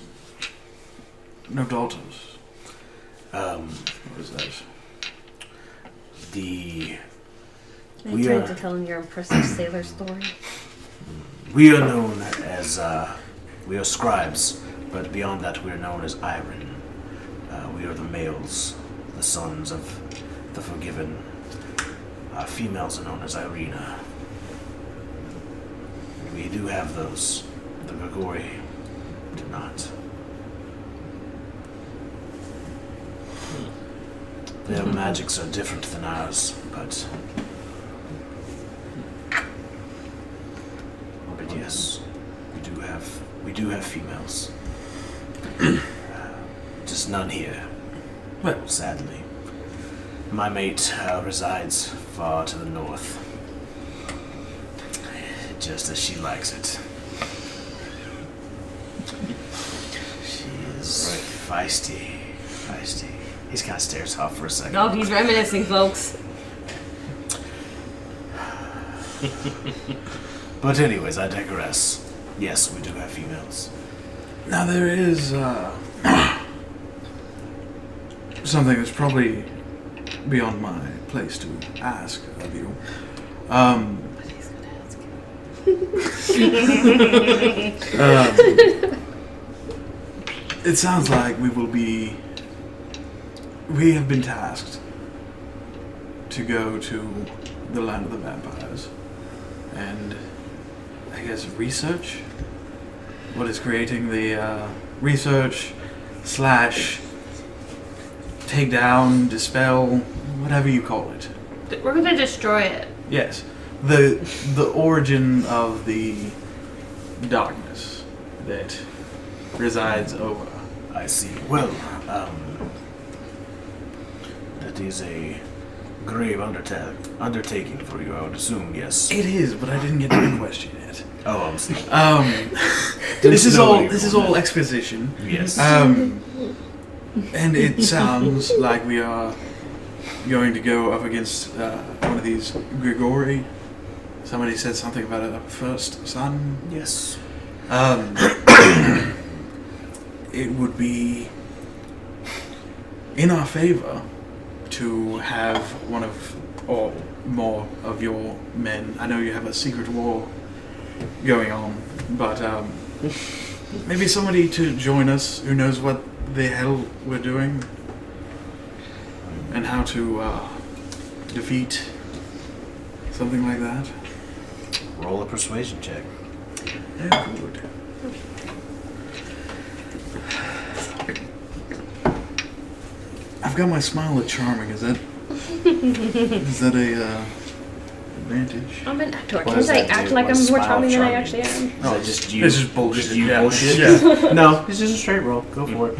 No daughters. What is that? Are you trying to tell him your impressive sailor story? We are known as, we are scribes, but beyond that we are known as Iron. We are the males, the sons of the forgiven. Our females are known as Irina. We do have those. The Grigori do not. Their magics are different than ours, but yes, we do have females. Just none here. Well, Sadly. My mate resides far to the north. Just as she likes it. She is feisty. He's kind of stares off for a second. No, he's reminiscing, folks. But anyways, I digress. Yes, we do have females. now there is something that's probably beyond my place to ask of you. It sounds like we have been tasked to go to the land of the vampires and I guess research what is creating the research / take down, dispel, whatever you call it. We're gonna destroy it. Yes, the origin of the darkness that resides over. I see. Well, that is a grave undertaking for you, I would assume, yes. It is, but I didn't get to the question yet. Oh, I'm sorry. This is all exposition. Yes. And it sounds like we are going to go up against one of these Grigori. Somebody said something about a first son. Yes. It would be in our favor to have one of or more of your men. I know you have a secret war going on, but maybe somebody to join us who knows what the hell we're doing and how to defeat something like that. Roll a persuasion check. Yeah, good. I've got my smile of charming. Is that a advantage? I'm an actor. What Can't does I that act do? like What I'm more smile charming than I charming? actually am? No, it's just you. It's just bullshit. Just you Yeah. bullshit? Yeah. No, it's just a straight roll. Go for it.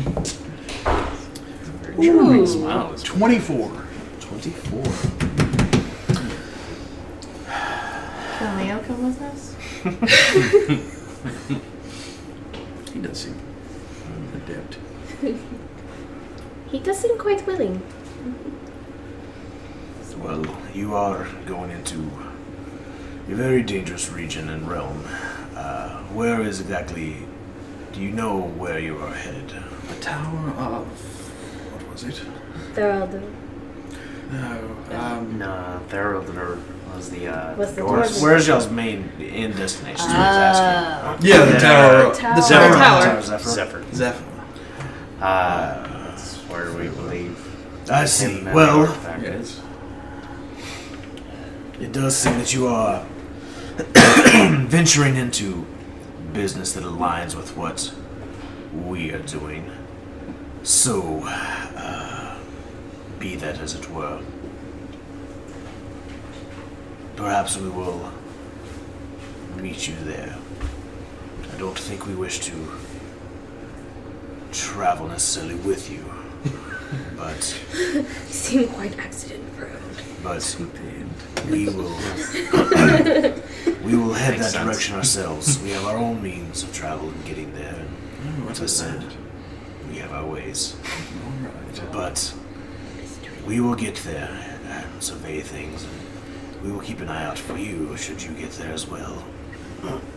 Ooh. Smile is 24. 24. Can Leo come with us? He does seem adept. He does seem quite willing. Well, you are going into a very dangerous region and realm. Where is exactly... Do you know where you are headed? The Tower of... What was it? They're all the... No. No, Therild was the What's the dwarves. dwarves? Where's y'all's main end destination? Is what I was asking. Yeah, the Tower. Tower. The Zephyr. Tower. Tower. Zephyr. Zephyr. Zephyr. That's where we believe. I see. him and Well, the artifact is. it does seem that you are venturing into business that aligns with what we are doing. So, be that as it were. Perhaps we will meet you there. I don't think we wish to travel necessarily with you, but You seem quite accident-prone. we will head Makes that sense. direction ourselves. We have our own means of travel and getting there. And What as I is said, that? we have our ways. Alright. But we will get there and survey things, and we will keep an eye out for you should you get there as well.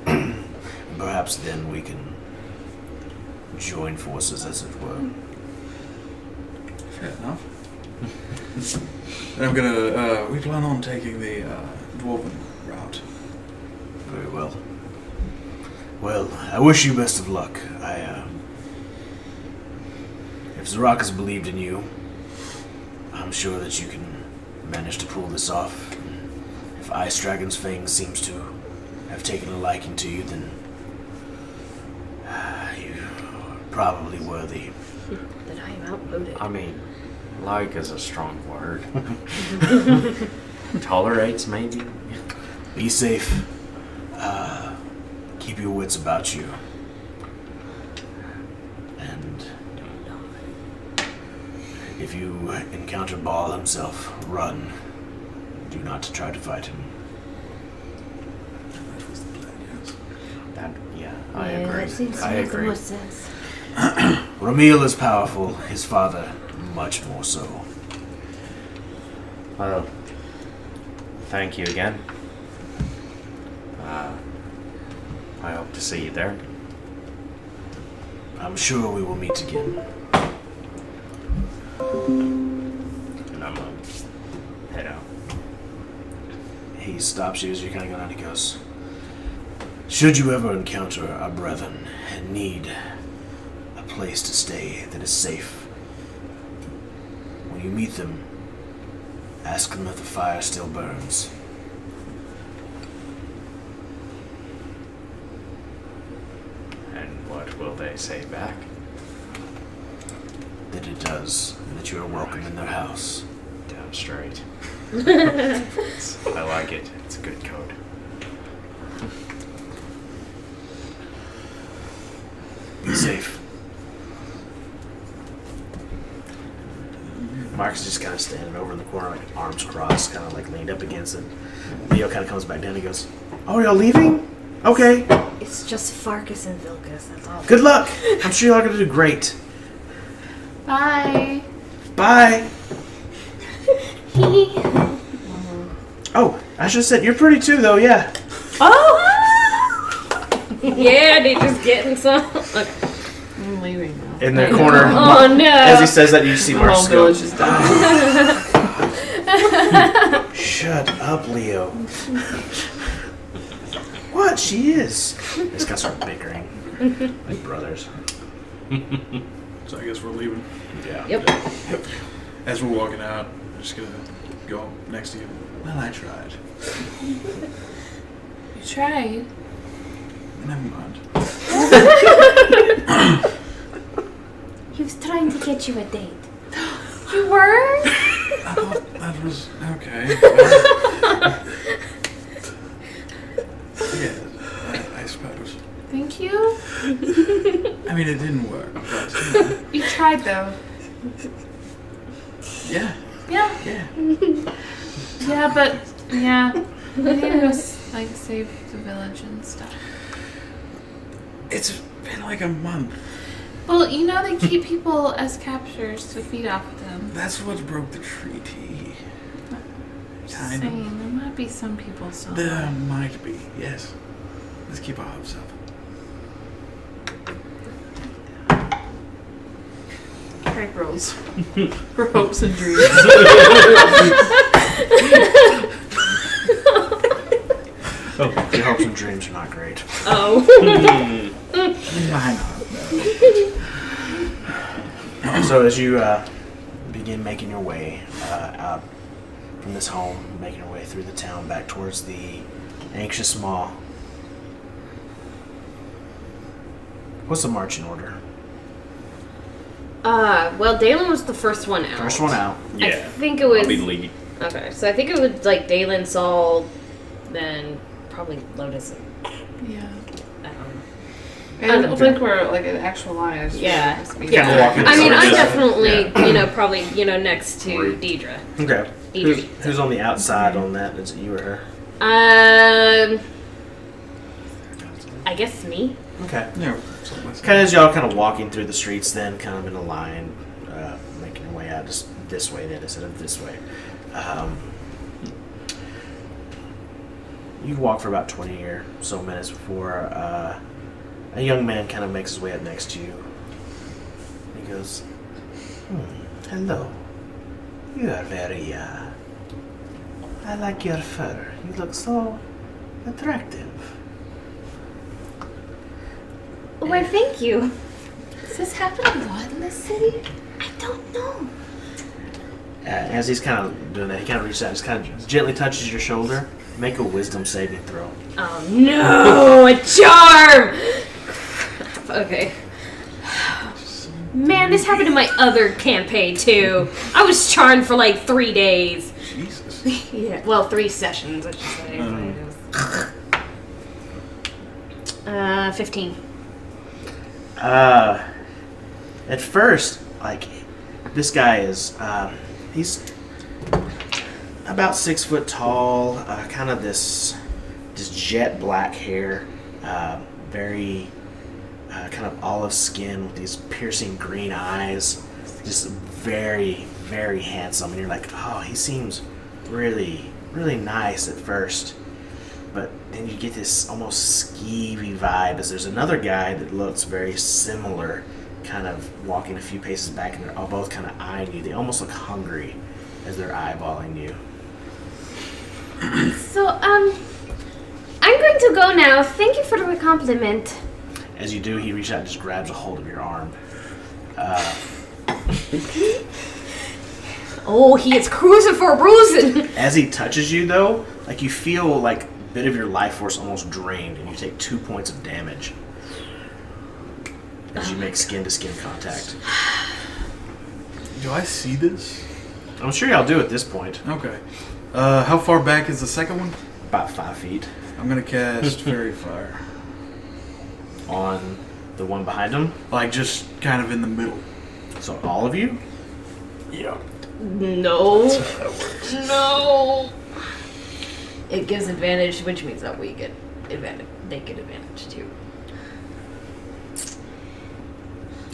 And perhaps then we can join forces, as it were. Fair enough. And I'm gonna. We plan on taking the dwarven route. Very well. Well, I wish you best of luck. If Zarok has believed in you, I'm sure that you can manage to pull this off. If Ice Dragon's Fang seems to have taken a liking to you, then you're probably worthy. Then I am outvoted. I mean, like is a strong word. Tolerates, maybe? Be safe. Keep your wits about you. And if you encounter Baal himself, run. Do not try to fight him. That was the plan, yes. I agree. That seems to I make the agree. most sense. Ramil is powerful, his father much more so. Well, thank you again. I hope to see you there. I'm sure we will meet again. And I'm gonna head out. He stops you as you kind of go down. He goes, should you ever encounter our brethren and need a place to stay that is safe, when you meet them, ask them if the fire still burns. And what will they say back? That it does, and that you are welcome in their house. Damn straight. I like it. It's a good code. Be safe. Mark's just kind of standing over in the corner, like arms crossed, kind of like leaned up against it. Leo kind of comes back down. He goes, "Oh, y'all leaving? Okay. It's just Farkas and Vilkas, that's all. Good luck. I'm sure y'all are gonna do great. Bye. Bye." Oh, I should have said you're pretty too, though. Yeah. Yeah, they just getting some. Okay. I'm leaving now. In the corner, Oh no! as he says that, you see The Mark whole scope. village is dying. Shut up, Leo. What? She is. They just kind of start bickering, like brothers. So I guess we're leaving. Yeah. Yep. As we're walking out, I'm just gonna go up next to you. Well, I tried. You tried. Never mind. He was trying to get you a date. You were? I thought that was okay. Yeah, I suppose. Thank you. I mean, it didn't work, but You tried though. yeah, Yeah. yeah. Yeah, but yeah. We need to go like save the village and stuff. It's been like a month. Well, you know they keep people as captures to feed off of them. That's what broke the treaty. Just Kind saying, of. there might be some people still. There might be, yes. Let's keep our hopes up. Craig rolls for hopes and dreams. Oh, your hopes and dreams are not great. Oh. So as you begin making your way out from this home, making your way through the town back towards the anxious maw, what's the marching order? Well, Dalen was the first one out. First one out. I think it was. I'll be lead. Okay, so I think it was like Dalen, Saul, then probably Lotus. And, Yeah. I don't know. I don't think we're like an actual line. I just Yeah. want to speak. Kinda walking I mean, towards I'm it. definitely, probably, next to Deidre. Okay. Deidre. Who's on the outside on that? Is it you or her? I guess me. Okay. Yeah, something like that. Kind of as y'all kind of walking through the streets, then kind of in a line, making your way out just this way then instead of this way. You walk for about 20 or so minutes before a young man kind of makes his way up next to you. He goes, Hello. You are very, I like your fur. You look so attractive. Well, thank you. Does this happen a lot in this city? I don't know. As he's kind of doing that, he kind of reaches out, just kind of gently touches your shoulder. Make a wisdom saving throw. Oh no, a charm! Okay. Man, this happened in my other campaign too. I was charmed for like 3 days. Jesus. Yeah, well, 3 sessions, I should say. 15. At first, like, this guy is, he's about 6 foot tall, kind of this jet black hair, very kind of olive skin with these piercing green eyes, just very, very handsome. And you're like, oh, he seems really, really nice at first. But then you get this almost skeevy vibe as there's another guy that looks very similar, kind of walking a few paces back, and they're all both kind of eyeing you. They almost look hungry as they're eyeballing you. So, I'm going to go now. Thank you for the compliment. As you do, he reaches out and just grabs a hold of your arm. Oh, he is cruising for a bruising. As he touches you, though, like you feel like a bit of your life force almost drained, and you take 2 points of damage as you make skin-to-skin contact. Do I see this? I'm sure y'all do at this point. Okay. How far back is the second one? About 5 feet. I'm gonna cast Fairy Fire. On the one behind him? Like, just kind of in the middle. So all of you? Yeah. No. No. It gives advantage, which means that we get advantage. They get advantage too.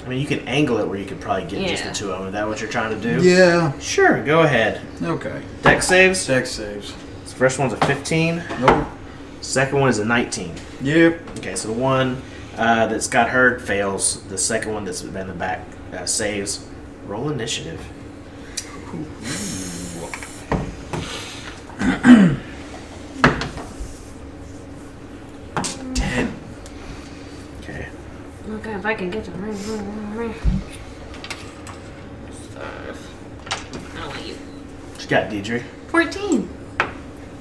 I mean, you can angle it where you could probably get just the 2 of them. Is that what you're trying to do? Yeah. Sure, go ahead. Okay. Dex saves? Dex saves. The first one's a 15. Nope. Second one is a 19. Yep. Okay, so the one that's got hurt fails. The second one that's been in the back saves. Roll initiative. 10. Okay. Okay, if I can get to ring. 5. I don't want you. She got Deidre. 14.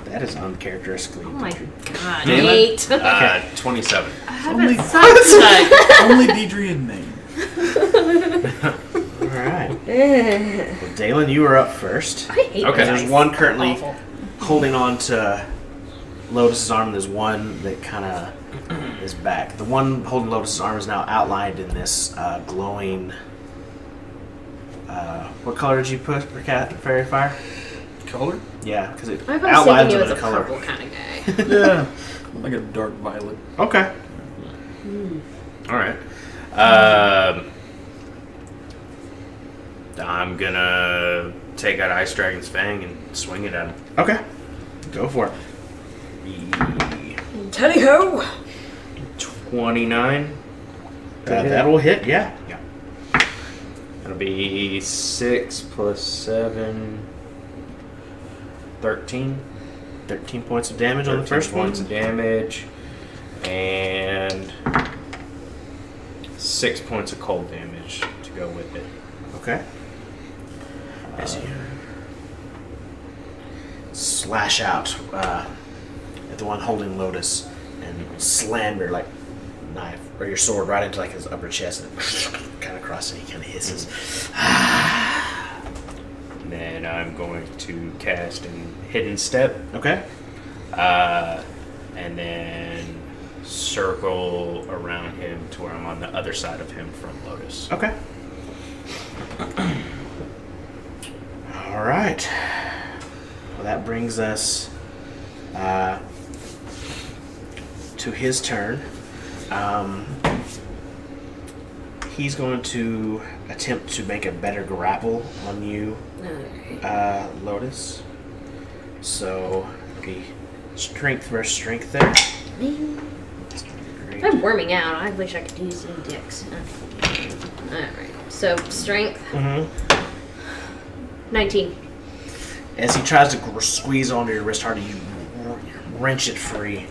That is uncharacteristically. Oh my Deidre. god. Damn it. 8. 27. I have Only- it sucked tonight. Only Deidre and name. Alright. Well, Dalen, you are up first. I hate Okay. this. There's one currently Awful. holding on to Lotus's arm, and there's one that kind of is back. The one holding Lotus's arm is now outlined in this glowing. What color did you put for Fairy Fire? Color? Yeah, because it I was outlines thinking them you in as a a color. purple kind of guy. Yeah. Like a dark violet. Okay. All right. I'm gonna take out Ice Dragon's Fang and swing it at him. Okay. Go for it. Teddy ho! 29. That'll hit. Yeah. Yeah. That'll be 6 plus 7. 13. 13 points of damage on the first one. Points of damage. And 6 points of cold damage to go with it. Okay. As you slash out at the one holding Lotus and slam your knife or your sword right into his upper chest and kind of across, and he kind of hisses. And then I'm going to cast an Hidden Step. Okay. And then circle around him to where I'm on the other side of him from Lotus. Okay. All right. Well, that brings us to his turn. He's going to attempt to make a better grapple on you, Lotus. So, it'll be strength versus strength there. If I'm worming out, I wish I could use some dicks. Alright, so strength. Mm-hmm. 19. As he tries to squeeze onto your wrist harder, you wrench it free.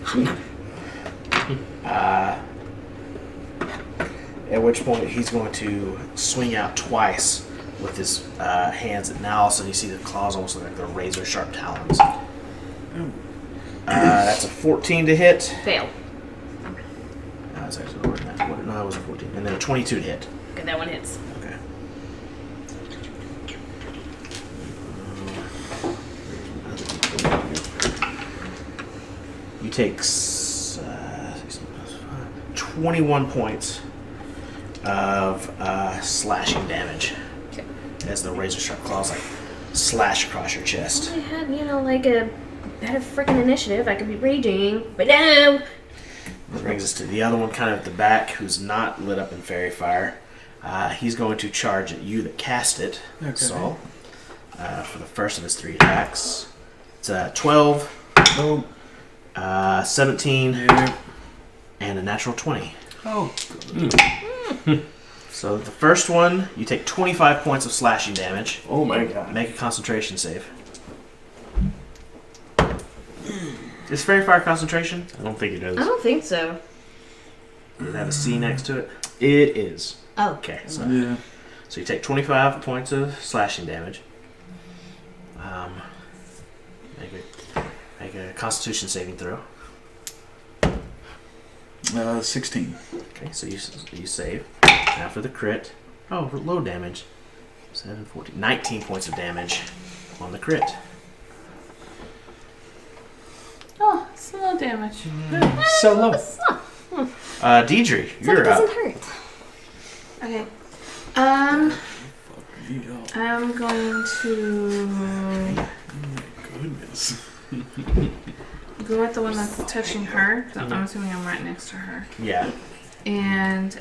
At which point he's going to swing out twice with his hands. And now all of a sudden you see the claws almost look like they're razor sharp talons. That's a 14 to hit. Fail. That's actually lower than that. No, it was a 14. And then a 22 to hit. Okay, that one hits. Okay. You take 21 points of slashing damage as the razor sharp claws like slash across your chest. I had, like a better freaking initiative. I could be raging, but no. That brings us to the other one kind of at the back who's not lit up in fairy fire. He's going to charge at you that cast it, Saul, for the first of his 3 attacks. It's 12, 17, and a natural 20. Oh. So the first one, you take 25 points of slashing damage. Oh my god. Make a concentration save. Is fairy fire concentration? I don't think it is. I don't think so. Does it have a C next to it? It is. Oh. Okay, so you take 25 points of slashing damage. Make a Constitution saving throw. 16. Okay, so you save. Now for the crit. Oh, low damage. 7, 14, 19 points of damage on the crit. Oh, it's low damage. So low. Deidre, you're It up. doesn't hurt. Okay. I'm going to Goodness. go at the one that's touching her. 'Cause I'm assuming I'm right next to her. Yeah. And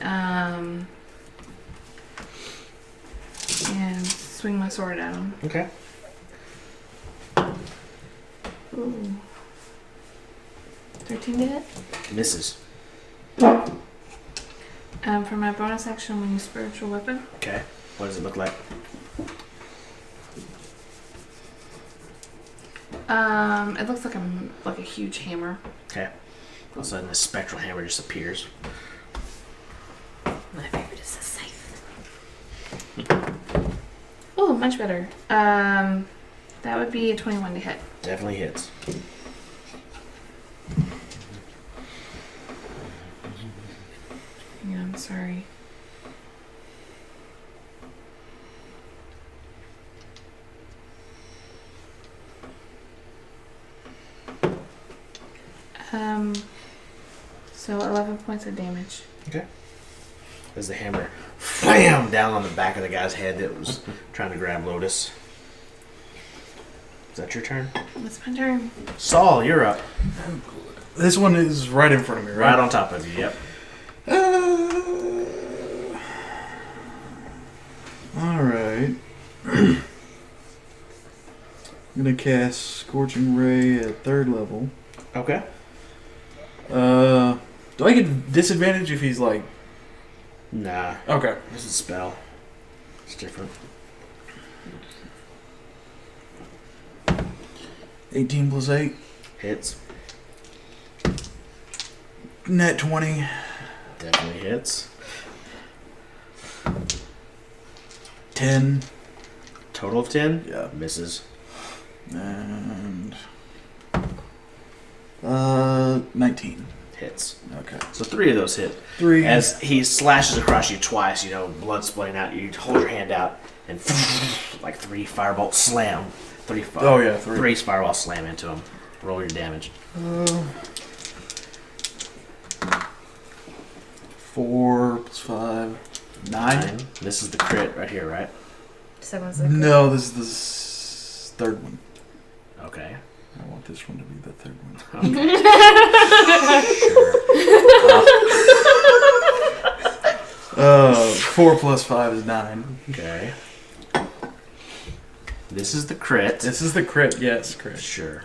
swing my sword at him. Okay. Ooh. 13 to hit. Misses. For my bonus action, I'm going to use spiritual weapon. Okay. What does it look like? It looks like a huge hammer. Okay. All of a sudden, this spectral hammer just appears. My favorite is the scythe. Oh, much better. That would be a 21 to hit. Definitely hits. Yeah, I'm sorry. So 11 points of damage. Okay. As the hammer wham down on the back of the guy's head that was trying to grab Lotus. Is that your turn? That's my turn. Saul, you're up. This one is right in front of me, right? Right on top of you, yep. Alright. I'm gonna cast Scorching Ray at 3rd level. Okay. Do I get disadvantage if he's like... Nah. Okay. This is a spell. It's different. 18 plus 8. Hits. Net 20. Definitely hits. 10. Total of 10? Yeah. Misses. And... 19. Hits. Okay. So 3 of those hit. 3. As he slashes across you twice, blood splaying out, you hold your hand out and like 3 firebolts slam. 3 fireballs slam into him. Roll your damage. 4 plus 5. 9. This is the crit right here, right? Second one's the No, this is the 3rd one. Okay. I want this one to be the 3rd one. Sure. 4 plus 5 is 9. Okay. This is the crit. This is the crit, yes, crit. Sure.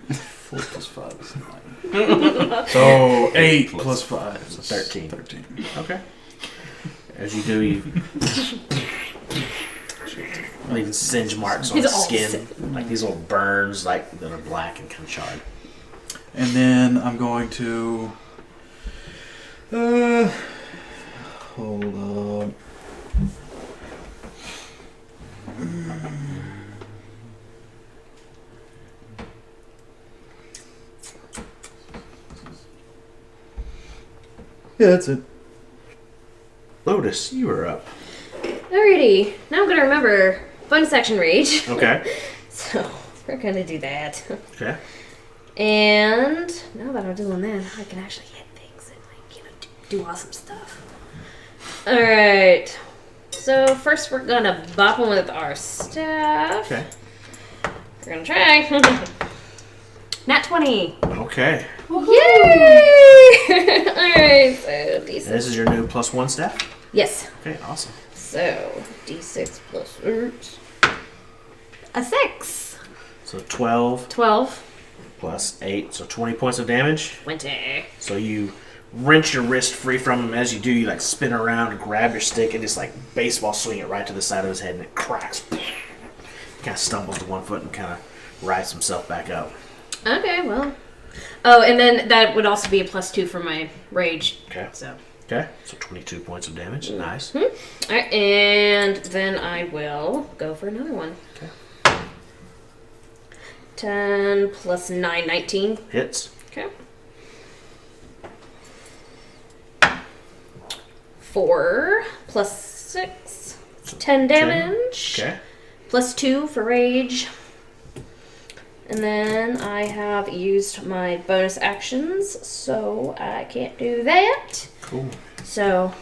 4 plus 5 is 9. So 8 plus 5 is 13. 13. Okay. As you do, you leaving singe marks on He's his all skin, like these little burns, like that are black and kind of charred. And then I'm going to. Hold up. Yeah, that's it. Lotus, you are up. Alrighty, now I'm gonna remember bonus action rage. Okay. So we're gonna do that. Okay. And now that I'm doing that, I can actually hit things and do awesome stuff. Alright. So first we're gonna bop him with our staff. Okay. We're gonna try. Nat 20. Okay. Yay! Alright, so D6. And this is your new +1 staff? Yes. Okay, awesome. So D6 plus 8. A 6. So 12 12. plus 8, so 20 points of damage. 20. So you wrench your wrist free from him. As you do, you like spin around and grab your stick and just like baseball swing it right to the side of his head and it cracks. He kind of stumbles to one foot and kind of rights himself back up. Okay, well. Oh, and then that would also be a +2 for my rage. Okay. So. Okay. So 22 points of damage. Nice. Alright, and then I will go for another one. Okay. 10 plus 9, 19. Hits. Okay. 4 plus 6. 10 damage. Okay. Plus 2 for rage. And then I have used my bonus actions, so I can't do that. Cool. So,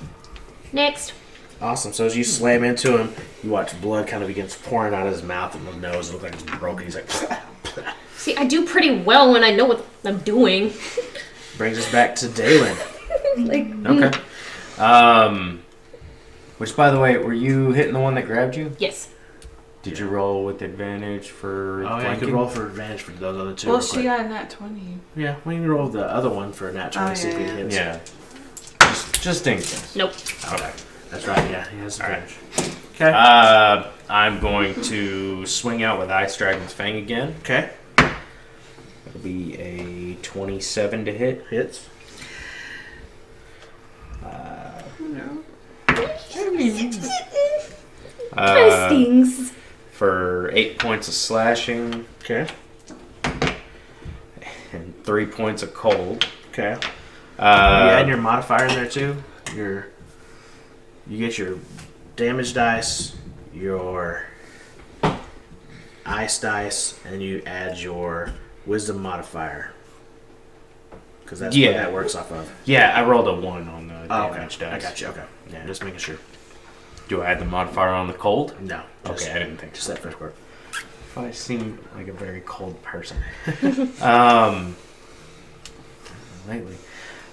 next. Awesome. So as you slam into him, you watch blood kind of begins pouring out of his mouth and his nose. It looks like it's broken. He's like, See, I do pretty well when I know what I'm doing. brings us back to Dalen. Okay. Which, by the way, were you hitting the one that grabbed you? Yes. Did you roll with advantage for Oh, yeah, you flanking? could roll for advantage for those other two. Well, real she quick. got a nat 20. Yeah, we can roll the other one for a nat 20, Oh, see if yeah, it hits. Yeah. Just in case. Nope. Okay. That's right, yeah, he has All right. advantage. Okay. I'm going to swing out with Ice Dragon's Fang again. Okay. It'll be a 27 to hit. Hits. Kind of stings. For 8 points of slashing Okay. and 3 points of cold. Okay. you add Uh, your modifier in there too. You get your damage dice, your ice dice, and you add your wisdom modifier. Because that's what Yeah. that works off of. yeah, I rolled a 1 on the Oh, okay. damage dice. I got you. Okay. Yeah. Just making sure. Do I add the modifier on the cold? No. Okay, I didn't think Just so. that first part. I seem like a very cold person. Lately.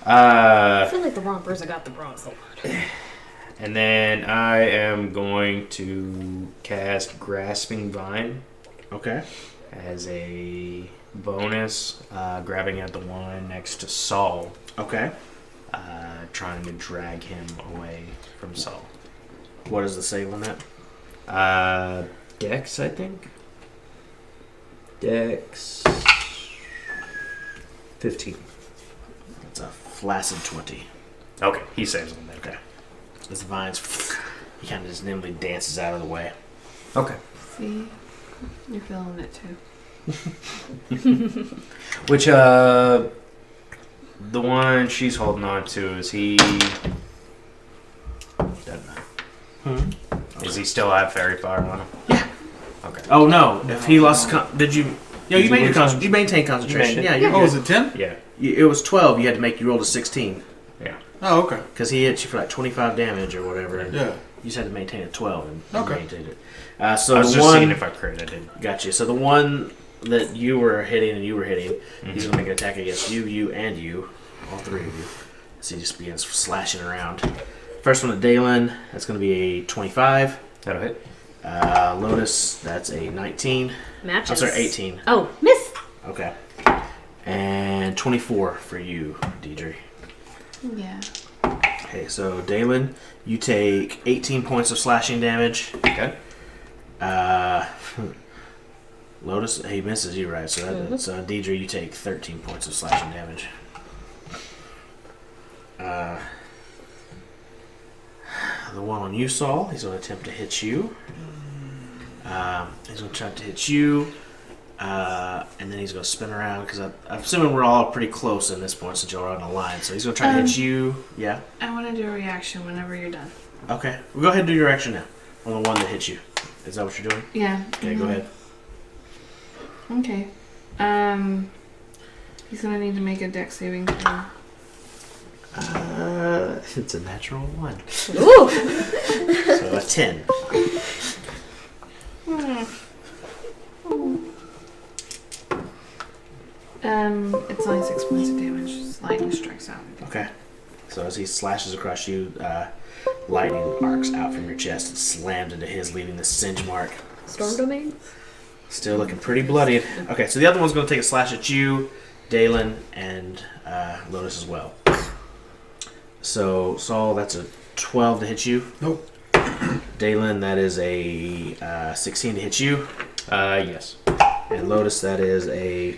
I feel like the wrong person got the wrong sword. And then I am going to cast Grasping Vine Okay. as a bonus, grabbing at the one next to Saul, Okay. trying to drag him away from Saul. What is the save on that? Dex, I think. Dex 15. It's a flaccid 20. Okay, he saves him then. Okay. As the vines, he kind of just nimbly dances out of the way. Okay. See? You're feeling it too. Which, the one she's holding on to, is he... Doesn't know. Does he still have Fairy Fire on him? Yeah. Okay. Oh no! If he lost, did you? Yeah, Did you made you your lose you maintain concentration. You made it. Yeah, you're Oh, was good. it 10? Yeah. It was 12. You had to make. You rolled a 16 Yeah. Oh, okay. because he hit you for like 25 damage or whatever. And Yeah. You just had to maintain a 12 and you Okay. maintained it. So I was the just one. seeing if I credited. Gotcha. So the one that you were hitting and you were hitting, he's gonna make an attack against you, and you, all three of you. So he just begins slashing around. First one to Dalen. That's gonna be a 25. That'll hit. Lotus. That's a 19. Matches. I'm sorry, 18. Oh, miss. Okay. And 24 for you, Deidre. Yeah. Okay, so Dalen, you take 18 points of slashing damage. Okay. Lotus, he misses you, right? So that's Deidre, you take 13 points of slashing damage. The one on you, Saul, he's going to attempt to hit you. He's going to try to hit you. And then he's going to spin around because I'm assuming we're all pretty close at this point since you're on a line. So he's going to try to hit you. Yeah. I want to do a reaction whenever you're done. Okay. Well, go ahead and do your action now on the one that hit you. Is that what you're doing? Yeah. Okay, go ahead. Okay. He's gonna need to make a dex saving throw. It's a natural 1. Ooh! So a 10. It's only 6 points of damage. Lightning strikes out. Okay. So as he slashes across you, lightning arcs out from your chest and slams into his, leaving the singe mark. Storm domain? Still looking pretty bloodied. Okay, so the other one's going to take a slash at you, Dalen, and Lotus as well. So, Saul, that's a 12 to hit you. Nope. Dalen, that is a 16 to hit you. Yes. And Lotus, that is a...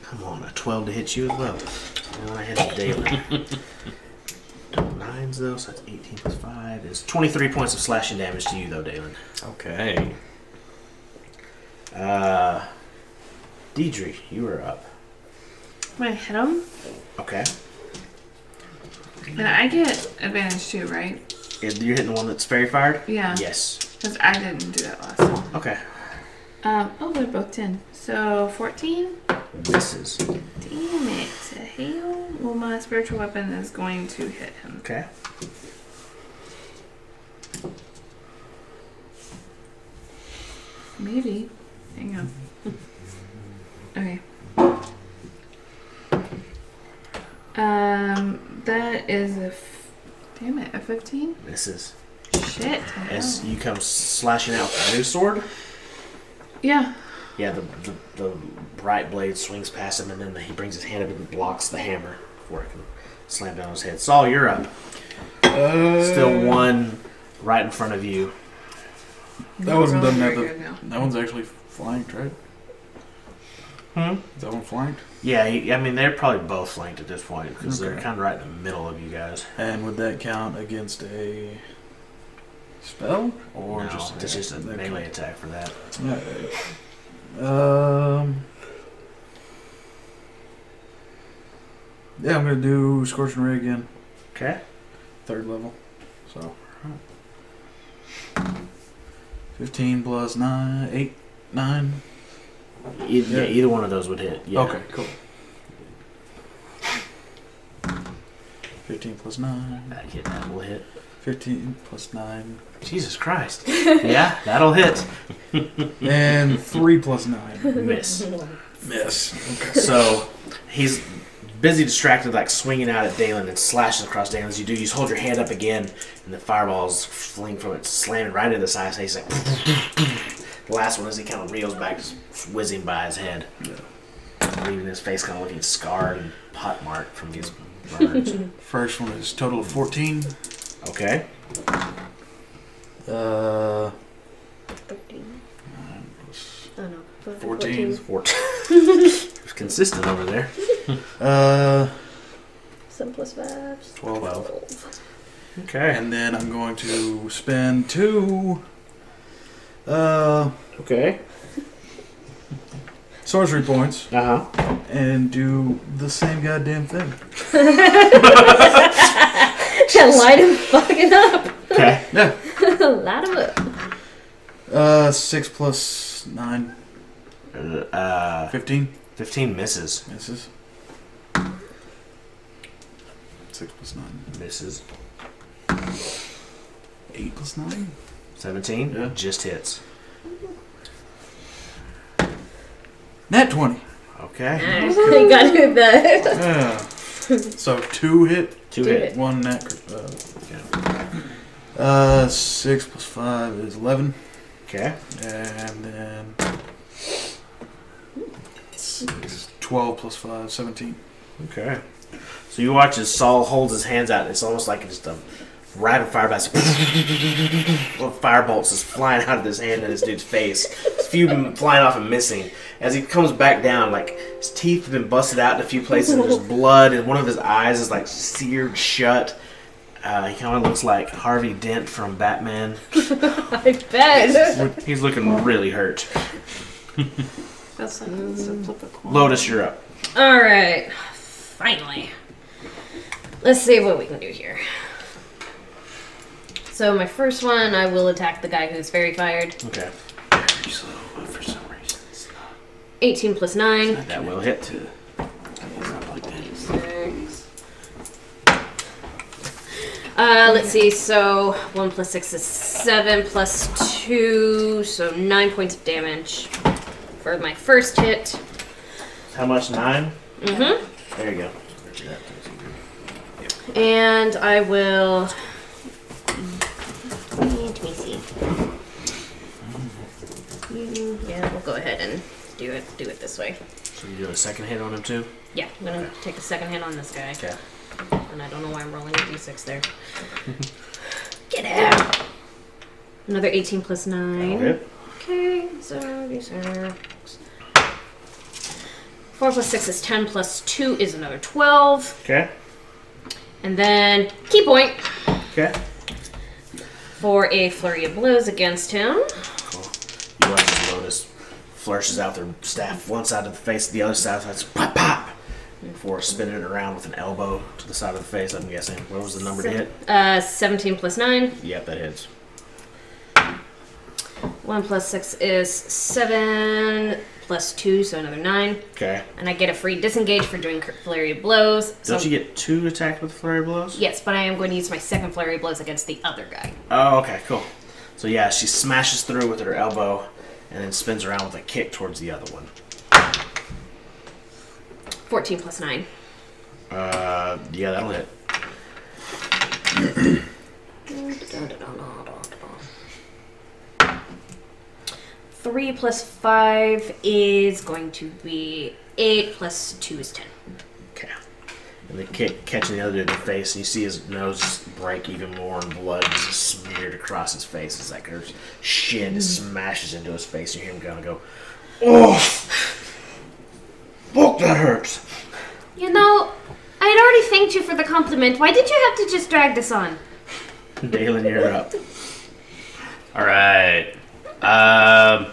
Come on, a 12 to hit you as well. And when I hit Dalen. Double 9s, though, so that's 18 plus 5. It's 23 points of slashing damage to you, though, Dalen. Okay. Deidre, you are up. I'm gonna hit him. Okay. And I get advantage too, right? You're hitting the one that's fairy fired? Yeah. Yes. Because I didn't do that last time. Okay. They're both 10. So 14? Misses. Damn it. To hell. Well, my spiritual weapon is going to hit him. Okay. Maybe. Hang on. Okay. That is damn it, a 15? Misses. Shit. As you come slashing out with a new sword, Yeah. yeah, the bright blade swings past him, and then he brings his hand up and blocks the hammer before it can slam down his head. Saul, you're up. Still one right in front of you. That wasn't done very that. good now. That one's actually flanked, right? Hmm? Is that one flanked? Yeah, I mean, they're probably both flanked at this point because they're Okay. kind of right in the middle of you guys. And would that count against a spell or No, just it's just a that melee count? attack for that. Yeah, I'm gonna do Scorching Ray again, Okay. 3rd level. So 15 plus 9. Yeah, either one of those would hit. Yeah. Okay, cool. 15 plus 9. That will hit. 15 plus 9. Jesus Christ. Yeah, that'll hit. And 3 plus 9. Miss. Miss. Okay. So he's busy distracted, like swinging out at Dalen and slashes across Dalen. As you do, you just hold your hand up again, and the fireballs fling from it, slamming right into the side. He's like, the last one as he kind of reels back, just whizzing by his head, leaving his face kind of looking scarred and pockmarked from these burns. First one is total of 14. Okay. 13. 9 plus Oh no. 14. 14. It's consistent over there. 7 plus 5. 12. Okay. And then I'm going to spend 2 Okay. sorcery points Uh huh. and do the same goddamn thing. Light him fucking up. Okay. Yeah. Light him up. 6 plus 9. 15. 15 misses. Misses. 6 plus 9. Misses. 8 plus 9. 17. Yeah. Just hits. Nat 20. Okay. You gotta do that. Yeah. So 2 hit, Two Two hit. hit. 1 nat. 6 plus 5 is 11. Okay. And then 6, 12 plus 5, 17. Okay. So you watch as Saul holds his hands out. It's almost like just a rapid fire blast. Fire bolts is flying out of his hand in this dude's face. A few of them flying off and missing. As he comes back down, like his teeth have been busted out in a few places. And there's blood, and one of his eyes is like seared shut. He kind of looks like Harvey Dent from Batman. I bet. He's looking really hurt. That's a flip a coin. Lotus, you're up. All right. Finally. Let's see what we can do here. So my first one, I will attack the guy who's fairy fired. Okay. Very slow for some reason. 18 plus 9. That will hit. 6. Let's see, so 1 plus 6 is 7 plus 2, so 9 points of damage for my first hit. How much? 9? Mm-hmm. There you go. And I will... Let me see. Yeah, we'll go ahead and do it this way. So you do a second hit on him too? Yeah, I'm gonna take a second hit on this guy. Okay. And I don't know why I'm rolling a d6 there. Get out! Another 18 plus 9. Hit. Okay, so d6. 4 plus 6 is 10 plus 2 is another 12. Okay. And then key point Okay. for a flurry of blows against him. Cool. You watch as Lotus flourishes out their staff one side of the face, the other side, it's pop, pop. Before spinning it around with an elbow to the side of the face, I'm guessing. What was the number to hit? 17 plus 9. Yep, that hits. 1 plus 6 is 7 plus 2, so another 9. Okay. And I get a free disengage for doing flurry of blows. Don't you get 2 attacked with flurry blows? Yes, but I am going to use my second flurry of blows against the other guy. Oh, okay, cool. So yeah, she smashes through with her elbow and then spins around with a kick towards the other one. 14 plus 9. Yeah, that'll hit. 3 plus 5 is going to be 8 plus 2 is 10. Okay. And the kick catching the other dude in the face, and you see his nose just break even more, and blood just smeared across his face. It's like her shin just smashes into his face. You hear him kind of go, "Oh, fuck, that hurts." You know, I'd already thanked you for the compliment. Why did you have to just drag this on? Dalen, you're up. All right. I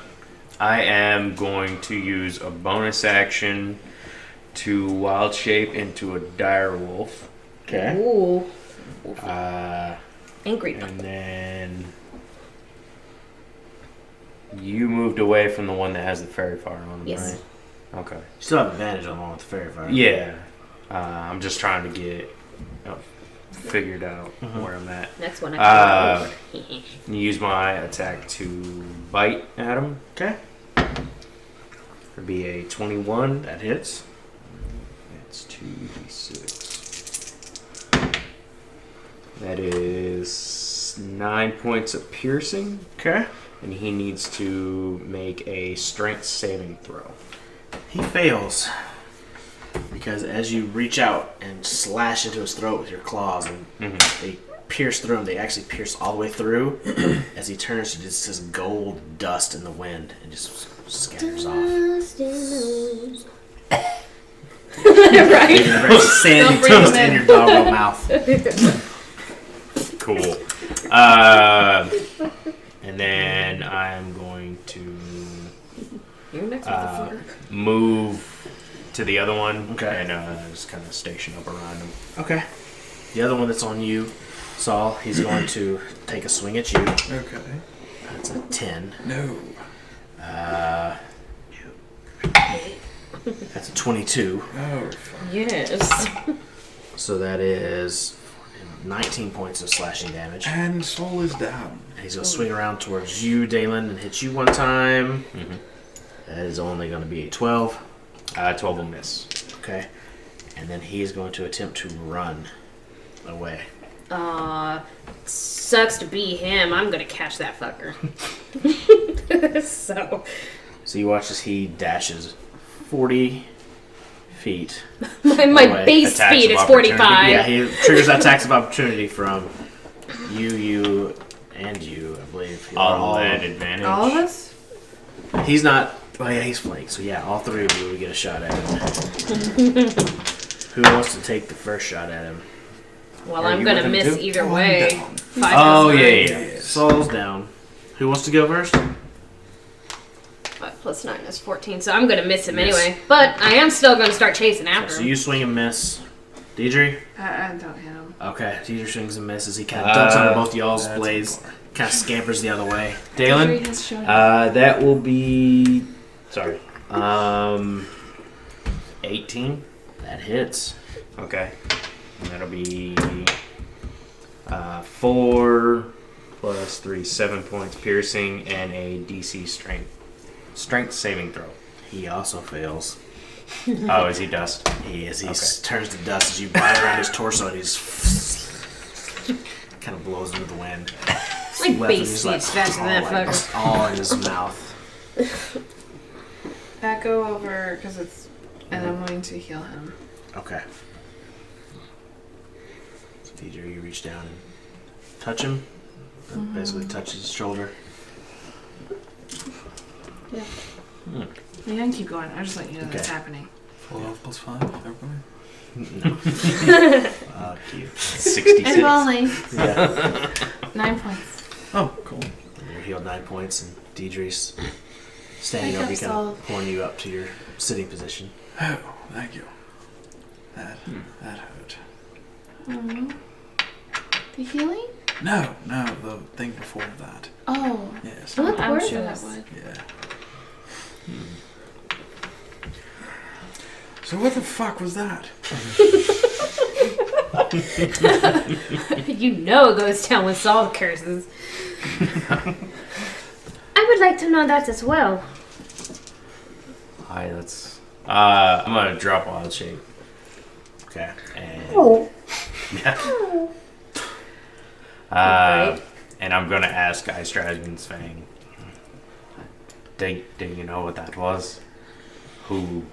am going to use a bonus action to wild shape into a dire wolf. Okay. Ooh. Uh, Angry. and then you moved away from the one that has the fairy fire on him, Yes. right? Okay. You still have advantage on the one with the fairy fire. Yeah. I'm just trying to get figured out where I'm at. Next one I You use my attack to bite at him. Okay. It'd be a 21. That hits. It's 2d6. That is 9 points of piercing, Okay. and he needs to make a strength saving throw. He fails. Because as you reach out and slash into his throat with your claws, and they pierce through him, they actually pierce all the way through. As he turns, he just says gold dust in the wind and just scatters off. Right? Very sandy Don't bring him taste in in. your doggo mouth. Cool. And then I'm going to You're next, motherfucker. move to the other one Okay. and just kind of station up around him. Okay. The other one that's on you, Saul, he's going to take a swing at you. Okay. That's a 10. No. That's a 22. Oh, Yes. So that is 19 points of slashing damage. and Soul is down. And he's going to swing around towards you, Dalen, and hit you one time. That is only going to be a 12. 12 will miss. Okay. And then he is going to attempt to run away. Sucks to be him. I'm gonna catch that fucker. So So you watch as he dashes 40, feet. My Anyway, base attacks speed of is opportunity. 45. Yeah, he triggers attacks of opportunity from you, and you, I believe. You're All at advantage. All of us? He's not. Oh yeah, he's flanked. So yeah, all three of you will get a shot at him. Who wants to take the first shot at him? Well, Are I'm you gonna with him miss too? either Oh, I'm way. down. 5 Oh, plus yeah, 9. yeah. Saul's down. Who wants to go first? 5 plus 9 is 14, so I'm gonna miss him Yes. anyway. But I am still gonna start chasing after So him. you swing and miss. Deidre? I don't hit him. Okay, Deidre swings and misses. He kind of dumps under both y'all's that's blades. far. Kind of scampers the other way. Three Dalen? has shown. That will be. Sorry. 18. That hits. Okay. And that'll be 4 plus 3, 7 points piercing, and a DC strength saving throw. He also fails. Oh, is he dust? He is. He Okay. turns to dust as you bite around his torso and he's kind of blows into the wind. My Left and base he's speed's faster than that fucker. all in his mouth. Go over because it's, and I'm going to heal him. Okay. So Deidre, you reach down and touch him. Basically touch his shoulder. Yeah. You can keep going. I just let you know that's Okay. happening. 4 plus 5, everybody. Cute. 66. And only Yeah. 9 points. Oh, cool. You're healed 9 points, and Deidre's standing Thank over you, you, kind Saul. of pulling you up to your sitting position. Oh, thank you. That hurt. The healing? No, the thing before that. Oh, Yes. What I'm were sure that those? would. Yeah. So what the fuck was that? You know it goes down when Saul curses. I would like to know that as well. Hi, that's. I'm gonna drop wild shape. Okay. And Right. And I'm gonna ask Ice Dragon's Fang. Do you know what that was? Who,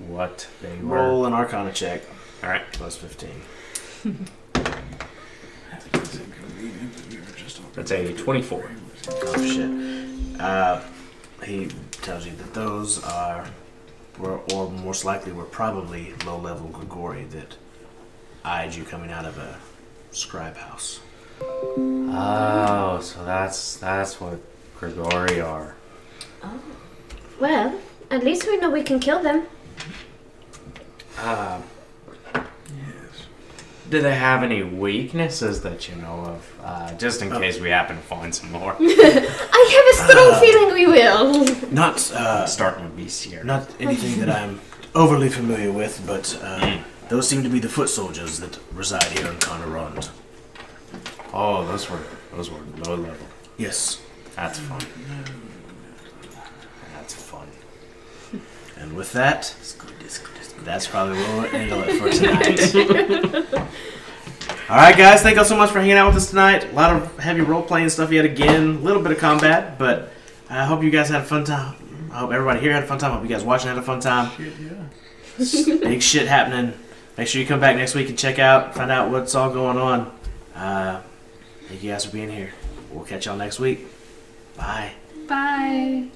what they were? roll an Arcana check. All right. Plus 15. That's a 24. Oh shit. He tells you that those or most likely were probably low-level Grigori that eyed you coming out of a scribe house. Oh, so that's what Grigori are. Well, at least we know we can kill them. Do they have any weaknesses that you know of? Just in case we happen to find some more. I have a strong feeling we will. Not Starting with BC. not anything that I'm overly familiar with, but those seem to be the foot soldiers that reside here in Carnarond. Oh, those were low level. Yes. That's fun. That's fun. And with that, that's probably where we'll handle it for tonight. Alright guys, thank you all so much for hanging out with us tonight. A lot of heavy role-playing stuff yet again. A little bit of combat, but I hope you guys had a fun time. I hope everybody here had a fun time. I hope you guys watching had a fun time. Big shit happening. Make sure you come back next week and check out, find out what's all going on. Thank you guys for being here. We'll catch y'all next week. Bye. Bye.